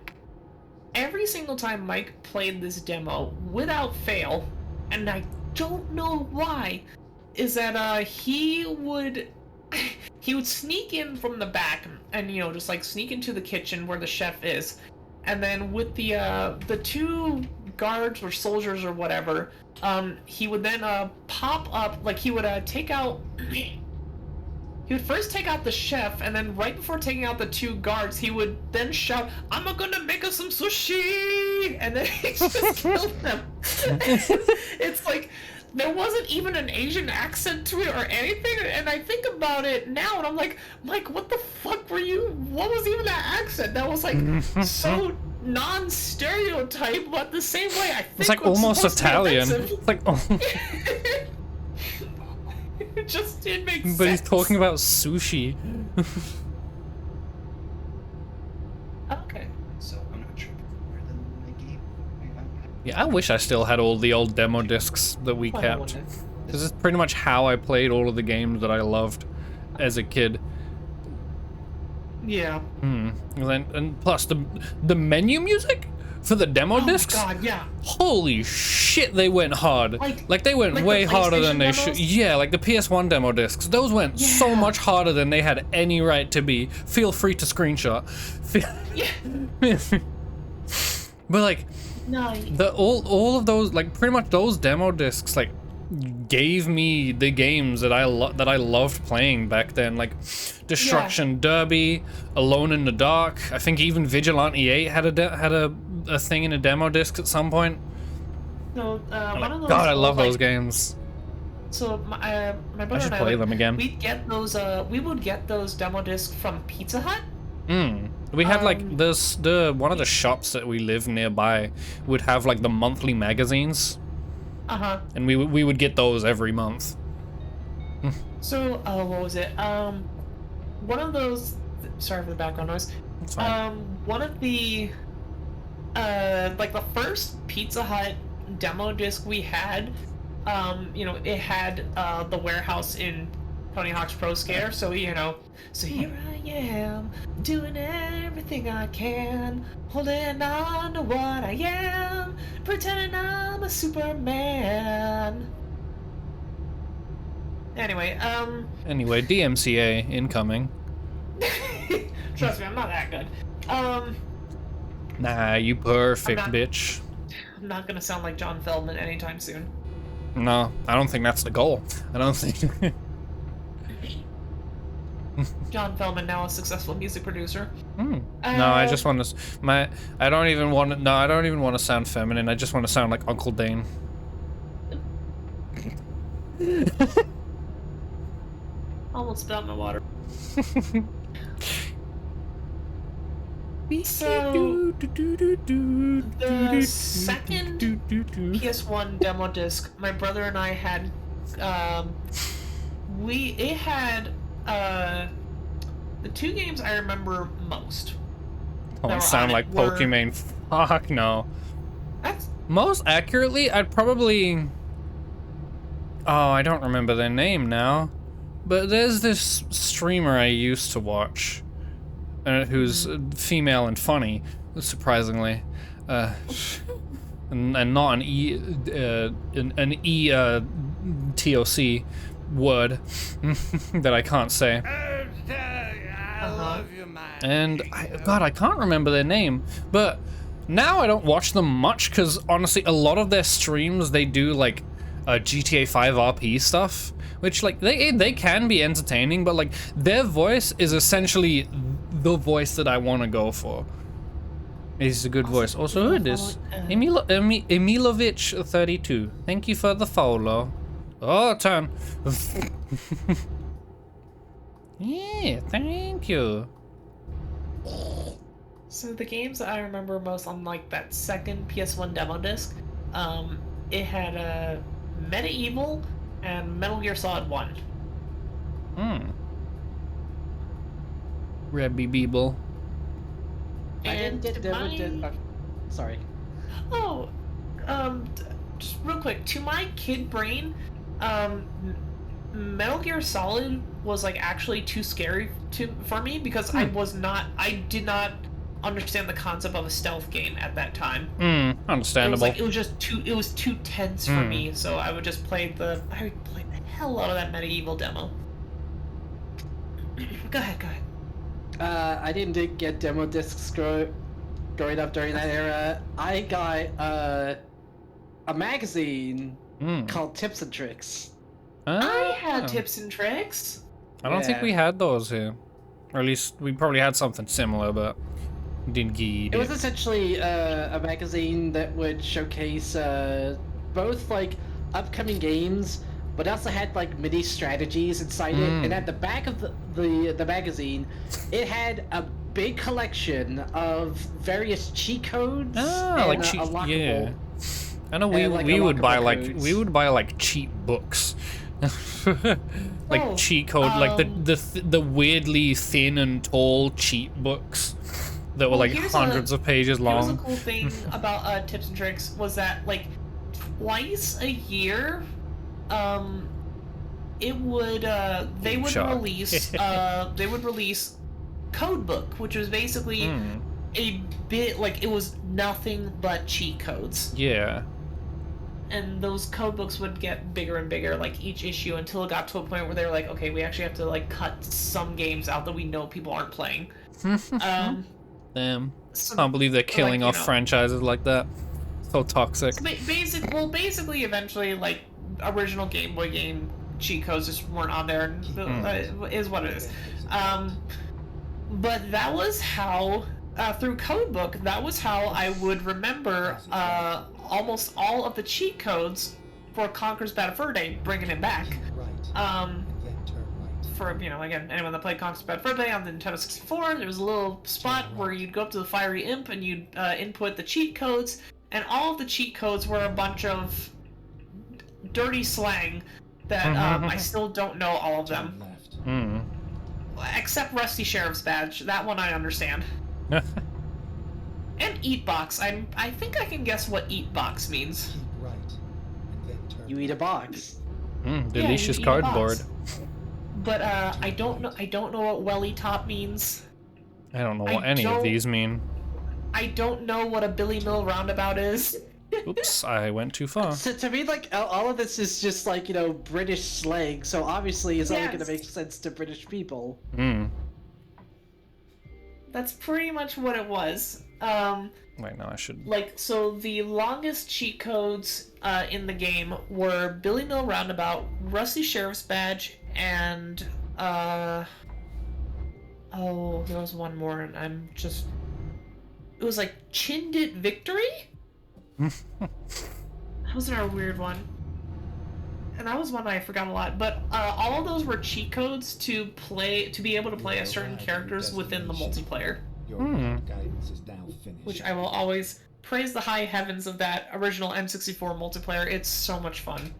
every single time Mike played this demo without fail, and I don't know why, is that he would sneak in from the back and just like sneak into the kitchen where the chef is, and then with the 2 guards or soldiers or whatever, he would then pop up, like he would take out. He would first take out the chef, and then right before taking out the 2 guards, he would then shout, "I'm gonna make us some sushi!" And then he just killed them. It's like, there wasn't even an Asian accent to it or anything, and I think about it now, and I'm like, Mike, what the fuck what was even that accent? That was like, so non-stereotype, but the same way I think It's like almost Italian. It's like, oh. It makes sense. But he's talking about sushi. Okay. So I'm not sure where the game. Yeah, I wish I still had all the old demo discs that we kept. This is pretty much how I played all of the games that I loved as a kid. Yeah. And plus the menu music for the demo discs. Oh my god, yeah. Holy shit, they went hard. Like they went way harder than they should. Yeah, like the PS1 demo discs. Those went so much harder than they had any right to be. Feel free to screenshot. But like, no. all of those, like pretty much those demo discs, like gave me the games that I loved playing back then, like Destruction Derby, Alone in the Dark. I think even Vigilante 8 had a thing in a demo disc at some point. So, one of those God, I love like, those games. So my I brother should and I play like, them again. we'd get those. We would get those demo discs from Pizza Hut. We had like this one of the shops that we live nearby would have like the monthly magazines, and we would get those every month. So what was it? One of those. Sorry for the background noise. That's fine. One of the like the first Pizza Hut demo disc we had, you know, it had the warehouse in Tony Hawk's Pro Scare, so you know, so here I am doing everything I can, holding on to what I am, pretending I'm a Superman. Anyway, Anyway, DMCA incoming. trust me, I'm not that good. Nah, you perfect I'm not- bitch. I'm not gonna sound like John Feldman anytime soon. No, I don't think that's the goal. I don't think. John Feldman, now a successful music producer. No, I just want to. I don't even want to. No, I don't even want to sound feminine. I just want to sound like Uncle Dane. Almost spit out my water. So, the second PS1 demo disc my brother and I had, it had the two games I remember most. Don't sound like Pokemon. Fuck no. That's Most accurately, I'd probably. Oh, I don't remember their name now. But there's this streamer I used to watch, who's female and funny, surprisingly, and not an TOC word that I can't say. I love you, man. And God, I can't remember their name, but now I don't watch them much because honestly, a lot of their streams they do like GTA 5 RP stuff, which like they can be entertaining, but like their voice is essentially the voice that I want to go for. It's a good voice. Also, who is this? Emilovich 32. Thank you for the follow. Oh, turn. Yeah, thank you. So the games that I remember most on like that second PS1 demo disc, it had Medieval and Metal Gear Solid 1. Rebby Beeble. I didn't get demo my... sorry. Oh, just real quick, to my kid brain, Metal Gear Solid was like actually too scary for me because I did not understand the concept of a stealth game at that time. Understandable. It was too tense for me, so I would just play I would play the hell out of that Medieval demo. Go ahead. I didn't get demo discs growing up during that era. I got a magazine called Tips and Tricks. I had Tips and Tricks. I don't think we had those here. Or at least we probably had something similar, but didn't get It was essentially a magazine that would showcase both like upcoming games, but also had like mini strategies inside it. And at the back of the magazine, it had a big collection of various cheat codes and like a cheat, lockable. yeah. I know we would buy like cheat books. Like cheat code, like the weirdly thin and tall cheat books that were like hundreds of pages long. Here's a cool thing about Tips and Tricks was that like twice a year, it would they would release Codebook, which was basically a bit like it was nothing but cheat codes. Yeah. And those code books would get bigger and bigger, like each issue, until it got to a point where they were like, okay, we actually have to like cut some games out that we know people aren't playing. Damn. So, Can't believe they're killing like, off franchises like that. So toxic. So basically, eventually, like original Game Boy game cheat codes just weren't on there, and is what it is. But that was how, through Codebook, that was how I would remember almost all of the cheat codes for Conker's Bad Fur Day, bringing it back. Keep right, Um, and then turn right. for, you know, again, anyone that played Conker's Bad Fur Day on the Nintendo 64, there was a little spot where you'd go up to the Fiery Imp and you'd input the cheat codes, and all of the cheat codes were a bunch of dirty slang that I still don't know all of them. Turn left. Except Rusty Sheriff's Badge. That one I understand. And Eat Box. I think I can guess what Eat Box means. Keep right, and then turn You eat a box. Delicious you eat a box. cardboard. But I don't know what Welly Top means. I don't know what any of these mean. I don't know what a Billy Mill roundabout is. Oops, I went too far. So to me, like, all of this is just like, you know, British slang, so obviously it's only Yes. gonna make sense to British people. That's pretty much what it was. Wait, no, I should. Like, so the longest cheat codes in the game were Billy Mill Roundabout, Rusty Sheriff's Badge, and oh, there was one more, and I'm just. It was like Chindit Victory? That was another weird one. And that was one I forgot a lot. But all of those were cheat codes to be able to play as certain characters within the multiplayer. Your guidance is now finished. Which I will always praise the high heavens of that original N64 multiplayer. It's so much fun.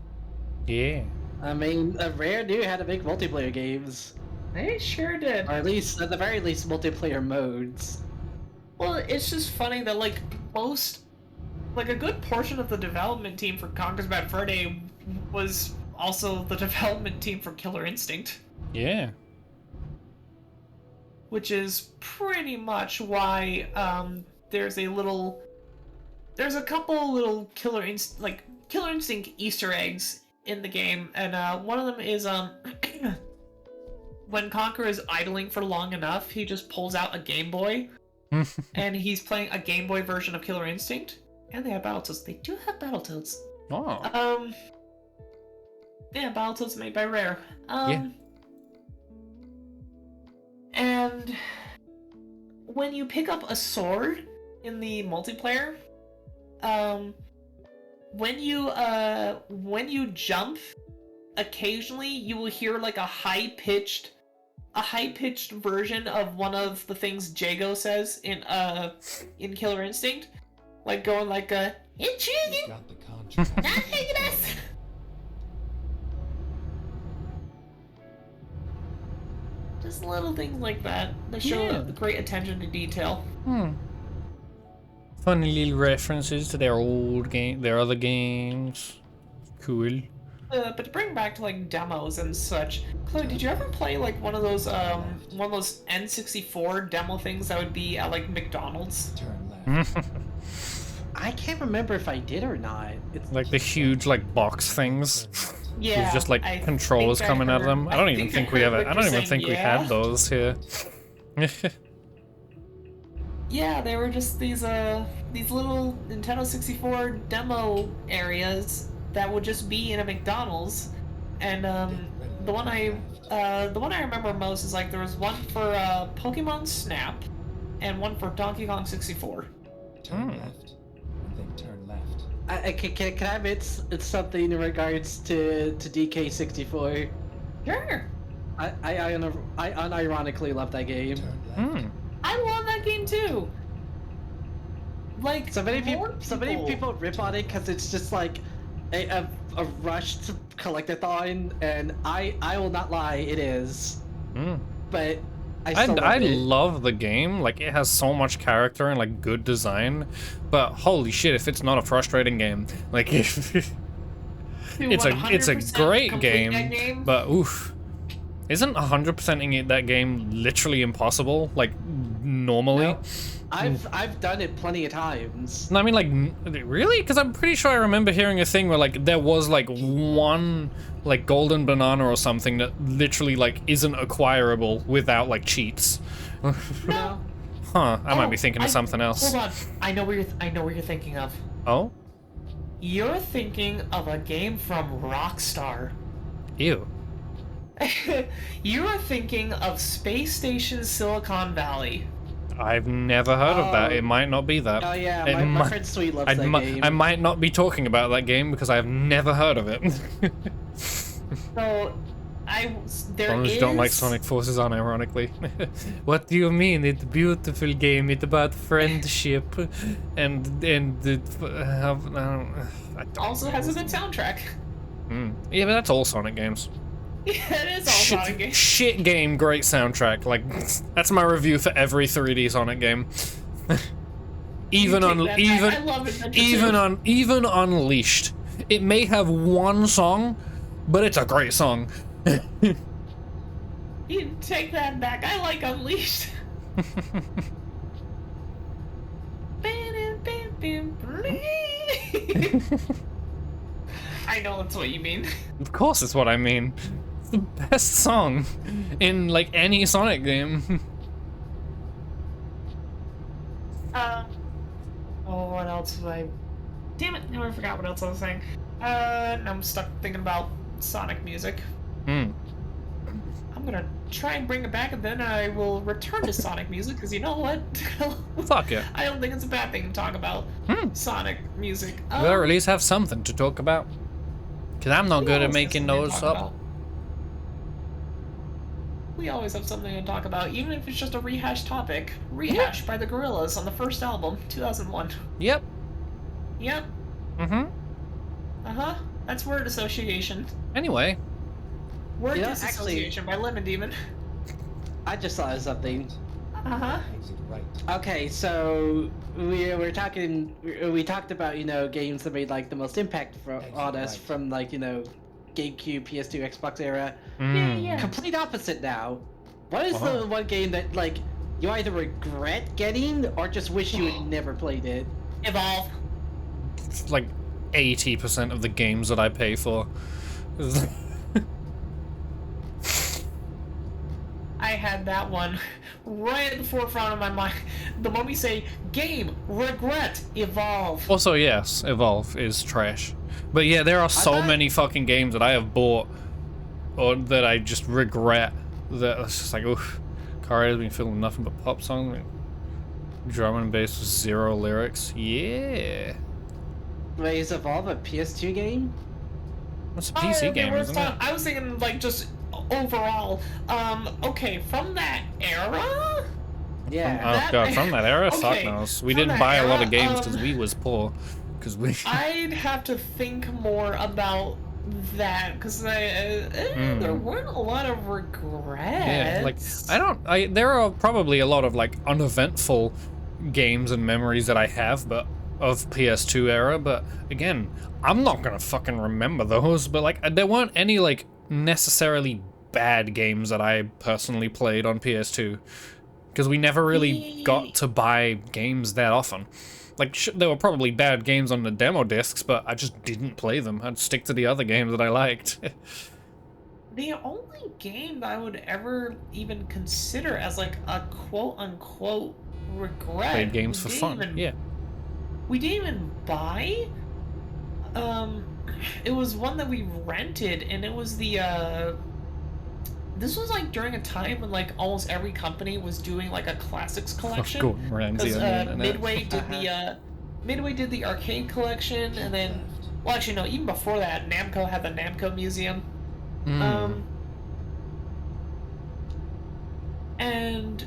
Yeah. I mean, Rare knew how to make multiplayer games. They sure did. Or at least, at the very least, multiplayer modes. Well, it's just funny that, like, a good portion of the development team for Conker's Bad Fur Day was also the development team for Killer Instinct. Yeah. Which is pretty much why, there's a couple little Killer Instinct Easter eggs in the game, and, one of them is, when Conker is idling for long enough, he just pulls out a Game Boy, and he's playing a Game Boy version of Killer Instinct. And they have Battletoads. They do have Battletoads. Oh. Yeah, Battletoads made by Rare. Yeah. And when you pick up a sword in the multiplayer, when you jump, occasionally you will hear like a high-pitched version of one of the things Jago says in Killer Instinct. Like going like You've got the contract. not taking us. Just little things like that that show great attention to detail. Funny little references to their other games. Cool. But to bring back to like demos and such, Chloe, did you ever play like one of those N64 demo things that would be at like McDonald's? Turn left. I can't remember if I did or not. It's Like the huge like box things. Yeah. With just like I controllers think I coming out of heard- them. I don't even think we have heard it. I what don't you're even think saying, we yeah. had those here. Yeah, they were just these little Nintendo 64 demo areas that would just be in a McDonald's, and the one I remember most is like there was one for Pokemon Snap, and one for Donkey Kong 64. Turn left, and then turn left. can I admit it's something in regards to DK64? Sure. I unironically love that game. Turn left. I love that game too. Like So many more people rip on it because it's just like a rushed collectathon, and I will not lie, it is. But I still I love it. love the game. Like it has so much character and like good design. But holy shit, if it's not a frustrating game, like if it's a 100% great complete that game, but oof. Isn't 100%ing that game literally impossible? Like normally? No. I've done it plenty of times. No, I mean like really? Because I'm pretty sure I remember hearing a thing where like there was like one like golden banana or something that literally like isn't acquirable without like cheats. No. Huh? I might be thinking of something else. Hold on, I know what you're thinking of. Oh? You're thinking of a game from Rockstar. Ew. You are thinking of Space Station Silicon Valley. I've never heard of that. It might not be that. Oh yeah, It my friend Sweet loves that game. I might not be talking about that game because I've never heard of it. So, there As long as you don't like Sonic Forces unironically. What do you mean? It's a beautiful game. It's about friendship and also has a good soundtrack. Yeah, but that's all Sonic games. Yeah, it is all Sonic games. Shit game, great soundtrack. Like that's my review for every 3D Sonic game. even I on love Adventure 2. even Unleashed, it may have one song, but it's a great song. You take that back. I like Unleashed. I know that's what you mean. Of course, it's what I mean. It's the best song in like any Sonic game. Oh, what else was I? Damn it! Now I forgot what else I was saying. Now I'm stuck thinking about Sonic music. I'm gonna try and bring it back, and then I will return to Sonic music. Because you know what? Fuck yeah. I don't think it's a bad thing to talk about Sonic music. We'll at least have something to talk about. Because I'm not good at making those up. We always have something to talk about, even if it's just a rehashed topic. Rehashed by the Gorillaz on the first album, 2001. Yep. Yep. Uh-huh. That's word association. Anyway. Word disassociation by Lemon Demon. I just thought of something. Uh-huh. Okay, so we talked about, you know, games that made like the most impact on us from like, you know, GameCube, PS2, Xbox era. Yeah. Complete opposite now. What is the one game that like you either regret getting or just wish you had never played it? Evolve. It's like 80% of the games that I pay for. I had that one right at the forefront of my mind. The moment you say game, regret, Evolve. Also, yes, Evolve is trash. But yeah, there are so many fucking games that I have bought or that I just regret. That it's just like, oof. Car has been filling nothing but pop songs. Drum and bass with 0 lyrics. Yeah. Wait, is Evolve a PS2 game? It's a PC game, isn't it? I was thinking like just overall. Okay, from that era? Yeah. Oh god, from that era? Fuck knows. We didn't buy a lot of games because we was poor. I'd have to think more about that because there weren't a lot of regrets. Yeah, like there are probably a lot of like uneventful games and memories that I have, but of PS2 era. But again, I'm not gonna fucking remember those. But like, there weren't any like necessarily bad games that I personally played on PS2 because we never really got to buy games that often. Like, there were probably bad games on the demo discs, but I just didn't play them. I'd stick to the other games that I liked. The only game that I would ever even consider as like a quote-unquote regret... Played games for fun, yeah. We didn't even buy... it was one that we rented, and it was the, This was like during a time when like almost every company was doing like a classics collection. Because Midway did the arcade collection, and then, well, actually no, even before that, Namco had the Namco Museum. And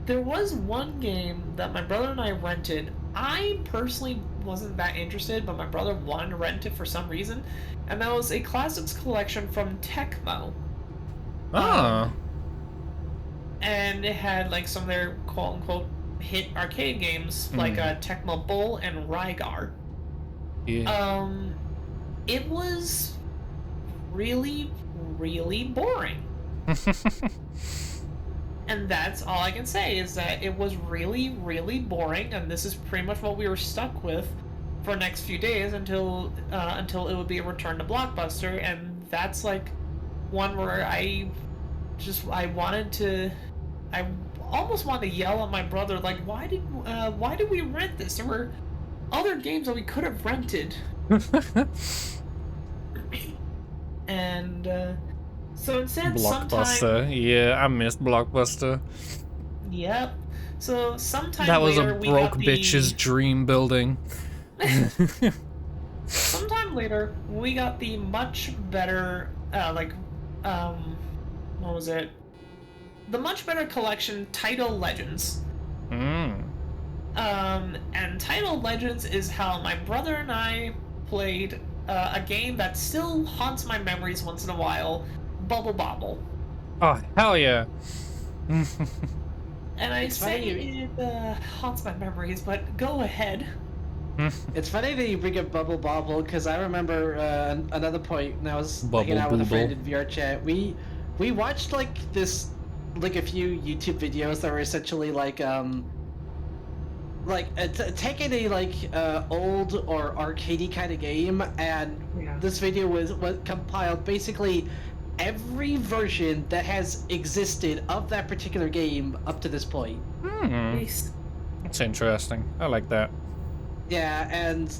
there was one game that my brother and I rented. I personally wasn't that interested, but my brother wanted to rent it for some reason, and that was a classics collection from Tecmo. And it had like some of their quote-unquote hit arcade games, like Tecmo Bowl and Rygar. Yeah. It was really, really boring. And that's all I can say, is that it was really, really boring, and this is pretty much what we were stuck with for the next few days until it would be a return to Blockbuster, and that's like one where I almost wanted to yell at my brother, like, why did we rent this? There were other games that we could have rented. And so instead, Blockbuster. Yeah, I missed Blockbuster. Yep. So sometime That was a later, we broke got the, bitch's dream building. Sometime later, we got the much better, what was it? The much better collection, Title Legends. Mm. And Title Legends is how my brother and I played a game that still haunts my memories once in a while, Bubble Bobble. Oh, hell yeah. And I It's say funny it haunts my memories, but go ahead. It's funny that you bring up Bubble Bobble because I remember another point when I was hanging Bubble out with a friend Booble. in VR chat. We watched like a few YouTube videos that were essentially taking a old or arcadey kind of game, and Yeah. this video was compiled basically every version that has existed of that particular game up to this point. Nice. That's interesting. I like that. Yeah, and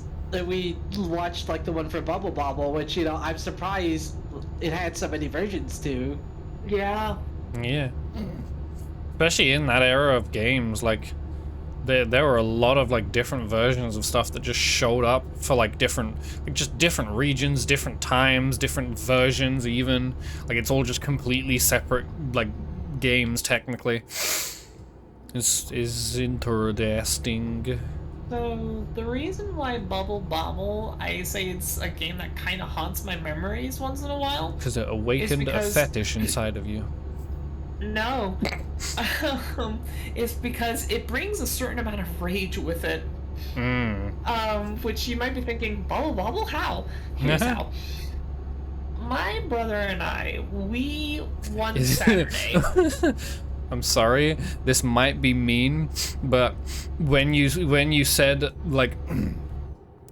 we watched like the one for Bubble Bobble, which I'm surprised it had so many versions too. Yeah. Yeah. Especially in that era of games, like there were a lot of like different versions of stuff that just showed up for like different regions, different times, different versions even. Like it's all just completely separate like games technically. Is interesting. So the reason why Bubble Bobble, I say it's a game that kind of haunts my memories once in a while. Because it awakened because- a fetish inside of you. No. It's because it brings a certain amount of rage with it. Which you might be thinking, Bubble Bobble, how? Here's how. My brother and I, we one Saturday. I'm sorry, this might be mean, but when you said like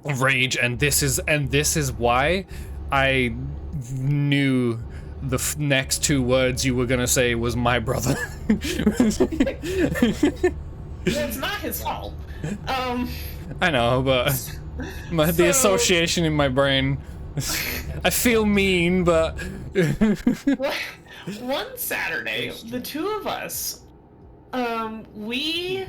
rage and this is why, I knew the next two words you were gonna say was my brother. It's not his fault. I know, but the So- association in my brain. I feel mean, but One Saturday, the two of us, we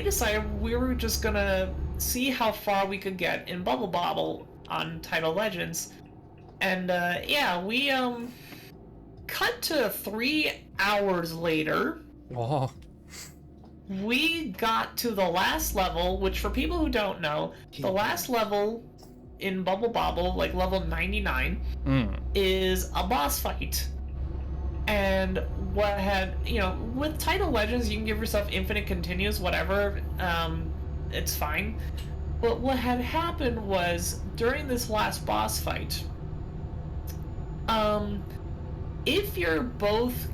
decided we were just gonna see how far we could get in Bubble Bobble on Title Legends, and yeah, we cut to 3 hours later. oh, We got to the last level, which for people who don't know, the last level in Bubble Bobble, like level 99, is a boss fight. And what had, with Title Legends, you can give yourself infinite continues, whatever, it's fine. But what had happened was, during this last boss fight, if you're both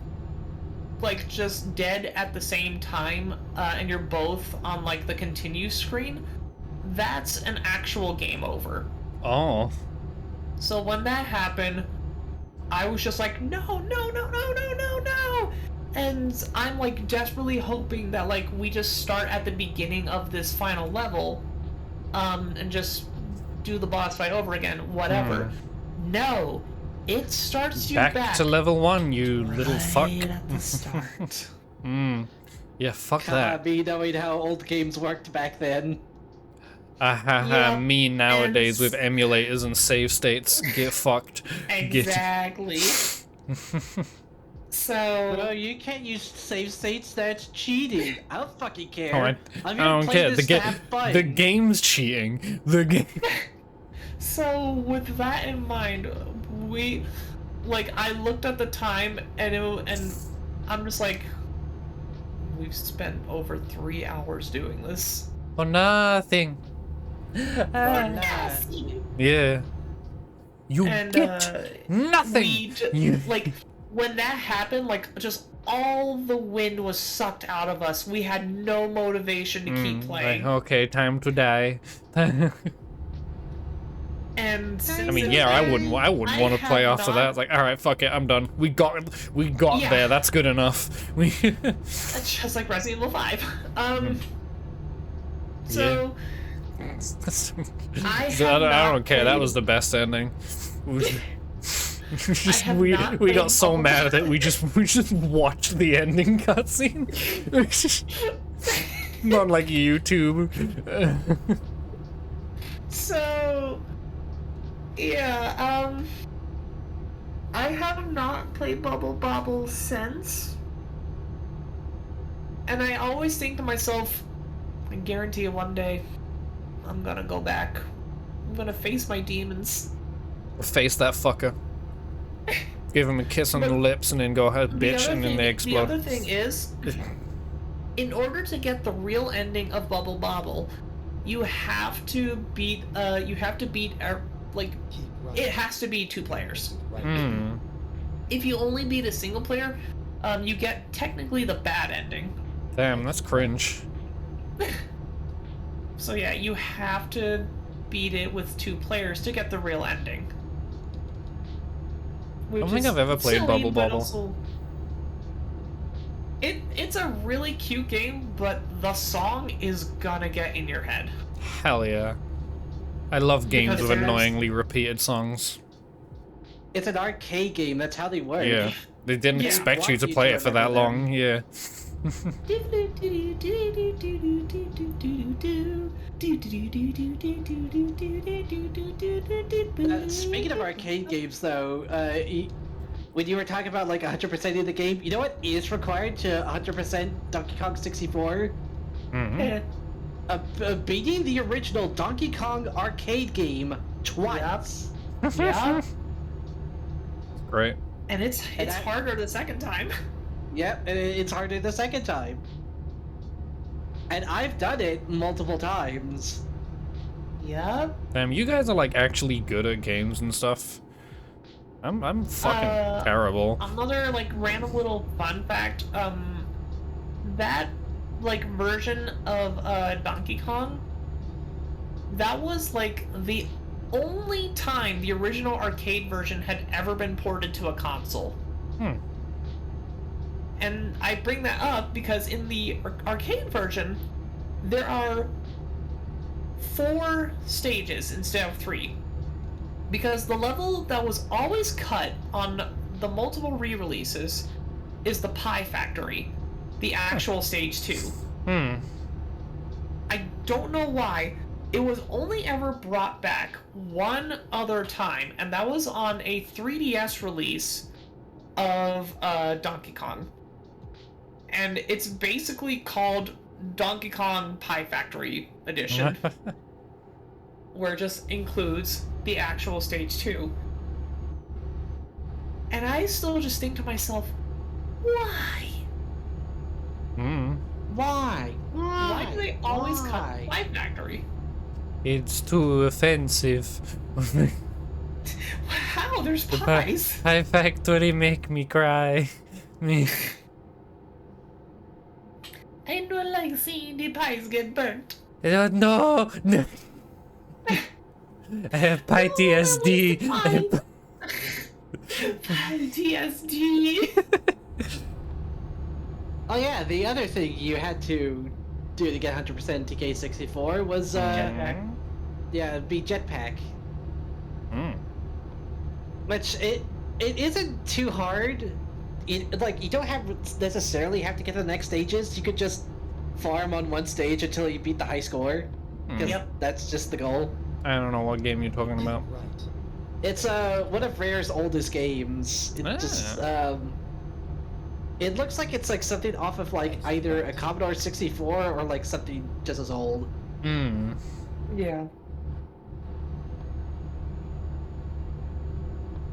like just dead at the same time, and you're both on like the continue screen, that's an actual game over. oh. So when that happened, I was just like, no, and I'm like desperately hoping that like we just start at the beginning of this final level, and just do the boss fight over again, whatever. No, it starts you Back to level 1, you little fuck. right at the start. Yeah, fuck that. Me knowing how old games worked back then. Yeah, Me nowadays and with emulators and save states. Get fucked. Exactly. So No, you can't use save states. That's cheating. I don't fucking care. Oh, I I'm gonna don't play care. this to have fun. The game's cheating. The game. So with that in mind, I looked at the time and I'm just like, we've spent over 3 hours doing this. For nothing. Yeah. You And get nothing. You- when that happened, like just all the wind was sucked out of us. We had no motivation to keep playing. Okay, time to die. And I mean, yeah, I wouldn't want to play after that. It's like, all right, fuck it, I'm done. We got Yeah. there. That's good enough. It's just like Resident Evil 5. So I I don't care. That played- was the best ending. Just, have we not we got played so Bubble mad that we just watched the ending cutscene. Not like YouTube. So, yeah, I have not played Bubble Bobble since. And I always think to myself, I guarantee you one day, I'm gonna go back. I'm gonna face my demons. Face that fucker. Give him a kiss on the lips and then go ahead, bitch, and then they The explode. other thing is, in order to get the real ending of Bubble Bobble, you have to beat, like, Keep running. it has to be 2 players. Right. Hmm. If you only beat a single player, you get technically the bad ending. Damn, that's cringe. So yeah, you have to beat it with 2 players to get the real ending. I don't think I've ever played Bubble Bobble. It's a really cute game, but the song is gonna get in your head. Hell yeah. I love games Because with there's- annoyingly repeated songs. It's an arcade game. That's how they work. Yeah. They didn't Yeah, expect you want to you play to it for that remember them. long, yeah. Speaking of arcade games, though, when you were talking about like 100% of the game, you know what is required to 100% Donkey Kong 64? Mhm. Beating the original Donkey Kong arcade game twice. Yeah, Great. and it's And I- harder the second time. Yep, and it's harder the second time. And I've done it multiple times. Yep. Damn, you guys are like actually good at games and stuff. I'm fucking terrible. Another like random little fun fact, that like version of Donkey Kong, that was like the only time the original arcade version had ever been ported to a console. Hmm. And I bring that up because in the arcade version, there are 4 stages instead of 3. Because the level that was always cut on the multiple re-releases is the Pie Factory, the actual stage 2. Hmm. I don't know why. It was only ever brought back one other time, and that was on a 3DS release of Donkey Kong. And it's basically called Donkey Kong Pie Factory Edition, where it just includes the actual stage 2. And I still just think to myself, why? Hmm. Why? Why do they always cut Why? Pie Factory? It's too offensive. How? There's The pies. Pie Factory make me cry. Me. I don't like seeing the pies get burnt. No, no. I have PTSD. No, PTSD. Oh yeah, the other thing you had to do to get 100% TK64 was Jetpack. yeah, be jetpack. Hmm. Which it isn't too hard. Like you don't necessarily have to get to the next stages. You could just farm on one stage until you beat the high score. Because Yep. that's just the goal. I don't know what game you're talking about. Right. It's one of Rare's oldest games. It just it looks like it's like something off of like either a Commodore 64 or like something just as old. Hmm. Yeah.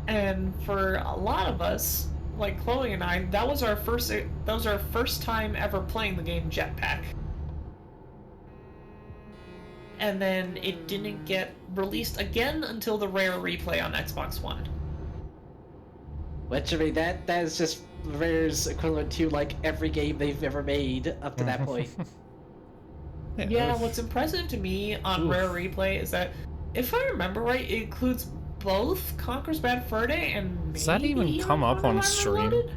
And for a lot of us, like Chloe and I, that was our first time ever playing the game Jetpack. And then it didn't get released again until the Rare replay on Xbox One. Which I mean that is just Rare's equivalent to like every game they've ever made up to that point. Yeah, what's impressive to me on Oof. Rare Replay is that, if I remember right, it includes both Conker's Bad Fur Day and Does that even maybe come up on Unreal stream? Reloaded?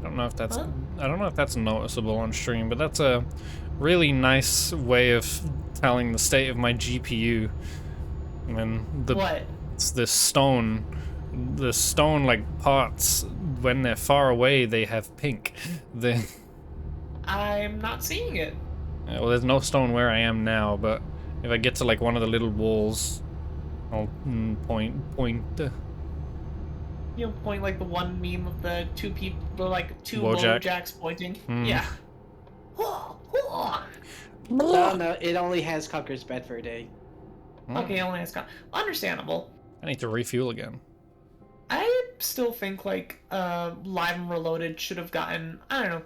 I don't know if that's Huh? I don't know if that's noticeable on stream, but that's a really nice way of telling the state of my GPU. When What? it's this stone the stone like parts when they're far away they have pink. Then I'm not seeing it. well, there's no stone where I am now, but if I get to like one of the little walls, I'll point. You know, point like the one meme of the two people, the like two Wojak. Wojaks pointing. Mm. Yeah. No, it only has Conker's Bed for a day. Okay, only has understandable. I need to refuel again. I still think like Live and Reloaded should have gotten, I don't know.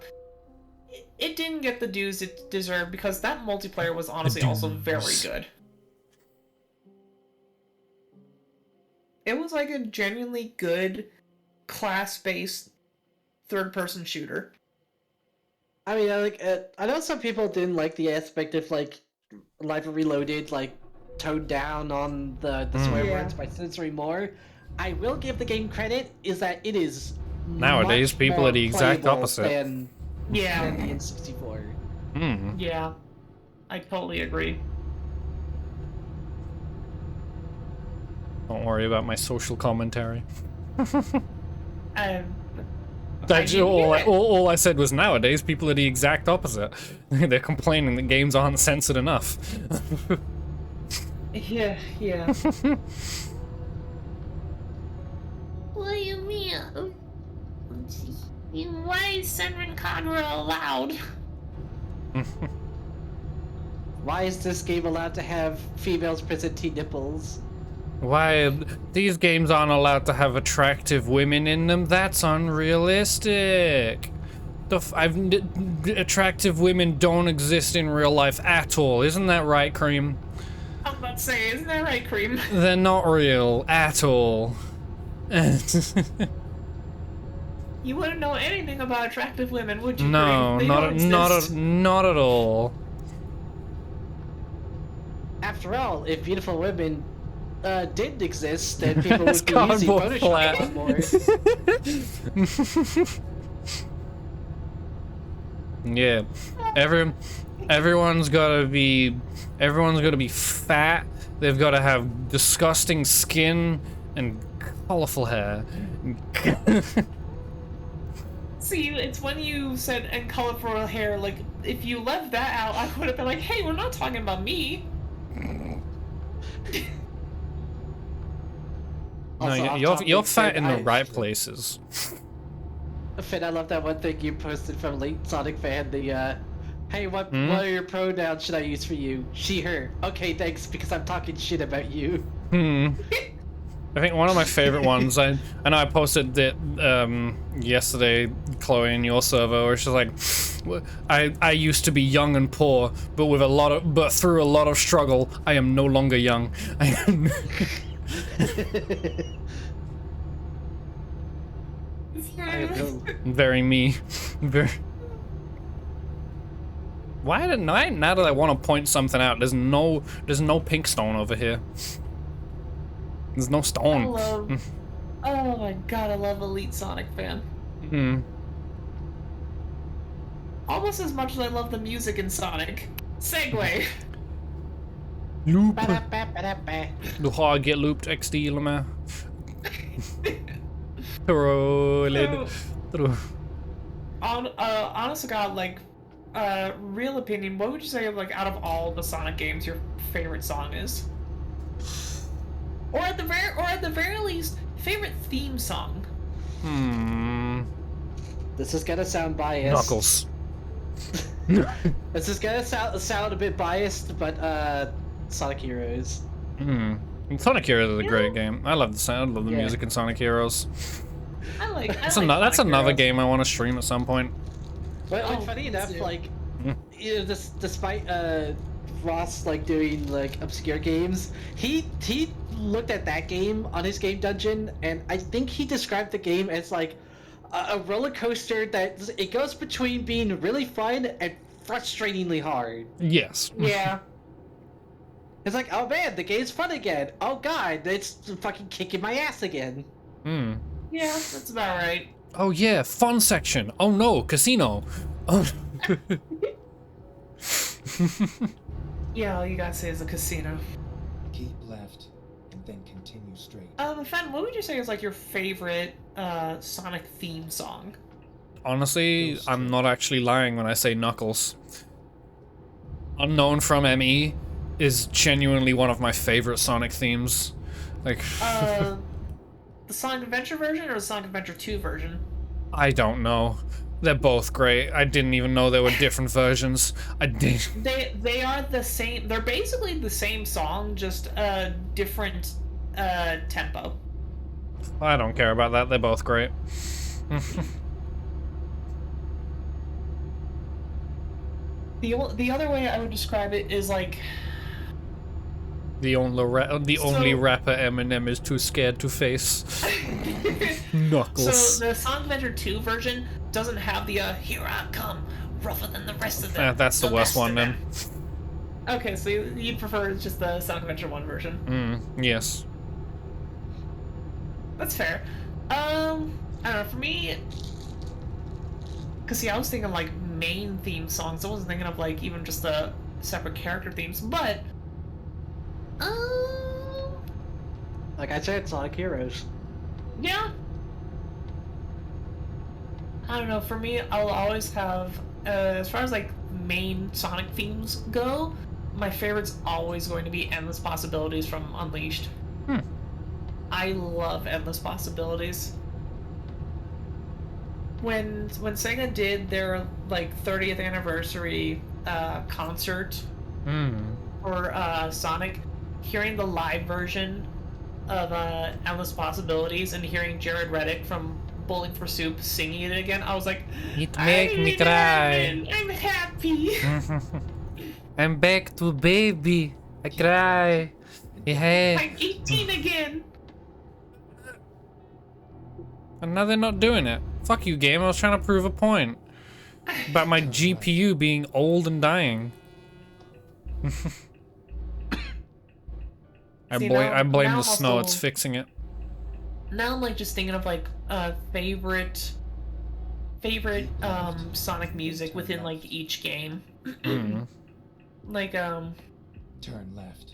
It didn't get the dues it deserved because that multiplayer was honestly also very good. It was like a genuinely good class-based third-person shooter. I mean, I know some people didn't like the aspect of like Live and Reloaded, like toned down on the swear words by censoring more. I will give the game credit is that it is Nowadays, much people more are the exact playable opposite. than the Yeah, N64. yeah. I totally agree. Don't worry about my social commentary. I All I said was nowadays people are the exact opposite. They're complaining that games aren't censored enough. Yeah. What do you mean? Why is Senran Kagura allowed? Why is this game allowed to have females presenting nipples? Why these games aren't allowed to have attractive women in them? That's unrealistic. Attractive women don't exist in real life at all. Isn't that right, Cream? I was about to say, isn't that right, Cream? They're not real at all. You wouldn't know anything about attractive women, would you? No, Cream? They don't exist. not at all. After all, if beautiful women didn't exist, then people That's would be using cardboard Photoshop a lot more. Yeah, everyone's gotta be fat. They've gotta have disgusting skin and colorful hair. See, it's when you said and colorful hair, like, if you left that out, I would have been like, hey, we're not talking about me. No, Also, off you're topic, fat in the I- right places. Finn, I love that one thing you posted from Late Sonic Fan, the, hey, what are your pronouns should I use for you? She, her. Okay, thanks, because I'm talking shit about you. I think one of my favorite ones, I know I posted it yesterday, Chloe, in your server, where she's like, I used to be young and poor, but through a lot of struggle, I am no longer young. I am very me. Very. Now that I want to point something out, there's no pink stone over here. There's no stone. Oh my god, I love Elite Sonic Fan. Almost as much as I love the music in Sonic. Segway. Loop. Ba-da-ba-ba-da-ba. Du har get looped XD med. Roligt. Honest to God, like, real opinion, what would you say, like, out of all the Sonic games, your favorite song is? Or at the very least, favorite theme song? This is gonna sound biased. Knuckles. This is gonna sound a bit biased, but Sonic Heroes. Sonic Heroes is a great game. I love the sound, I love the music in Sonic Heroes. That's another game I want to stream at some point. But funny enough, like, you know, despite Ross like doing like obscure games, he looked at that game on his game dungeon, and I think he described the game as like a roller coaster that it goes between being really fun and frustratingly hard. Yes. Yeah. It's like, oh man, the game's fun again. Oh god, it's fucking kicking my ass again. Yeah, that's about right. Oh yeah, fun section. Oh no, casino. Oh. Yeah, all you gotta say is a casino. Keep left. and then continue straight. Fen, what would you say is like your favorite Sonic theme song? Honestly, I'm not actually lying when I say Knuckles. Unknown from ME is genuinely one of my favorite Sonic themes. Like, The Sonic Adventure version or the Sonic Adventure 2 version? I don't know. They're both great. I didn't even know there were different versions. I did. They are the same. They're basically the same song, just different tempo. I don't care about that. They're both great. The other way I would describe it is like The only So- rapper Eminem is too scared to face. Knuckles. so the Sonic Adventure 2 version doesn't have the "Here I come, rougher than the rest of them." That's the worst best one of then. them. Okay, so you'd prefer just the Sonic Adventure 1 version. Yes. That's fair. I don't know, for me, cause see, I was thinking like main theme songs. I wasn't thinking of like even just the separate character themes, but Like I said, Sonic Heroes. yeah. I don't know, for me, I'll always have, as far as like main Sonic themes go, my favorite's always going to be Endless Possibilities from Unleashed. I love Endless Possibilities. When Sega did their like 30th anniversary concert for Sonic, hearing the live version of Endless Possibilities and hearing Jared Reddick from Bowling for Soup singing it again, I was like, It make me cry. I'm happy. I'm back to baby. I cry. Yeah. I'm 18 again. And now they're not doing it. Fuck you, game. I was trying to prove a point about my GPU being old and dying. I See, blame now the I'm snow. also- It's fixing it. Now I'm like just thinking of like favorite Sonic music within like each game. Like Turn left.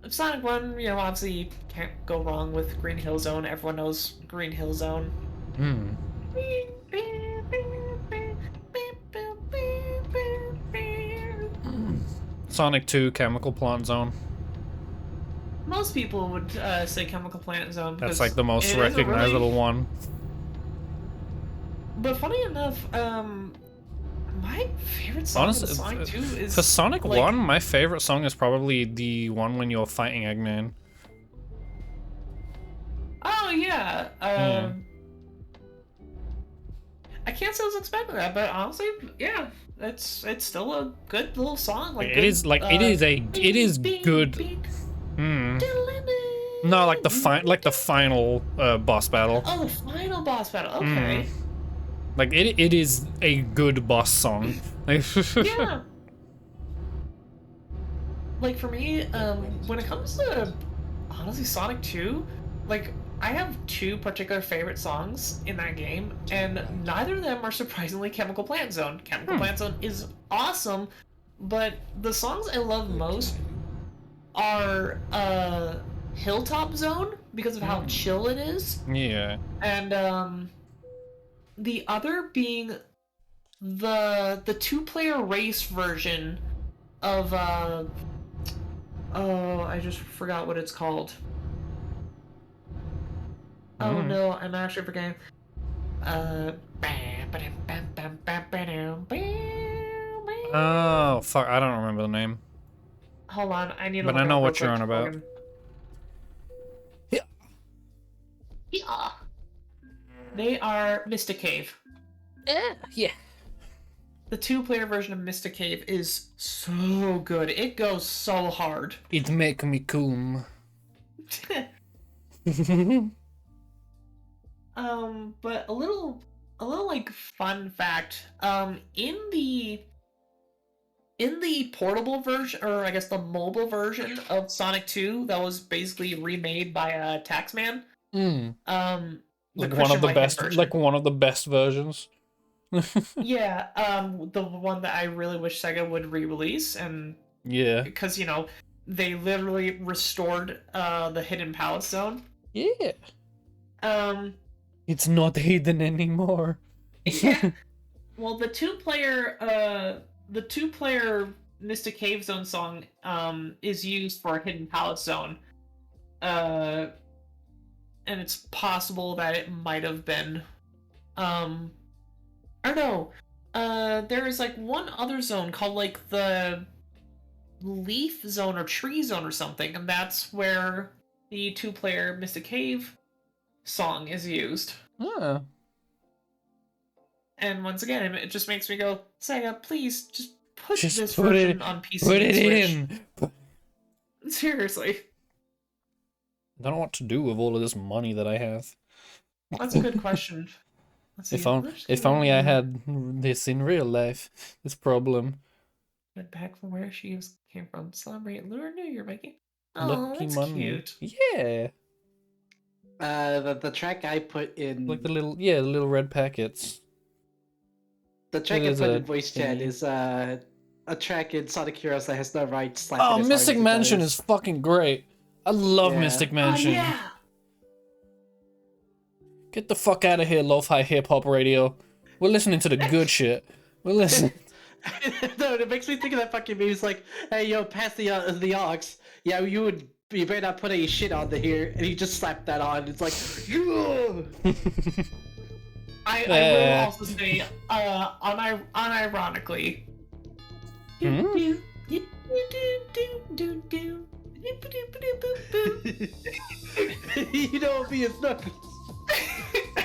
Sonic 1, you know, obviously you can't go wrong with Green Hill Zone. Everyone knows Green Hill Zone. Sonic 2 Chemical Plant Zone. Most people would say Chemical Plant Zone. That's because like the most it is a really- recognizable one. But funny enough, my favorite song Honestly, in Sonic 2 is for Sonic like, 1, my favorite song is probably the one when you're fighting Eggman. Oh yeah. I can't say I was expecting that, but honestly, yeah, it's still a good little song. Like It is good. No, like the final boss battle. Oh, the final boss battle. Okay. Like it is a good boss song. Yeah. Like for me, when it comes to honestly Sonic 2, like I have two particular favorite songs in that game, and neither of them are surprisingly Chemical Plant Zone. Chemical Plant Zone is awesome, but the songs I love most are Hilltop Zone because of how chill it is, Yeah. and the other being the two-player race version of oh, I just forgot what it's called. Oh no, I'm actually forgetting. Oh fuck, I don't remember the name. Hold on, I need to But look I it know up what real you're quick. on about. Yeah. They are Mystic Cave. Yeah. The two-player version of Mystic Cave is so good. It goes so hard. It make me cum. But a little like fun fact. In the portable version, or I guess the mobile version of Sonic 2, that was basically remade by Taxman. Mm. The Like one Christian of the Whitehead best, version. like one of the best versions. Yeah, the one that I really wish Sega would re-release, and Yeah. because you know, they literally restored the hidden palace zone. Yeah. Um, It's not hidden anymore. yeah. Well, the two player Mystic Cave Zone song is used for a hidden palace zone. And it's possible that it might have been or no. There is like one other zone called like the leaf zone or tree zone or something, and that's where the two-player Mystic Cave song is used. Yeah. And once again, it just makes me go, Sega, please just put Just this put version it, on PC put and it Switch. in. Seriously. I don't know what to do with all of this money that I have. That's a good question. Let's see, If only I had this in real life, this problem. went back from where she came from. Celebrate Lunar New Year, Mikey. Oh, Lucky that's money. cute. Yeah. The track I put in Like the little red packets. the track I there's put a in voice chat thingy. is a track in Sonic Heroes that has no right slapping Oh, as hard Mystic as it Mansion does. is fucking great. I love Yeah. Mystic Oh, Mansion. yeah! Get the fuck out of here, lo-fi hip-hop radio. We're listening to the good shit. We're listening. No, it makes me think of that fucking meme. It's like, hey, yo, pass the aux. Yeah, you better not put any shit on the here, and he just slapped that on. It's like, yeah. I will also say, unironically. Hmm? You know me as Knuckles.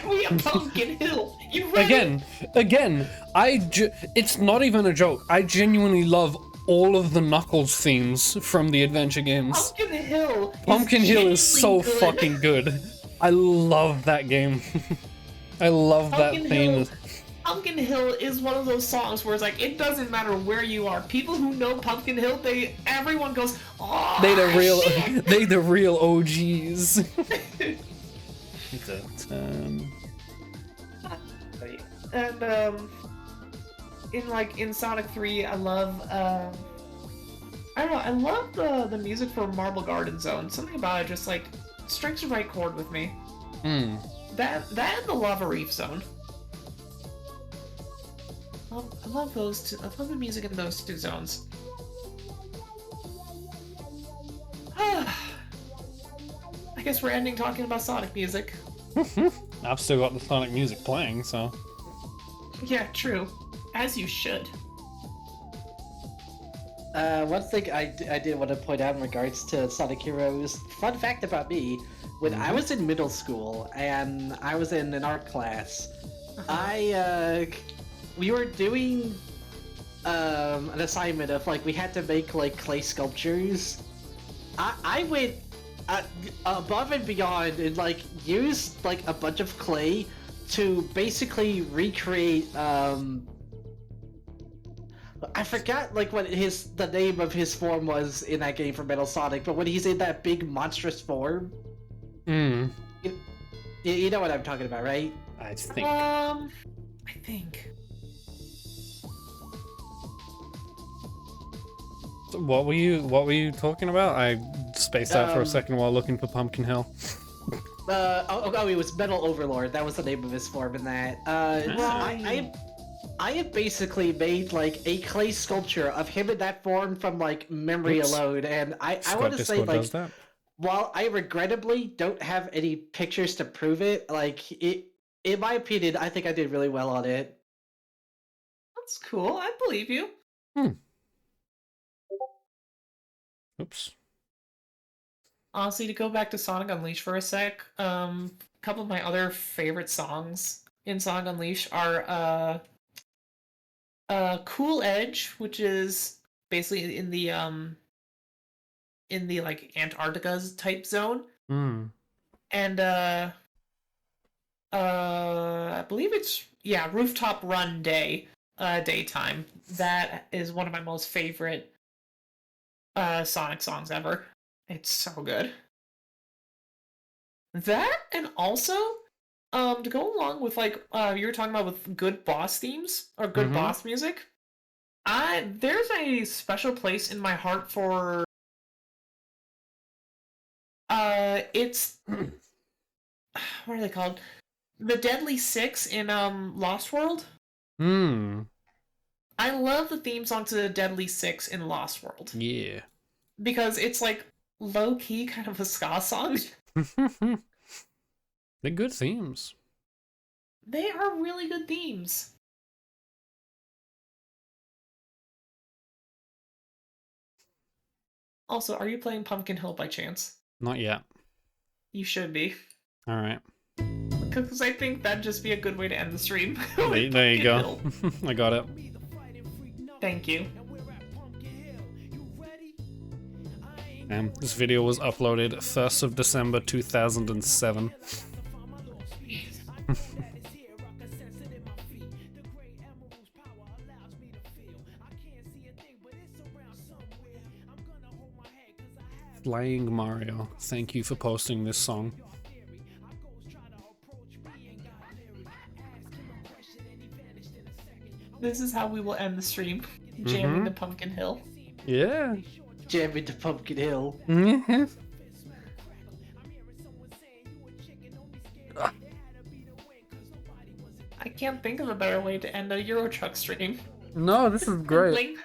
We have Pumpkin Hill. You ready? Again, it's not even a joke. I genuinely love all of the Knuckles themes from the adventure games. Pumpkin Hill. Pumpkin Hill is so genuinely good. fucking good. I love that game. I love that Pumpkin theme. Hill, Pumpkin Hill is one of those songs where it's like it doesn't matter where you are. People who know Pumpkin Hill, everyone goes, "Oh, They the real, shit." they the real OGs. And in Sonic 3, I love I don't know, I love the music for Marble Garden Zone. Something about it just like strikes the right chord with me. That and the Lava Reef Zone. I love those two. I love the music in those two zones. I guess we're ending talking about Sonic music. I've still got the Sonic music playing, so. Yeah, true. As you should. One thing I did want to point out in regards to Sonic Heroes, fun fact about me, when I was in middle school and I was in an art class, we were doing an assignment of like we had to make like clay sculptures. I went above and beyond and like used like a bunch of clay to basically recreate I forgot like what the name of his form was in that game for Metal Sonic, but when he's in that big monstrous form. You know what I'm talking about, right? I think. I think. What were you talking about? I spaced out for a second while looking for Pumpkin Hill. It was Metal Overlord. That was the name of his form in that. I have basically made like a clay sculpture of him in that form from like memory alone, and I want to say like, while I regrettably don't have any pictures to prove it, like in my opinion, I think I did really well on it. That's cool. I believe you. Oops. Honestly, to go back to Sonic Unleashed for a sec, a couple of my other favorite songs in Sonic Unleashed are Cool Edge, which is basically in the like Antarctica type zone. And I believe it's Rooftop Run Daytime. That is one of my most favorite Sonic songs ever. It's so good. That, and also to go along with like you were talking about with good boss themes or good boss music, there's a special place in my heart for It's what are they called? The Deadly Six in Lost World. Hmm. I love the theme song to the Deadly Six in Lost World Yeah. because it's like low key kind of a ska song. They're good themes. They are really good themes. Also, are you playing Pumpkin Hill by chance? Not yet. You should be. All right. Because I think that'd just be a good way to end the stream. There you go. Hill. I got it. Thank you. This video was uploaded 1st of December 2007. Flying Mario, thank you for posting this song. This is how we will end the stream. Jamming to Pumpkin Hill. Yeah. Jamming to Pumpkin Hill. I can't think of a better way to end a Euro Truck stream. No, this is great. Link,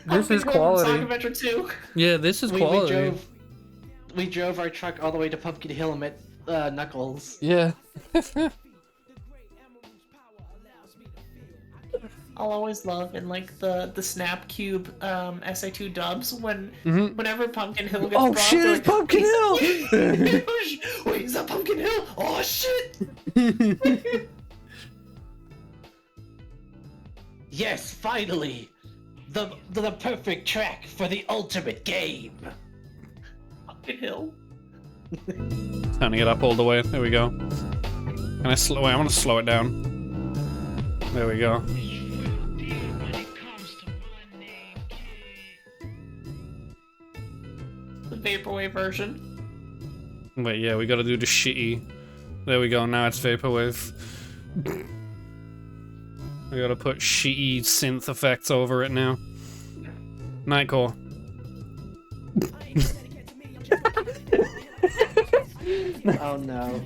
This is Pumpkin Hill from quality. Sonic Adventure 2. Yeah, this is We quality. drove our truck all the way to Pumpkin Hill and met Knuckles. Yeah. I'll always love in like the Snap Cube SA2 dubs whenever Pumpkin Hill gets Oh brought shit, up, it's Pumpkin Hill! Wait, is that Pumpkin Hill? Oh shit! Yes, finally! The perfect track for the ultimate game! Pumpkin Hill. Turning it up all the way. There we go. Can I slow? Wait, I want to slow it down. There we go. The Vaporwave version. Wait, yeah, we gotta do the shitty. There we go, now it's Vaporwave. We gotta put shitty synth effects over it now. Nightcore. Oh no.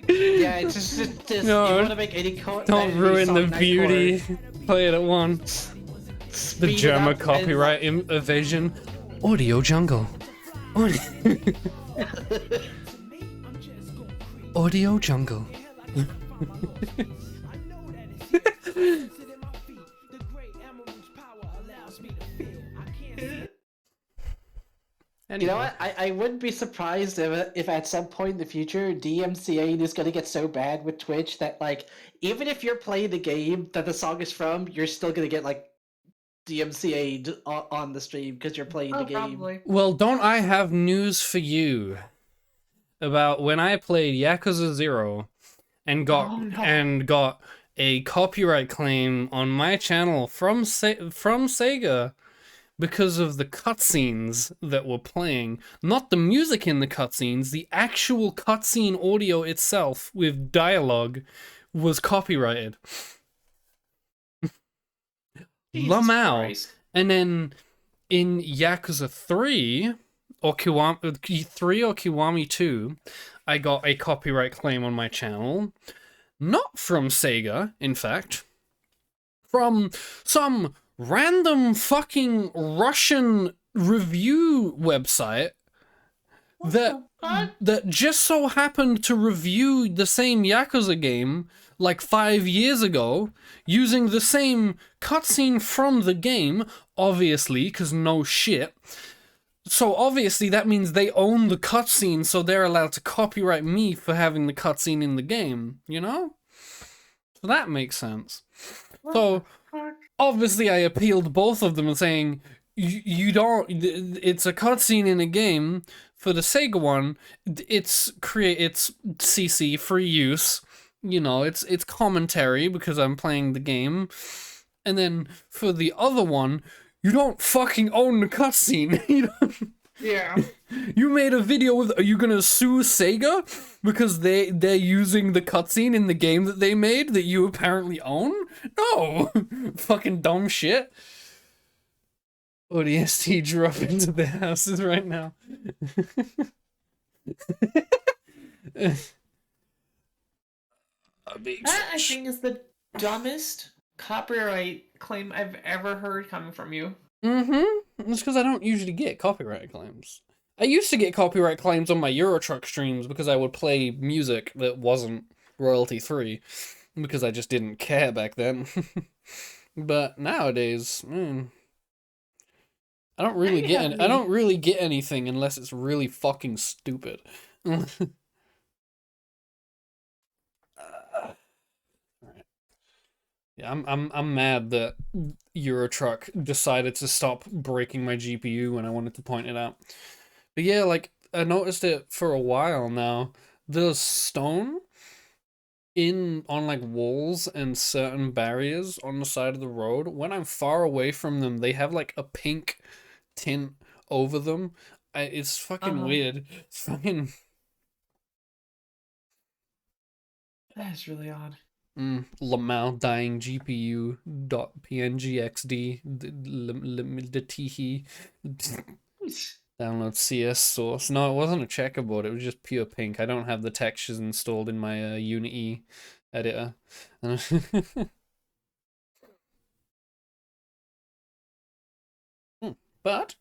Yeah, it's just No, you want to make any Don't ruin the beauty. Play it at once. The German copyright evasion. Audio Jungle. Audio Jungle. You know what? I wouldn't be surprised if at some point in the future DMCA is gonna get so bad with Twitch that like even if you're playing the game that the song is from, you're still gonna get like DMCA'd on the stream because you're playing the game. Probably. Well, don't I have news for you about when I played Yakuza 0 and got a copyright claim on my channel from Sega because of the cutscenes that were playing. Not the music in the cutscenes, the actual cutscene audio itself with dialogue was copyrighted. Lamau. And then in Yakuza 3 or Kiwami 2, I got a copyright claim on my channel. Not from Sega, in fact. From some random fucking Russian review website that just so happened to review the same Yakuza game like 5 years ago using the same cutscene from the game, obviously, because no shit. So obviously that means they own the cutscene, so they're allowed to copyright me for having the cutscene in the game, you know? So that makes sense. So obviously I appealed both of them saying, you don't, it's a cutscene in a game. For the Sega one, it's CC, free use. You know, it's commentary because I'm playing the game. And then for the other one, you don't fucking own the cutscene. Yeah. You made a video with. Are you gonna sue Sega because they're using the cutscene in the game that they made that you apparently own? No, fucking dumb shit. ODST drop into their houses right now. That, I think, is the dumbest copyright claim I've ever heard coming from you. It's because I don't usually get copyright claims. I used to get copyright claims on my Eurotruck streams because I would play music that wasn't royalty free because I just didn't care back then. But nowadays, I don't really get anything unless it's really fucking stupid. Yeah, I'm mad that Eurotruck decided to stop breaking my GPU and I wanted to point it out. But yeah, like, I noticed it for a while now. There's stone on like walls and certain barriers on the side of the road. When I'm far away from them, they have like a pink tint over them. It's fucking weird. It's fucking... That's really odd. Lamau dying GPU .pngxd the teehee download CS source. No, it wasn't a checkerboard. It was just pure pink. I don't have the textures installed in my Unity editor. But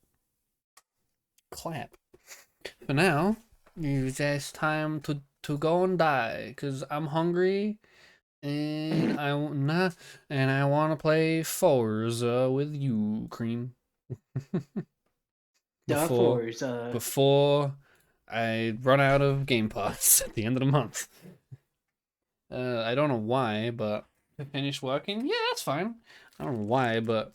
clap. For now, it's just time to go and die because I'm hungry. And I want to play Forza with you, Cream. Before I run out of Game Pass at the end of the month. I don't know why, but I finished working. Yeah, that's fine. I don't know why, but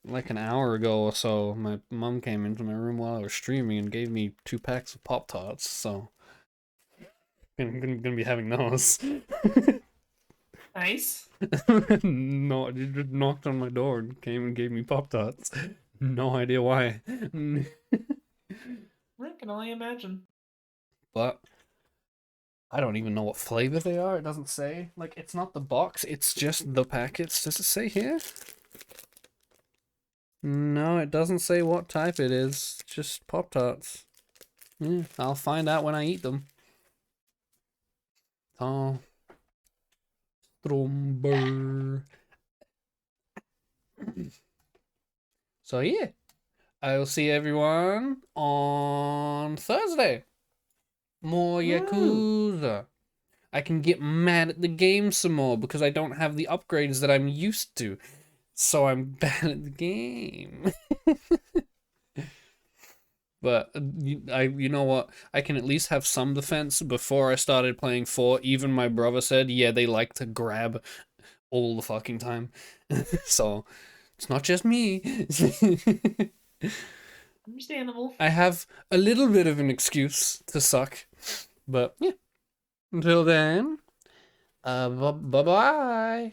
like an hour ago or so, my mom came into my room while I was streaming and gave me 2 packs of Pop-Tarts. So I'm gonna be having those. Nice. No, you just knocked on my door and came and gave me Pop-Tarts. No idea why. I can only imagine. But I don't even know what flavor they are. It doesn't say. Like, it's not the box, it's just the packets. Does it say here? No, it doesn't say what type it is. It's just Pop-Tarts. Yeah, I'll find out when I eat them. Oh. Stromber. So yeah, I will see everyone on Thursday. More Yakuza. I can get mad at the game some more because I don't have the upgrades that I'm used to. So I'm bad at the game. But you know what? I can at least have some defense. Before I started playing 4, even my brother said, yeah, they like to grab all the fucking time. So it's not just me. Understandable. I have a little bit of an excuse to suck. But yeah. Until then, bye-bye.